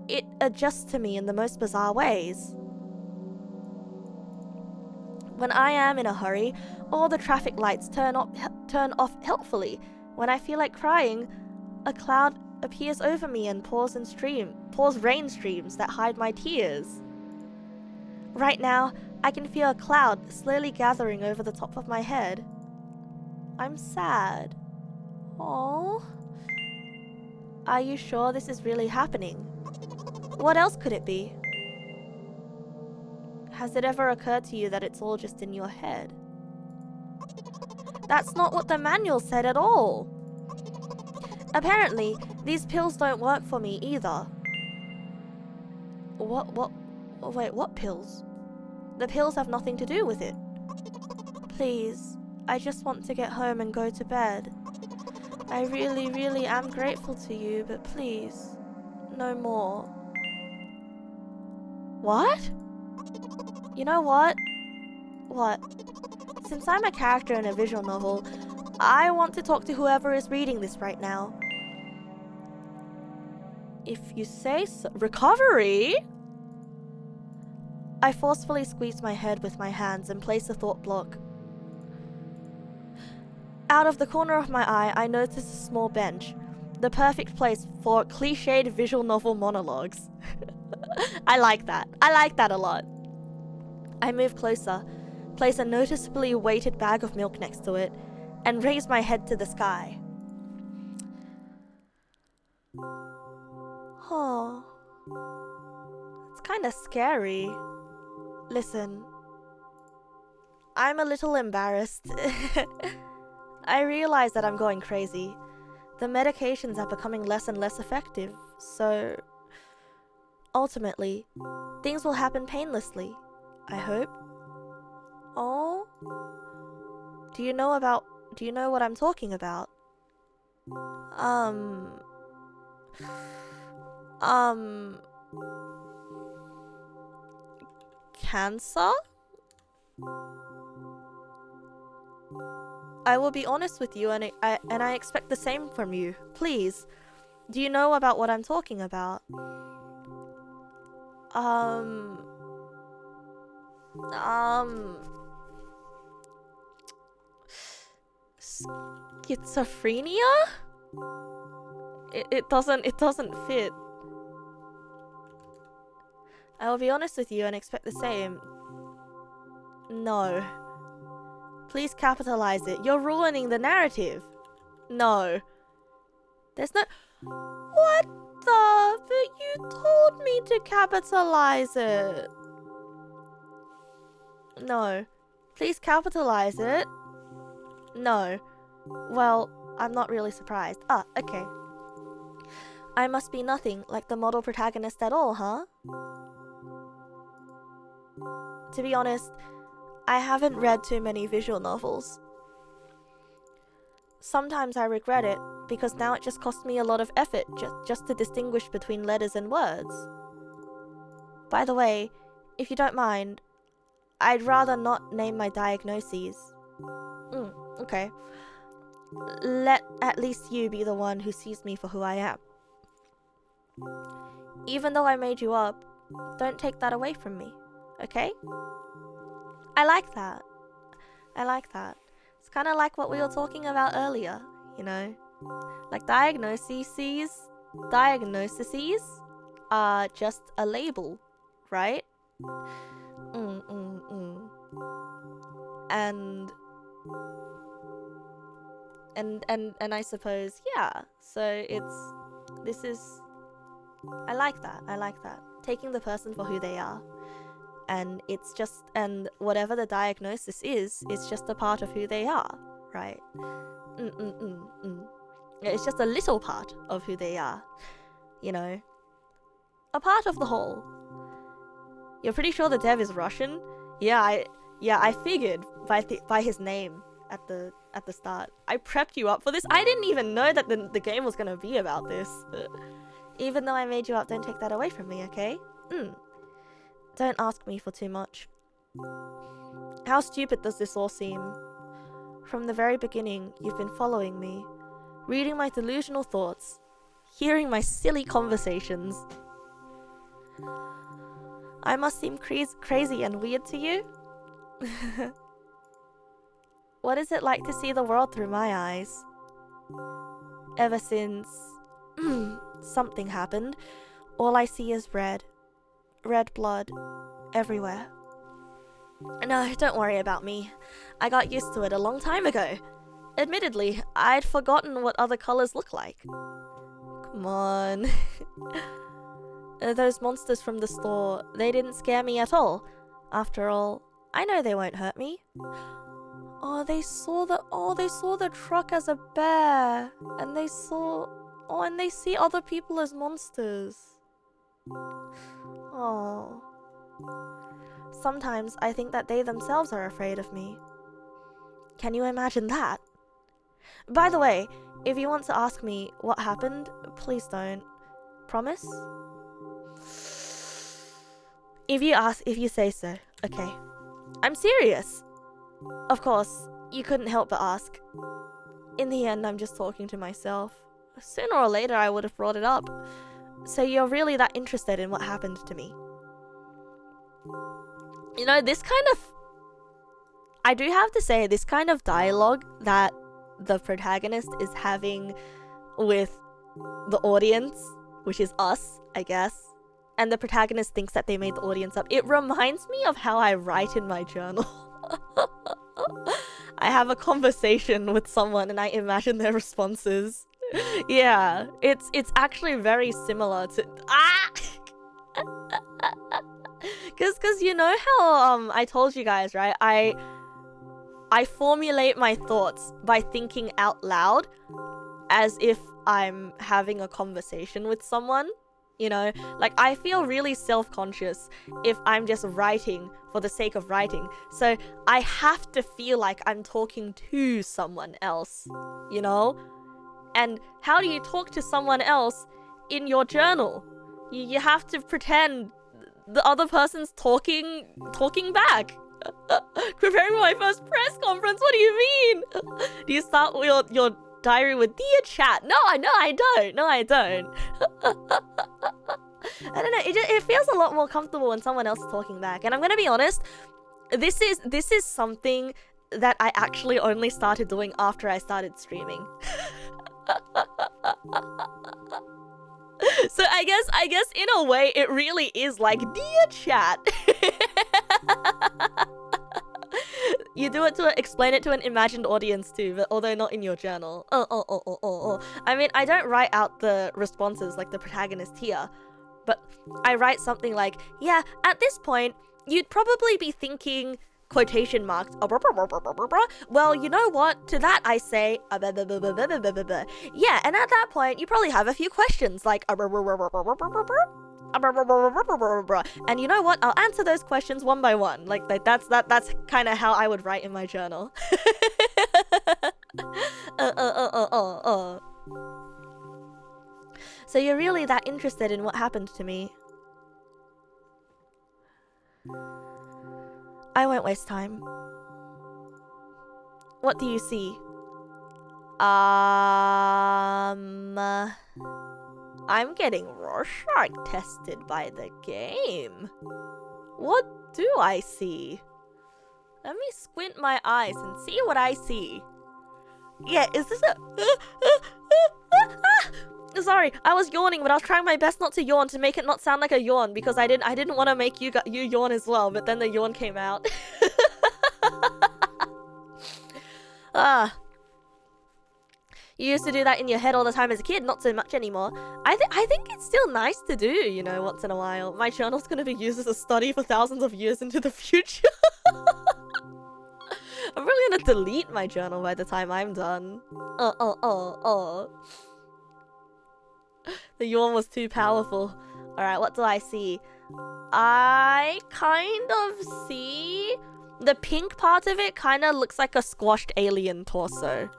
It adjusts to me in the most bizarre ways. When I am in a hurry, all the traffic lights turn off helpfully. When I feel like crying, a cloud appears over me and pours rain streams that hide my tears. Right now, I can feel a cloud slowly gathering over the top of my head. I'm sad. Aww. Are you sure this is really happening? What else could it be? Has it ever occurred to you that it's all just in your head? That's not what the manual said at all. Apparently, these pills don't work for me either. Wait, what pills? The pills have nothing to do with it. Please, I just want to get home and go to bed. I really, really am grateful to you, but please, no more. What? You know what? What? Since I'm a character in a visual novel, I want to talk to whoever is reading this right now. If you say so. Recovery? I forcefully squeeze my head with my hands and place a thought block. Out of the corner of my eye, I notice a small bench. The perfect place for cliched visual novel monologues. I like that. I like that a lot. I move closer, place a noticeably weighted bag of milk next to it, and raise my head to the sky. Oh, it's kind of scary. Listen, I'm a little embarrassed. I realize that I'm going crazy. The medications are becoming less and less effective, so ultimately, things will happen painlessly, I hope. Oh? Do you know what I'm talking about? Cancer? I will be honest with you, and I expect the same from you. Please. Do you know about what I'm talking about? Schizophrenia? It doesn't fit. I will be honest with you and expect the same. No. Please capitalize it. You're ruining the narrative. No. There's no... What the... But you told me to capitalize it. No. Please capitalize it. No. Well, I'm not really surprised. Ah, okay. I must be nothing like the model protagonist at all, huh? To be honest, I haven't read too many visual novels. Sometimes I regret it, because now it just costs me a lot of effort just to distinguish between letters and words. By the way, if you don't mind, I'd rather not name my diagnoses. Okay. Let at least you be the one who sees me for who I am. Even though I made you up, don't take that away from me, okay? I like that. I like that. It's kind of like what we were talking about earlier, you know? Like diagnoses are just a label, right? And I suppose, yeah. So I like that. Taking the person for who they are. And it's just, and whatever the diagnosis is, it's just a part of who they are, right? It's just a little part of who they are, you know? A part of the whole. You're pretty sure the dev is Russian? Yeah, I figured by his name at the start. I prepped you up for this. I didn't even know that the game was gonna be about this. Even though I made you up, don't take that away from me, okay? Don't ask me for too much. How stupid does this all seem? From the very beginning, you've been following me, reading my delusional thoughts, hearing my silly conversations. I must seem crazy and weird to you? What is it like to see the world through my eyes? Ever since something happened, all I see is red. Red blood everywhere. No, don't worry about me. I got used to it a long time ago. Admittedly, I'd forgotten what other colors look like. Come on. Those monsters from the store, they didn't scare me at all. After all, I know they won't hurt me. Oh, they saw the truck as a bear, and they see other people as monsters. Oh. Sometimes I think that they themselves are afraid of me. Can you imagine that? By the way, if you want to ask me what happened, please don't. Promise? If you say so, okay. I'm serious. Of course, you couldn't help but ask. In the end, I'm just talking to myself. Sooner or later, I would have brought it up. So you're really that interested in what happened to me? You know, I do have to say, this kind of dialogue that the protagonist is having with the audience, which is us, I guess, and the protagonist thinks that they made the audience up, it reminds me of how I write in my journal. I have a conversation with someone and I imagine their responses. Yeah, it's actually very similar to Cause you know how I told you guys, right? I formulate my thoughts by thinking out loud as if I'm having a conversation with someone. You know, like I feel really self-conscious if I'm just writing for the sake of writing. So I have to feel like I'm talking to someone else, you know? And how do you talk to someone else in your journal? You have to pretend the other person's talking back. Preparing for my first press conference? What do you mean? Do you start your diary with dear chat? No, I don't. No, I don't. I don't know. It feels a lot more comfortable when someone else is talking back. And I'm gonna be honest. This is something that I actually only started doing after I started streaming. So I guess in a way it really is like dear chat. You do it to explain it to an imagined audience too, but although not in your journal. I mean, I don't write out the responses like the protagonist here, but I write something like, yeah, at this point, you'd probably be thinking quotation marks. Well, you know what? To that I say, yeah, and at that point, you probably have a few questions like, and you know what? I'll answer those questions one by one. Like that's kind of how I would write in my journal. So you're really that interested in what happened to me? I won't waste time. What do you see? I'm getting Rorschach tested by the game. What do I see? Let me squint my eyes and see what I see. Yeah, is this a... Sorry, I was yawning, but I was trying my best not to yawn to make it not sound like a yawn because I didn't want to make you yawn as well, but then the yawn came out. You used to do that in your head all the time as a kid, not so much anymore. I think it's still nice to do, you know, once in a while. My journal's gonna be used as a study for thousands of years into the future. I'm really gonna delete my journal by the time I'm done. The yawn was too powerful. Alright, what do I see? I kind of see... The pink part of it kind of looks like a squashed alien torso.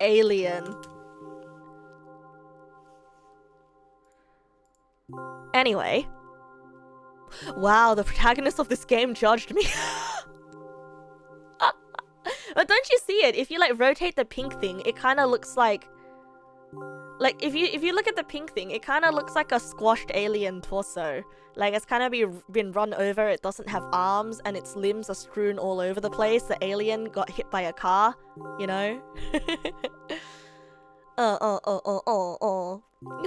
Alien. Anyway. Wow, the protagonist of this game judged me. But don't you see it? If you like rotate the pink thing, it kind of looks like if you look at the pink thing, it kind of looks like a squashed alien torso. Like it's kind of been run over. It doesn't have arms, and its limbs are strewn all over the place. The alien got hit by a car, you know. You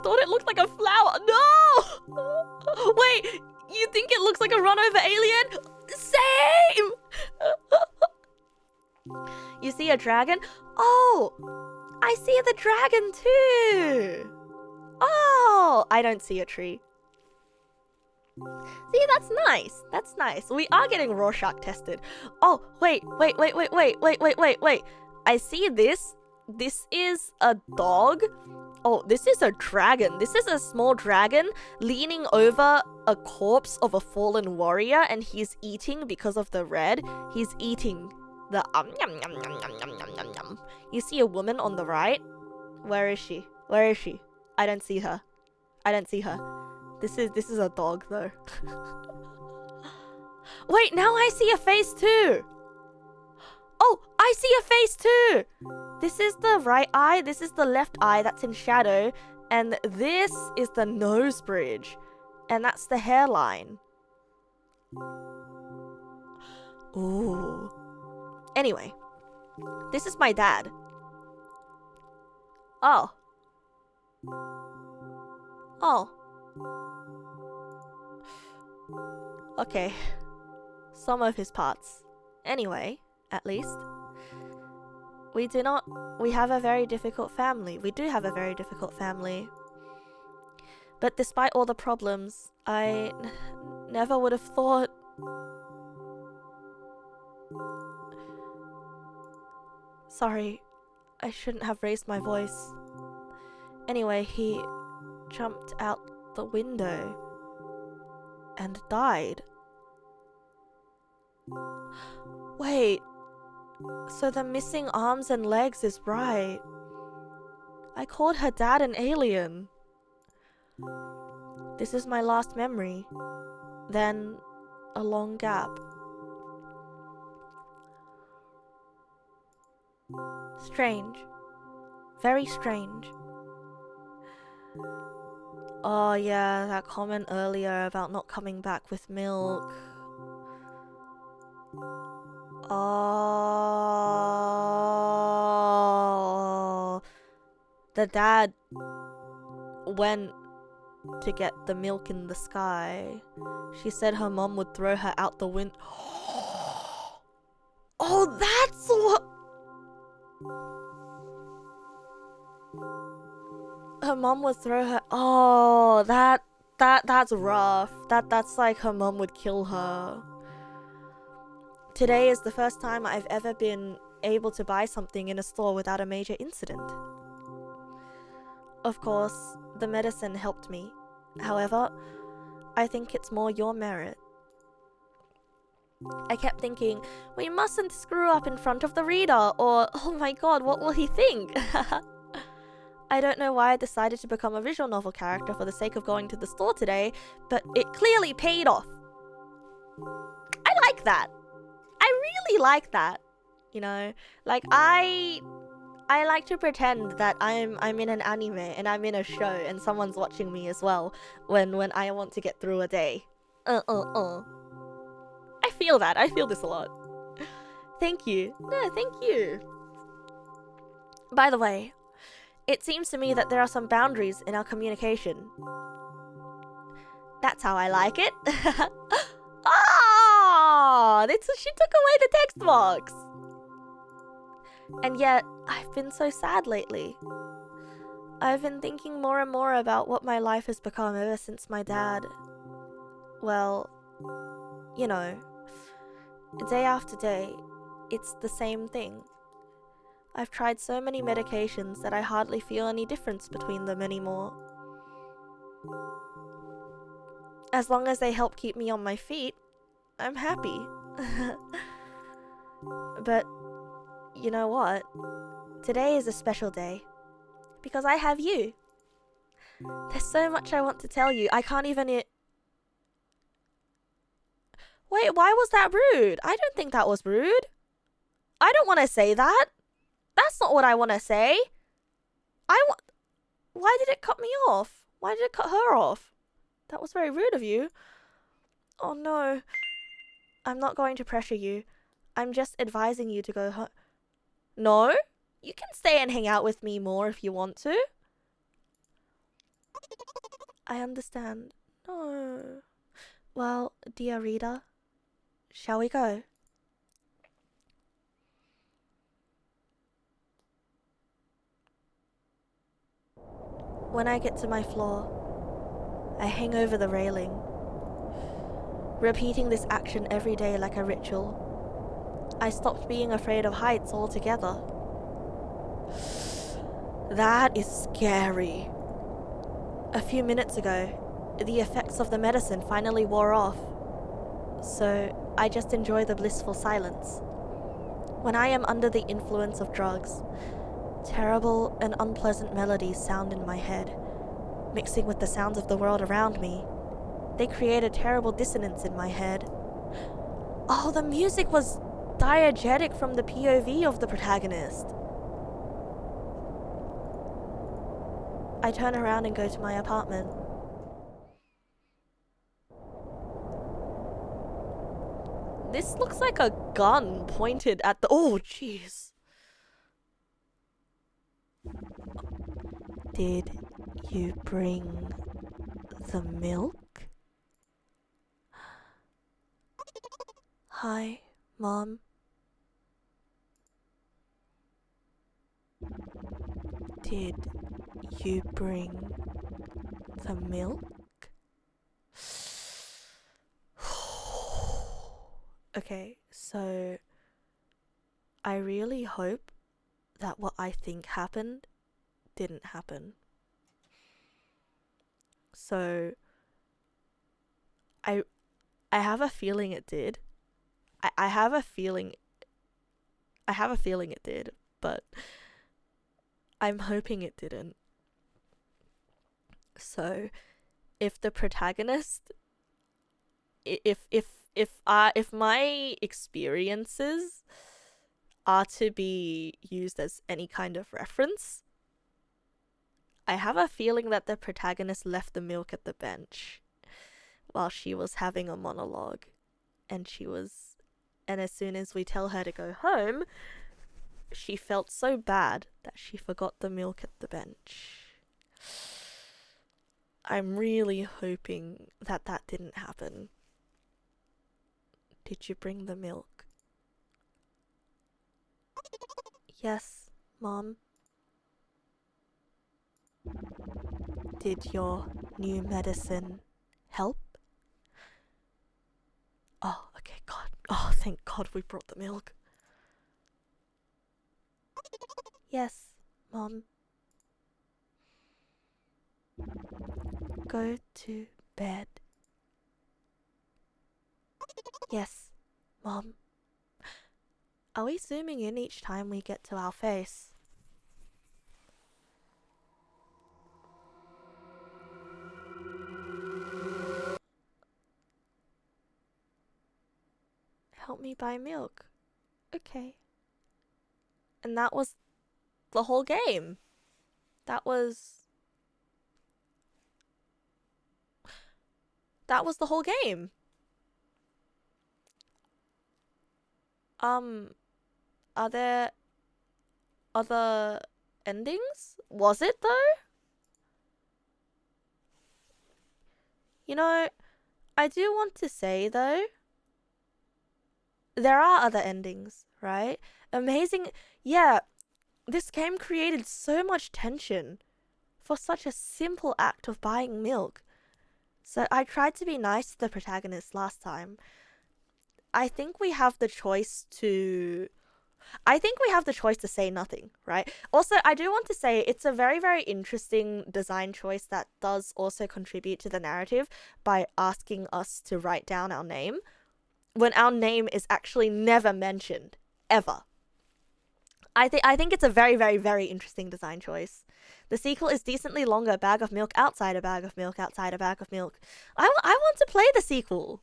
thought it looked like a flower? No. Wait, you think it looks like a run over alien? Same. You see a dragon? Oh, I see the dragon too. Oh, I don't see a tree. See, that's nice. That's nice. We are getting Rorschach tested. Oh, wait. I see this. This is a dog. Oh, this is a dragon. This is a small dragon leaning over a corpse of a fallen warrior, and he's eating because of the red. He's eating the yum yum yum yum yum yum yum. You see a woman on the right? Where is she? Where is she? I don't see her. I don't see her. This is a dog though. Wait, now I see a face too. Oh, I see a face too. This is the right eye. This is the left eye that's in shadow, and this is the nose bridge, and that's the hairline. Ooh. Anyway, this is my dad. Oh. Oh. Okay. Some of his parts. Anyway, at least. We have a very difficult family. We do have a very difficult family. But despite all the problems, I never would have thought... Sorry, I shouldn't have raised my voice. Anyway, he jumped out the window and died. Wait, so the missing arms and legs is right. I called her dad an alien. This is my last memory. Then a long gap. Strange. Very strange. Oh yeah, that comment earlier about not coming back with milk. Oh, the dad went to get the milk in the sky. She said her mom would throw her out the window. Oh, that's what. Her mom would throw her. Oh, that's rough. That's like her mom would kill her. Today is the first time I've ever been able to buy something in a store without a major incident. Of course, the medicine helped me. However, I think it's more your merit. I kept thinking, we mustn't screw up in front of the reader, or, oh my god, what will he think? I don't know why I decided to become a visual novel character for the sake of going to the store today, but it clearly paid off. I like that. I really like that. You know, like I like to pretend that I'm in an anime and I'm in a show and someone's watching me as well when I want to get through a day. I feel that. I feel this a lot. Thank you. No, thank you. By the way, it seems to me that there are some boundaries in our communication. That's how I like it. Ah, she took away the text box. And yet, I've been so sad lately. I've been thinking more and more about what my life has become ever since my dad... Well, you know, day after day, it's the same thing. I've tried so many medications that I hardly feel any difference between them anymore. As long as they help keep me on my feet, I'm happy. But, you know what? Today is a special day. Because I have you. There's so much I want to tell you. I can't even... Wait, why was that rude? I don't think that was rude. I don't want to say that. That's not what I want to say. Why did it cut me off? Why did it cut her off? That was very rude of you. Oh no. I'm not going to pressure you. I'm just advising you to go home. No? You can stay and hang out with me more if you want to. I understand. No. Well, dear reader, shall we go? When I get to my floor, I hang over the railing, repeating this action every day like a ritual. I stopped being afraid of heights altogether. That is scary. A few minutes ago, the effects of the medicine finally wore off, so I just enjoy the blissful silence. When I am under the influence of drugs, terrible and unpleasant melodies sound in my head, mixing with the sounds of the world around me. They create a terrible dissonance in my head. Oh, the music was diegetic from the POV of the protagonist. I turn around and go to my apartment. This looks like a gun pointed at the... Oh, jeez. Did you bring the milk? Hi, Mom. Did you bring the milk? Okay, so I really hope that what I think happened didn't happen. So I have a feeling it did. I have a feeling it did, but I'm hoping it didn't. So if the protagonist if my experiences are to be used as any kind of reference, I have a feeling that the protagonist left the milk at the bench while she was having a monologue, and as soon as we tell her to go home, she felt so bad that she forgot the milk at the bench. I'm really hoping that that didn't happen. Did you bring the milk? Yes, Mom. Did your new medicine help? Oh, okay, God. Oh, thank God we brought the milk. Yes, Mom. Go to bed. Yes, Mom. Are we zooming in each time we get to our face? Help me buy milk. Okay. And that was the whole game. That was the whole game. Are there other endings? Was it though? You know, I do want to say though, there are other endings, right? Amazing. Yeah, this game created so much tension for such a simple act of buying milk. So I tried to be nice to the protagonist last time. I think we have the choice to say nothing, right? Also, I do want to say it's a very, very interesting design choice that does also contribute to the narrative by asking us to write down our name when our name is actually never mentioned, ever. I think it's a very, very, very interesting design choice. The sequel is decently longer. Bag of milk outside a bag of milk outside a bag of milk. I want to play the sequel.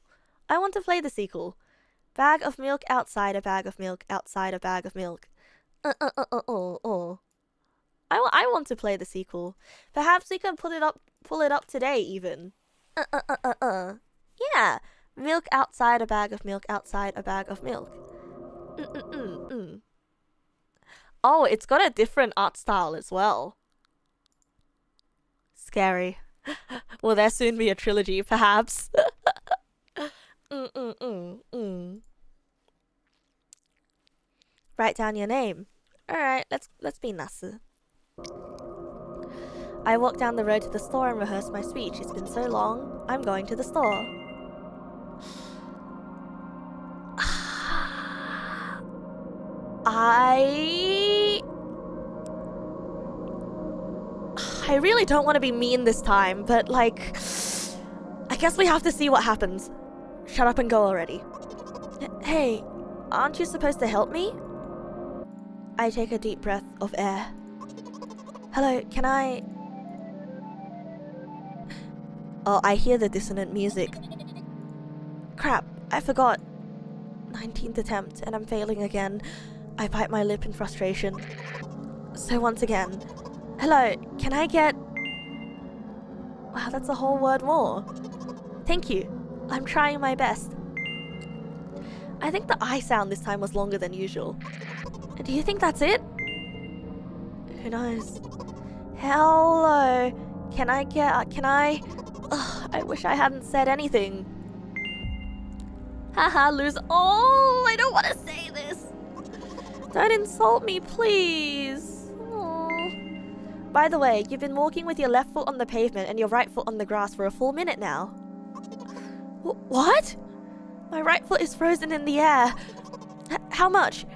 Bag of milk outside a bag of milk outside a bag of milk. I want to play the sequel. Perhaps we can pull it up today even. Yeah. Milk outside a bag of milk outside a bag of milk. Oh, it's got a different art style as well. Scary. Will there soon be a trilogy, perhaps? Write down your name. Alright, let's be Nasu. I walk down the road to the store and rehearse my speech. It's been so long. I'm going to the store. I really don't want to be mean this time, but like, I guess we have to see what happens. Shut up and go already. Hey, aren't you supposed to help me? I take a deep breath of air. Hello, can I... Oh, I hear the dissonant music. Crap, I forgot. 19th attempt, and I'm failing again. I bite my lip in frustration. So once again, hello, can I get... Wow, that's a whole word more. Thank you. I'm trying my best. I think the I sound this time was longer than usual. Do you think that's it? Who knows? Hello. Can I... Ugh, I wish I hadn't said anything. Haha, lose. Oh, I don't want to say this. Don't insult me, please. Aww. By the way, you've been walking with your left foot on the pavement and your right foot on the grass for a full minute now. What? My right foot is frozen in the air. How much?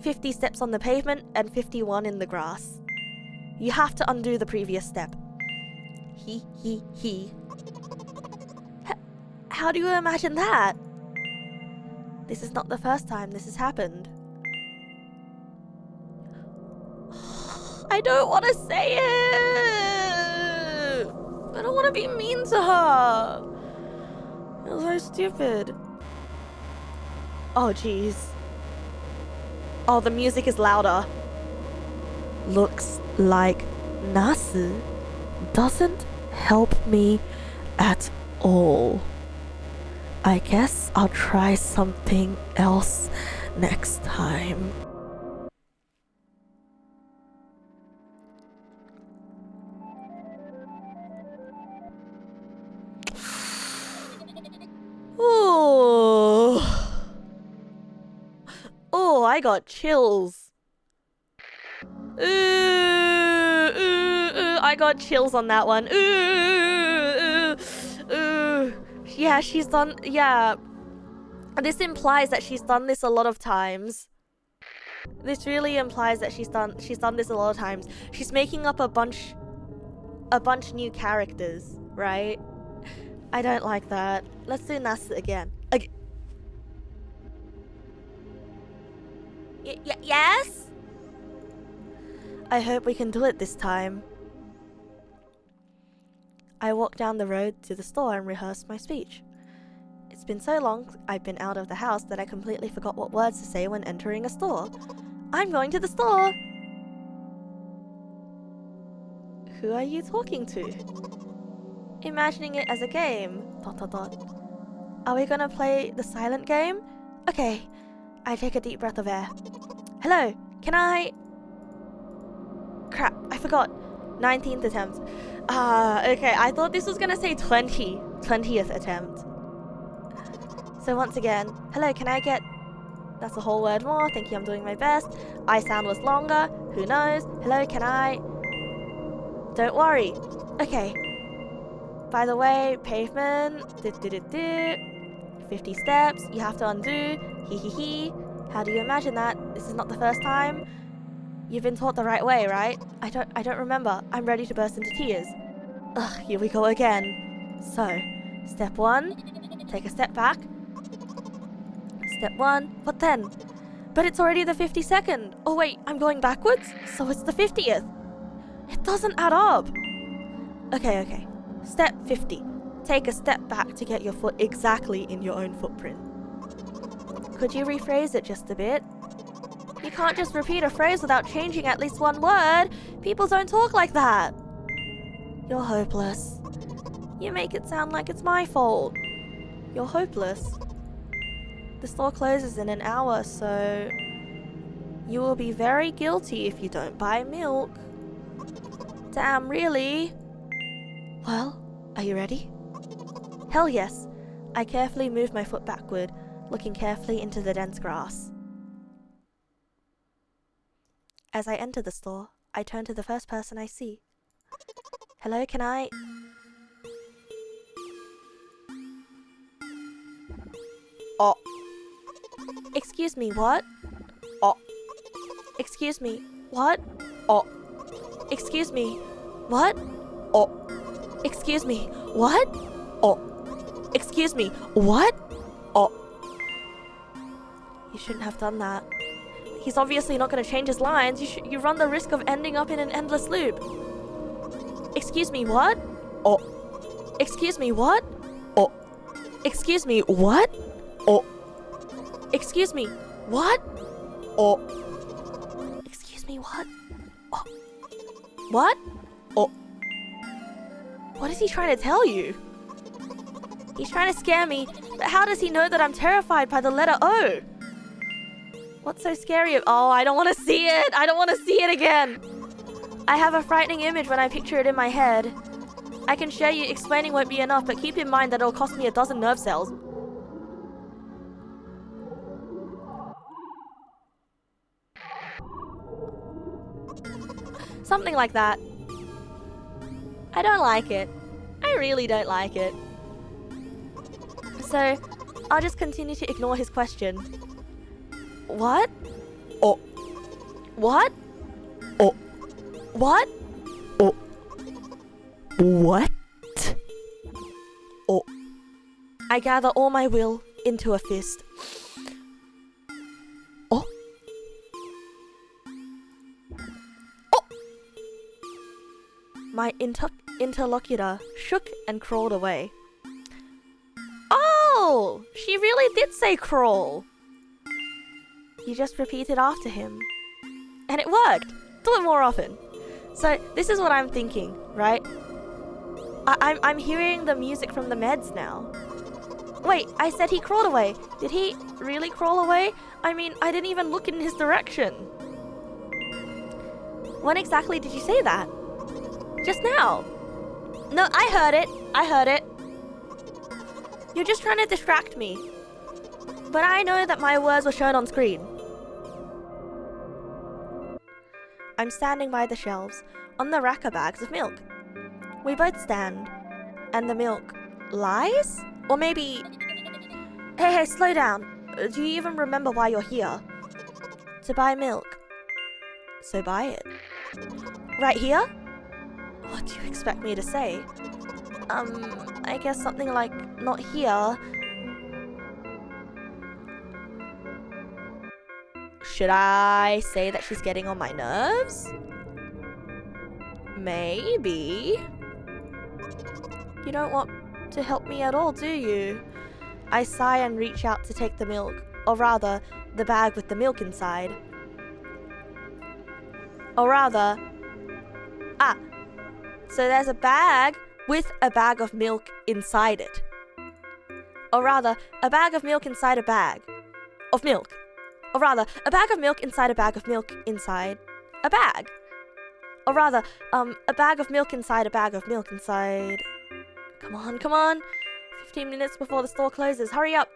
50 steps on the pavement and 51 in the grass. You have to undo the previous step. He. How do you imagine that? This is not the first time this has happened. I don't want to say it. I don't want to be mean to her. It was so stupid. Oh, jeez. Oh, the music is louder. Looks like Nasu doesn't help me at all. I guess I'll try something else next time. Ooh. Oh, I got chills. Ooh, I got chills on that one. Ooh. Yeah, she's done. Yeah. This implies that she's done this a lot of times. This really implies that she's done this a lot of times. She's making up a bunch new characters, right? I don't like that. Let's do Nasa again. Yes? I hope we can do it this time. I walked down the road to the store and rehearsed my speech. It's been so long I've been out of the house that I completely forgot what words to say when entering a store. I'm going to the store! Who are you talking to? Imagining it as a game. ... Are we gonna play the silent game? Okay. I take a deep breath of air. Hello, can I... Crap, I forgot. 19th attempt. Okay, I thought this was gonna say 20th attempt. So once again, hello, can I get... That's a whole word more. Thank you, I'm doing my best. I sound was longer. Who knows? Hello, can I... Don't worry. Okay. By the way, pavement. 50 steps. You have to undo. Hee. How do you imagine that? This is not the first time. You've been taught the right way, right? I don't remember. I'm ready to burst into tears. Ugh, here we go again. So, step 1. Take a step back. Step 1. What then? But it's already the 52nd. Oh wait, I'm going backwards? So it's the 50th. It doesn't add up. Okay. Step 50. Take a step back to get your foot exactly in your own footprint. Could you rephrase it just a bit? You can't just repeat a phrase without changing at least one word. People don't talk like that. You're hopeless. You make it sound like it's my fault. You're hopeless. The store closes in an hour, so... You will be very guilty if you don't buy milk. Damn, really? Well, are you ready? Hell yes. I carefully move my foot backward, looking carefully into the dense grass. As I enter the store, I turn to the first person I see. Hello, can I... Oh. Excuse me, what? Oh. Excuse me, what? Oh. Excuse me, what? Oh. Excuse me, what? Oh. Excuse me, what? Oh. You shouldn't have done that. He's obviously not going to change his lines. You run the risk of ending up in an endless loop. Excuse me, what? Oh. Excuse me, what? Oh. Excuse me, what? Oh. Excuse me, what? Oh. Excuse me, what? Oh. What? Oh. What is he trying to tell you? He's trying to scare me, but how does he know that I'm terrified by the letter O? What's so scary? Oh, I don't want to see it. I don't want to see it again. I have a frightening image when I picture it in my head. I can share you, explaining won't be enough, but keep in mind that it'll cost me 12 nerve cells. Something like that. I don't like it. I really don't like it. So, I'll just continue to ignore his question. What? Oh. What? Oh. What? Oh. What? Oh. I gather all my will into a fist. Oh. Oh. My interlocutor shook and crawled away. Oh! She really did say crawl. You just repeated after him. And it worked. Do it more often. So this is what I'm thinking, right? I'm hearing the music from the meds now. Wait, I said he crawled away. Did he really crawl away? I mean, I didn't even look in his direction. When exactly did you say that? Just now. No, I heard it. I heard it. You're just trying to distract me. But I know that my words were shown on screen. I'm standing by the shelves. On the rack are bags of milk. We both stand. And the milk lies? Or maybe... Hey, slow down. Do you even remember why you're here? To buy milk. So buy it. Right here? What do you expect me to say? I guess something like, not here. Should I say that she's getting on my nerves? Maybe. You don't want to help me at all, do you? I sigh and reach out to take the milk, or rather, the bag with the milk inside. Or rather, so there's a bag with a bag of milk inside it. Or rather, a bag of milk inside a bag of milk. Or rather, a bag of milk inside a bag of milk inside a bag. Or rather, a bag of milk inside a bag of milk inside... Come on, come on. 15 minutes before the store closes. Hurry up.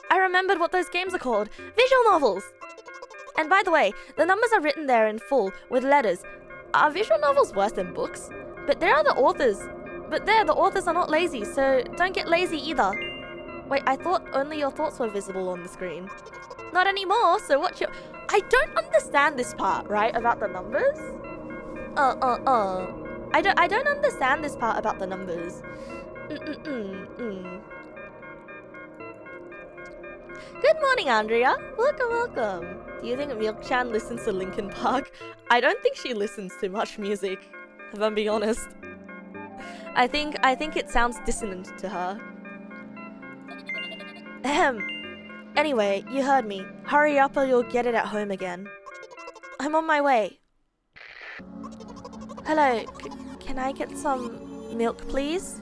I remembered what those games are called. Visual novels. And by the way, the numbers are written there in full with letters. Are visual novels worse than books? But there are the authors. But there, the authors are not lazy, so don't get lazy either. Wait, I thought only your thoughts were visible on the screen. Not anymore, so watch your... I don't understand this part, right, about the numbers? I don't understand this part about the numbers. Good morning, Andrea. Welcome, welcome. Do you think Milk-chan listens to Linkin Park? I don't think she listens to much music, if I'm being honest. I think it sounds dissonant to her. Ahem. Anyway, you heard me. Hurry up or you'll get it at home again. I'm on my way. Hello, can I get some milk, please?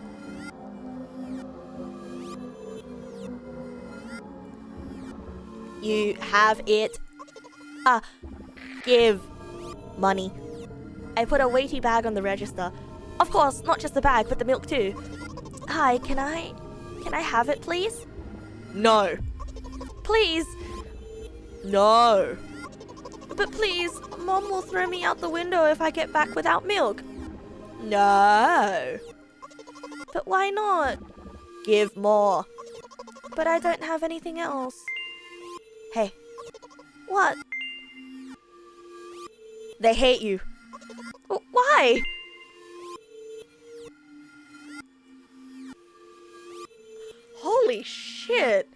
You have it. Give money. I put a weighty bag on the register. Of course, not just the bag, but the milk too. Hi, can I have it, please? No. Please. No. But please, Mom will throw me out the window if I get back without milk. No. But why not? Give more. But I don't have anything else. Hey. What? They hate you. Why? Holy shit.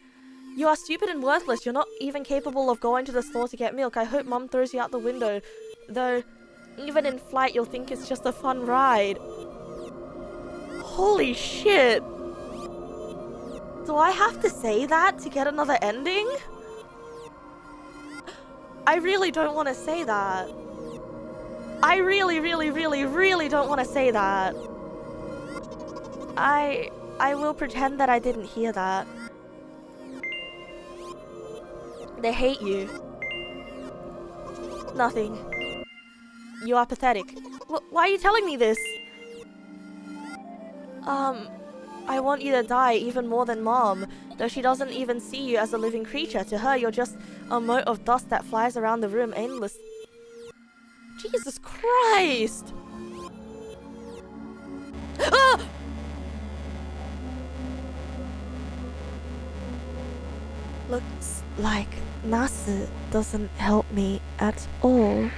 You are stupid and worthless. You're not even capable of going to the store to get milk. I hope Mom throws you out the window. Though, even in flight, you'll think it's just a fun ride. Holy shit. Do I have to say that to get another ending? I really don't want to say that. I really don't want to say that. I will pretend that I didn't hear that. They hate you. Nothing. You are pathetic. Why are you telling me this? I want you to die even more than Mom, though she doesn't even see you as a living creature. To her, you're just a mote of dust that flies around the room aimless. Jesus Christ! Ah! Looks like Nasu doesn't help me at all.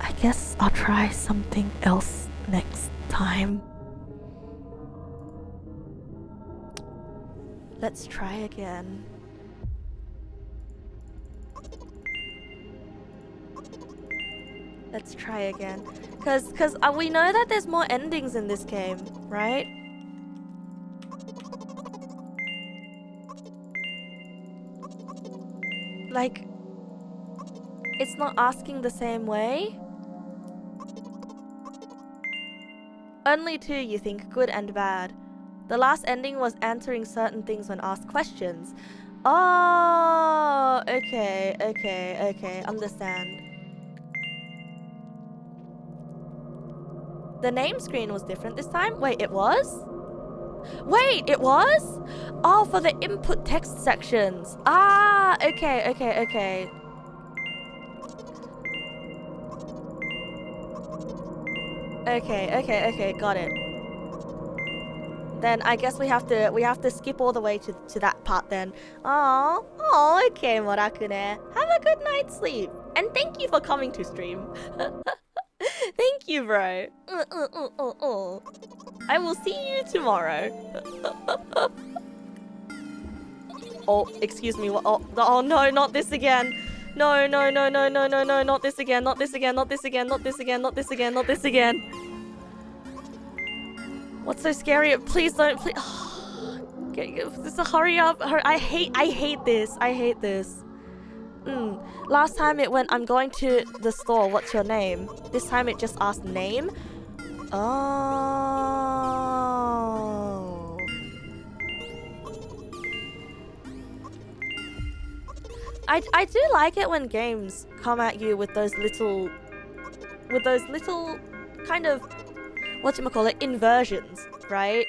I guess I'll try something else next time. Let's try again. Let's try again. Cause we know that there's more endings in this game, right? Like, it's not asking the same way. Only two, you think, good and bad. The last ending was answering certain things when asked questions. Oh, okay, understand. The name screen was different this time? Wait, it was? Wait, it was? Oh, for the input text sections. Ah, okay. Okay, got it. Then I guess we have to skip all the way to that part then. Oh, okay, Morakune. Have a good night's sleep. And thank you for coming to stream. Thank you, bro. I will see you tomorrow. Oh, excuse me. Oh no, not this again. No, not this again. Not this again. What's so scary? Please don't. Please. Just hurry up. I hate this. Last time it went, I'm going to the store. What's your name? This time it just asked name. Oh. I do like it when games come at you with those little kind of, whatchamacallit, inversions, right?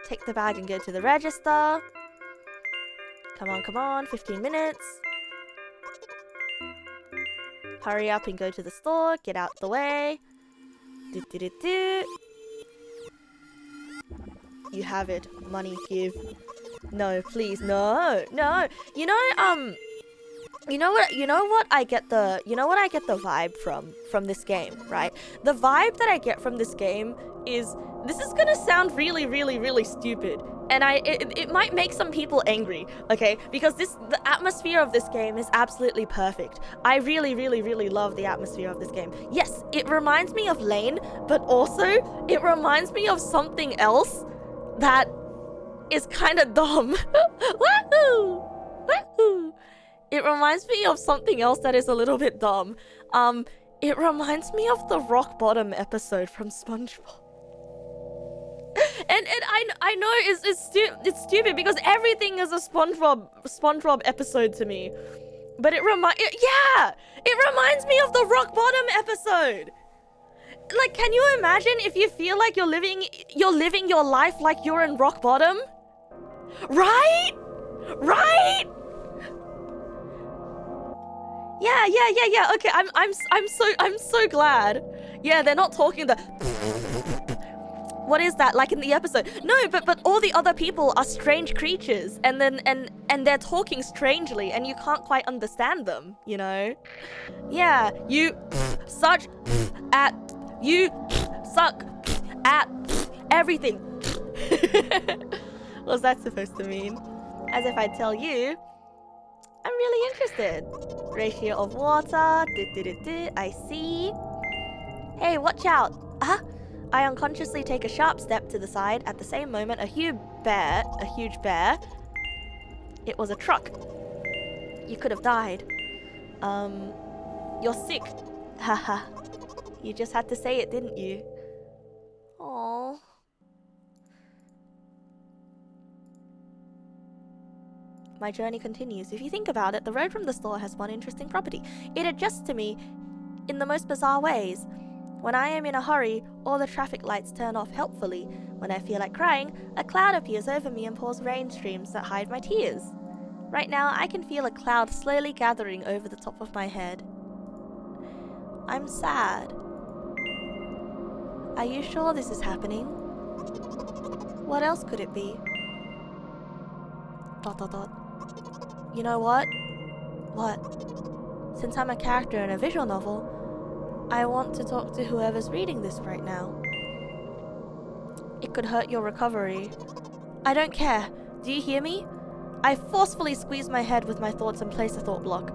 Take the bag and go to the register. Come on, 15 minutes. Hurry up and go to the store, get out the way. Do. You have it, money, give. No, please, no. You know what I get the vibe from this game, right? The vibe that I get from this game is, this is gonna sound really stupid, and it might make some people angry, okay? Because the atmosphere of this game is absolutely perfect. I really love the atmosphere of this game. Yes, it reminds me of Lane, but also it reminds me of something else that is kind of dumb. Woohoo! It reminds me of something else that is a little bit dumb. It reminds me of the rock bottom episode from SpongeBob. And I know it's stupid because everything is a SpongeBob episode to me. But it reminds me of the rock bottom episode. Like, can you imagine if you feel like you're living your life like you're in rock bottom? Right? Yeah. Okay, I'm so glad. Yeah, they're not talking the what is that, like in the episode? No, but all the other people are strange creatures, and they're talking strangely, and you can't quite understand them, you know? Yeah, you suck at everything. What's that supposed to mean? As if I tell you, I'm really interested. Ratio of water, I see. Hey, watch out. I unconsciously take a sharp step to the side. At the same moment, a huge bear. It was a truck. You could have died. You're sick. Haha. You just had to say it, didn't you? Aww. My journey continues. If you think about it, the road from the store has one interesting property. It adjusts to me in the most bizarre ways. When I am in a hurry, all the traffic lights turn off helpfully. When I feel like crying, a cloud appears over me and pours rain streams that hide my tears. Right now, I can feel a cloud slowly gathering over the top of my head. I'm sad. Are you sure this is happening? What else could it be? ... You know what? What? Since I'm a character in a visual novel, I want to talk to whoever's reading this right now. It could hurt your recovery. I don't care. Do you hear me? I forcefully squeeze my head with my thoughts and place a thought block.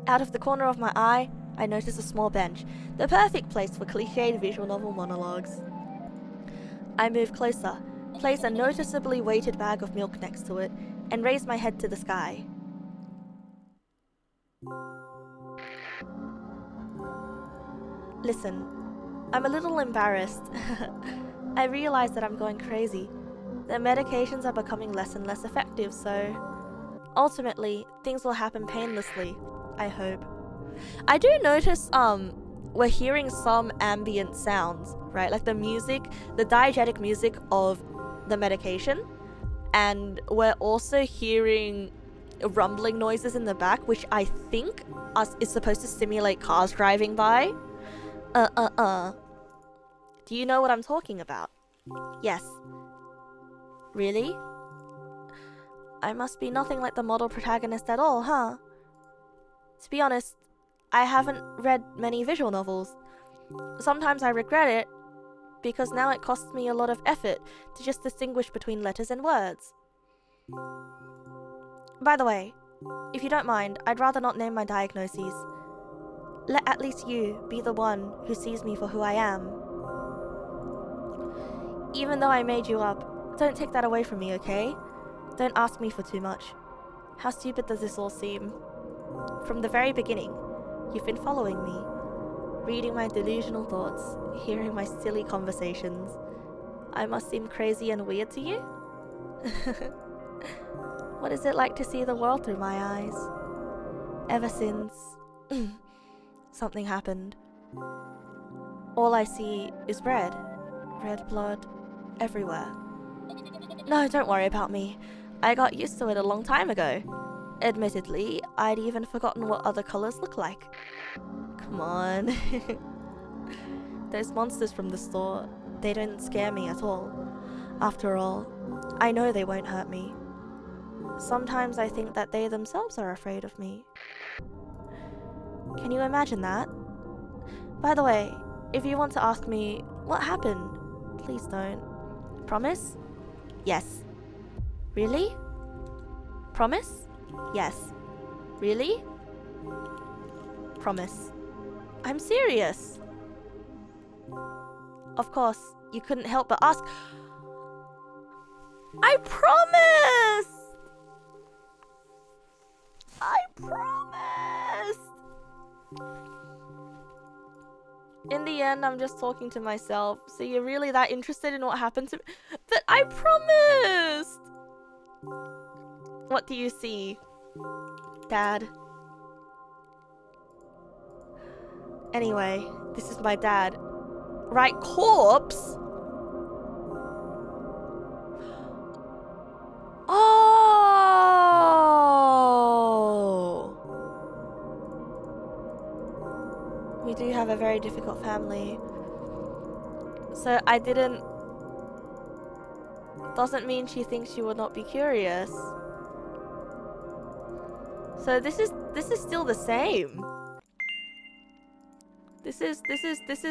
Out of the corner of my eye, I notice a small bench, the perfect place for cliched visual novel monologues. I move closer, place a noticeably weighted bag of milk next to it, and raise my head to the sky. Listen, I'm a little embarrassed. I realize that I'm going crazy. The medications are becoming less and less effective, so ultimately, things will happen painlessly, I hope. I do notice, we're hearing some ambient sounds, right? Like the music, the diegetic music of the medication. And we're also hearing rumbling noises in the back, which I think is supposed to simulate cars driving by. Do you know what I'm talking about? Yes. Really? I must be nothing like the model protagonist at all, huh? To be honest, I haven't read many visual novels. Sometimes I regret it, because now it costs me a lot of effort to just distinguish between letters and words. By the way, if you don't mind, I'd rather not name my diagnoses. Let at least you be the one who sees me for who I am. Even though I made you up, don't take that away from me, okay? Don't ask me for too much. How stupid does this all seem? From the very beginning, you've been following me, reading my delusional thoughts, hearing my silly conversations. I must seem crazy and weird to you? What is it like to see the world through my eyes? Ever since something happened, all I see is red. Red blood everywhere. No, don't worry about me. I got used to it a long time ago. Admittedly, I'd even forgotten what other colors look like. Come on. Those monsters from the store, they don't scare me at all. After all, I know they won't hurt me. Sometimes I think that they themselves are afraid of me. Can you imagine that? By the way, if you want to ask me what happened, please don't. Promise? Yes. Really? Promise? Yes. Really? Promise. I'm serious. Of course, you couldn't help but ask. I promise! I promised! In the end, I'm just talking to myself. So you're really that interested in what happened to me? But I promised! What do you see, Dad? Anyway, this is my dad. Right, corpse? Oh! We do have a very difficult family. So I didn't... Doesn't mean she thinks she would not be curious. So this is still the same. This is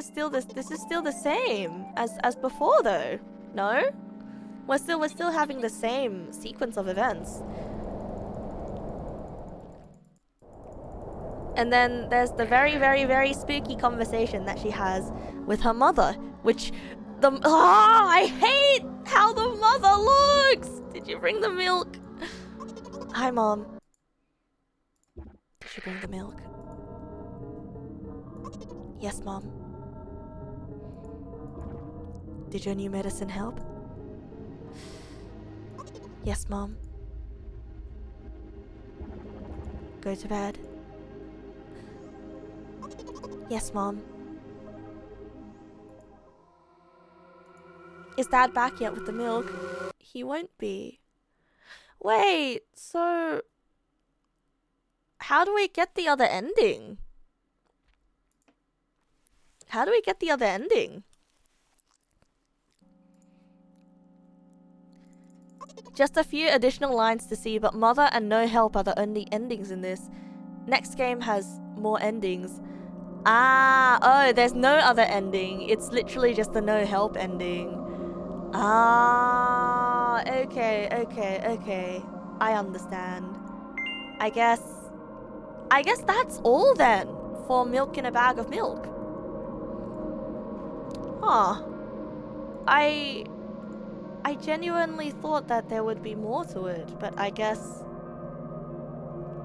still the same as before though. No? We're still having the same sequence of events. And then there's the very spooky conversation that she has with her mother, which I hate how the mother looks. Did you bring the milk? Hi, Mom. Did you bring the milk? Yes, Mom. Did your new medicine help? Yes, Mom. Go to bed. Yes, Mom. Is Dad back yet with the milk? He won't be. Wait, so... how do we get the other ending? How do we get the other ending? Just a few additional lines to see, but Mother and No Help are the only endings in this. Next game has more endings. Ah, oh, there's no other ending. It's literally just the No Help ending. Ah, okay. I understand. I guess that's all then for Milk in a Bag of Milk. Huh. I genuinely thought that there would be more to it, but I guess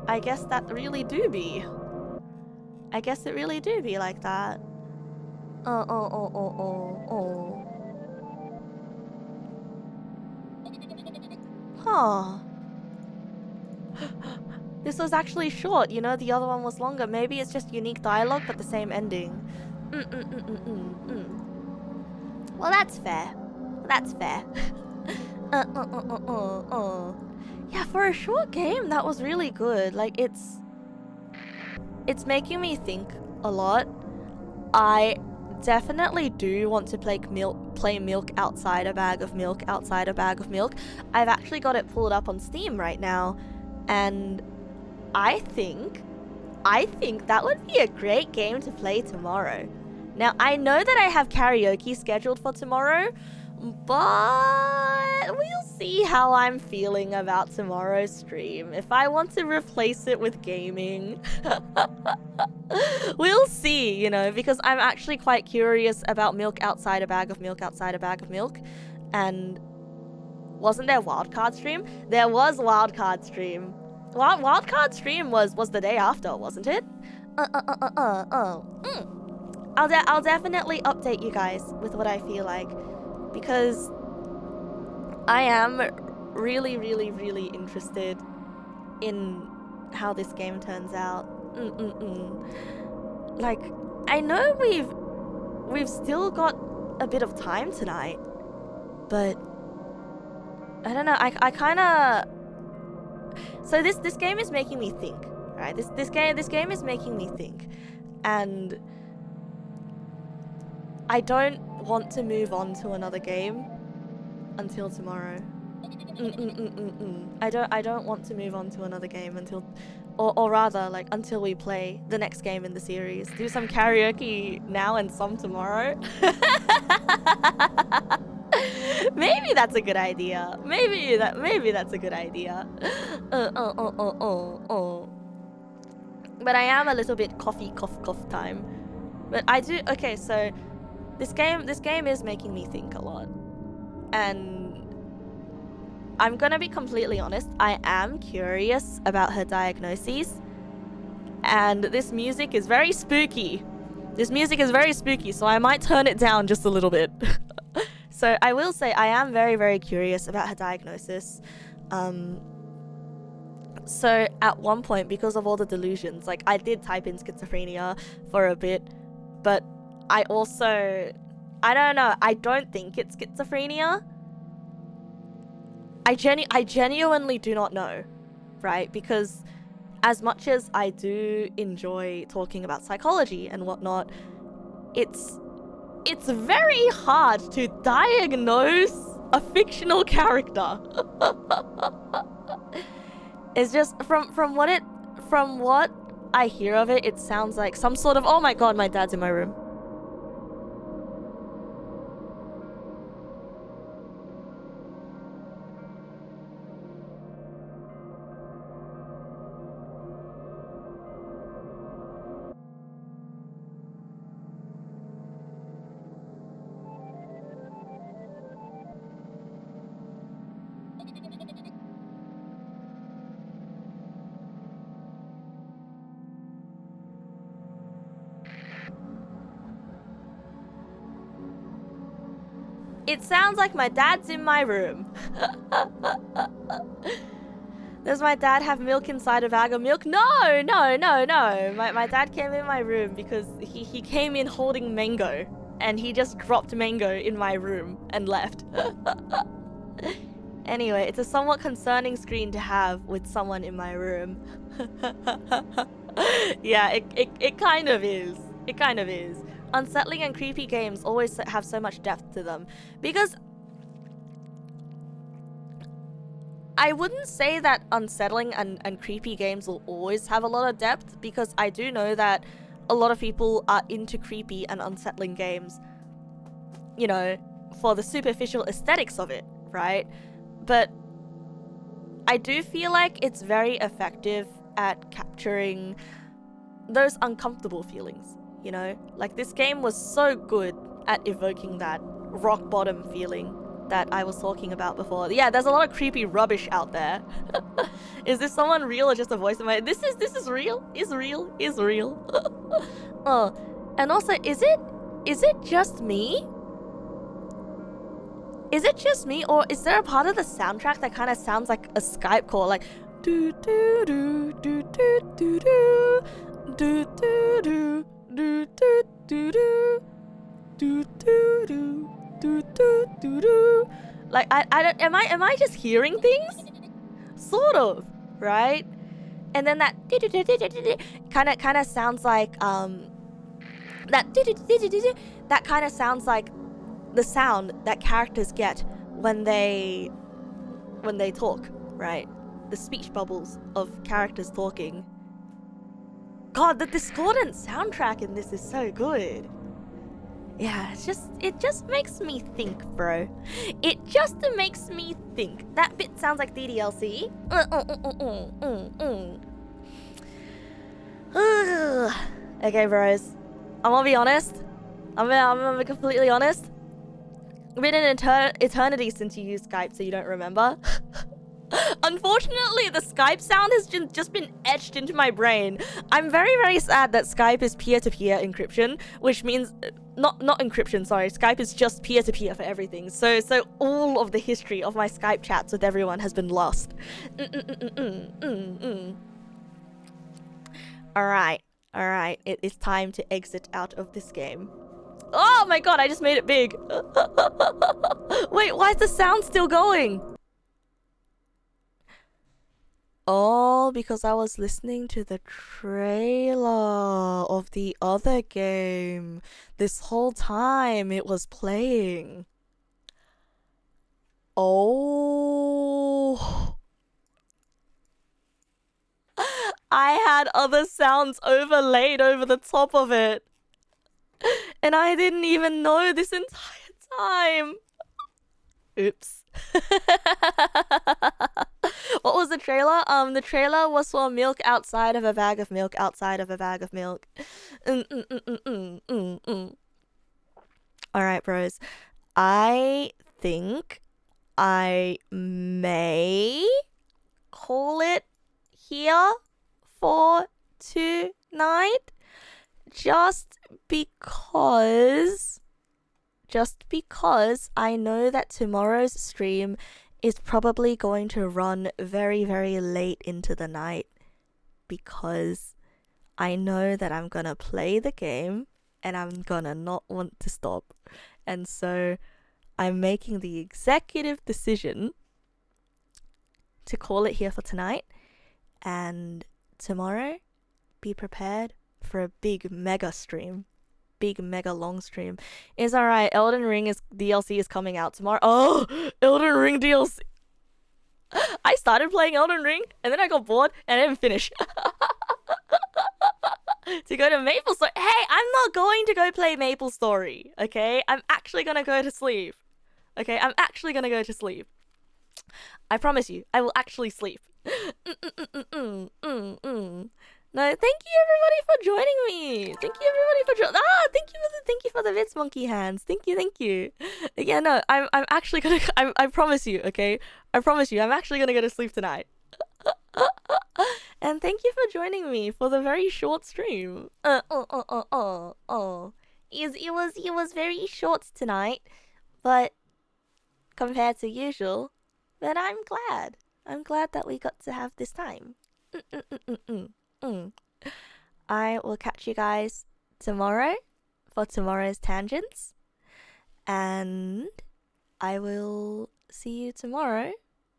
that really do be. I guess it really do be like that. Oh. Huh. This was actually short, you know, the other one was longer. Maybe it's just unique dialogue, but the same ending. Well, that's fair. That's fair. Yeah, for a short game, that was really good. Like, it's making me think a lot. I definitely do want to play milk outside a bag of milk outside a bag of milk. I've actually got it pulled up on Steam right now, and I think that would be a great game to play tomorrow. Now, I know that I have karaoke scheduled for tomorrow, but we'll see how I'm feeling about tomorrow's stream. If I want to replace it with gaming, we'll see, you know, because I'm actually quite curious about milk outside a bag of milk outside a bag of milk. And wasn't there wildcard stream? There was wildcard stream. Wildcard stream was the day after, wasn't it? I'll definitely update you guys with what I feel like, because I am really, really, really interested in how this game turns out. Like, I know we've still got a bit of time tonight, but I don't know. I kind of. So this game is making me think, right? This game is making me think, and I don't want to move on to another game until tomorrow. I don't want to move on to another game until, or rather, like, until we play the next game in the series. Do some karaoke now and some tomorrow. Maybe that's a good idea. Maybe that's a good idea. But I am a little bit cough time. But I do. Okay, so this game is making me think a lot, and I'm gonna be completely honest. I am curious about her diagnoses, and this music is very spooky. So I might turn it down just a little bit. So I will say I am very, very curious about her diagnosis. So at one point, because of all the delusions, like, I did type in schizophrenia for a bit, but I don't know, I don't think it's schizophrenia. I genuinely do not know, right? Because as much as I do enjoy talking about psychology and whatnot, it's very hard to diagnose a fictional character. It's just from what I hear of it, it sounds like some sort of, oh my god, my dad's in my room. It sounds like my dad's in my room. Does my dad have milk inside a bag of milk? No. My dad came in my room because he came in holding mango, and he just dropped mango in my room and left. Anyway, it's a somewhat concerning screen to have with someone in my room. Yeah, it kind of is. It kind of is. Unsettling and creepy games always have so much depth to them, because I wouldn't say that unsettling and creepy games will always have a lot of depth, because I do know that a lot of people are into creepy and unsettling games, you know, for the superficial aesthetics of it, right? But I do feel like it's very effective at capturing those uncomfortable feelings, you know? Like, this game was so good at evoking that rock bottom feeling that I was talking about before. Yeah, there's a lot of creepy rubbish out there. Is this someone real or just a voice in my... This is real? Is real? Oh, and also, is it Is it just me? Is it just me, or is there a part of the soundtrack that kind of sounds like a Skype call, like do do do do do do do do do do do do do do do do do do. Like I don't, am I just hearing things? Sort of, right? And then that kind of sounds like that kind of sounds like the sound that characters get when they talk, right? The speech bubbles of characters talking. God, the discordant soundtrack in this is so good. Yeah, it just makes me think, bro. It just makes me think. That bit sounds like DDLC. Okay, bros. I'm gonna be honest. I'm gonna be completely honest. It's been an eternity since you used Skype, so you don't remember. Unfortunately, the Skype sound has just been etched into my brain. I'm very, very sad that Skype is peer-to-peer encryption, which means not encryption, sorry. Skype is just peer-to-peer for everything. So all of the history of my Skype chats with everyone has been lost. Alright. It is time to exit out of this game. Oh my god, I just made it big. Wait, why is the sound still going? Oh, because I was listening to the trailer of the other game. This whole time it was playing. Oh. I had other sounds overlaid over the top of it. And I didn't even know this entire time. Oops. What was the trailer? The trailer was for milk outside of a bag of milk outside of a bag of milk. Alright, bros. I think I may call it here for tonight. Just because I know that tomorrow's stream is probably going to run very, very late into the night, because I know that I'm gonna play the game and I'm gonna not want to stop. And so I'm making the executive decision to call it here for tonight, and tomorrow be prepared for a big mega stream. Big mega long stream. It's alright. Elden Ring DLC is coming out tomorrow. Oh, Elden Ring DLC. I started playing Elden Ring and then I got bored and I didn't finish. To go to Maple Story. Hey, I'm not going to go play Maple Story. Okay, I'm actually gonna go to sleep. Okay, I'm actually gonna go to sleep. I promise you, I will actually sleep. No, thank you everybody for joining me. Thank you everybody for thank you for the bits, monkey hands. Thank you. Yeah, no, I'm actually gonna. I promise you, okay. I promise you, I'm actually gonna go to sleep tonight. And thank you for joining me for the very short stream. It was very short tonight, but compared to usual. But I'm glad. I'm glad that we got to have this time. I will catch you guys tomorrow for tomorrow's tangents, and I will see you tomorrow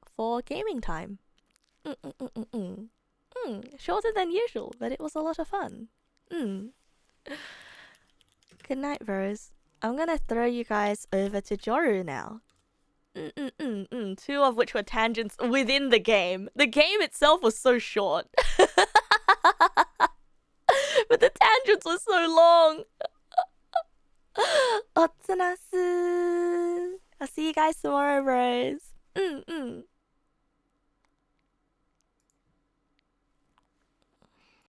for gaming time. Shorter than usual, but it was a lot of fun. Good night, bros. I'm gonna throw you guys over to Joru now. Two of which were tangents within the game. The game itself was so short. But the tangents were so long. Otsunasu. I'll see you guys tomorrow, bros.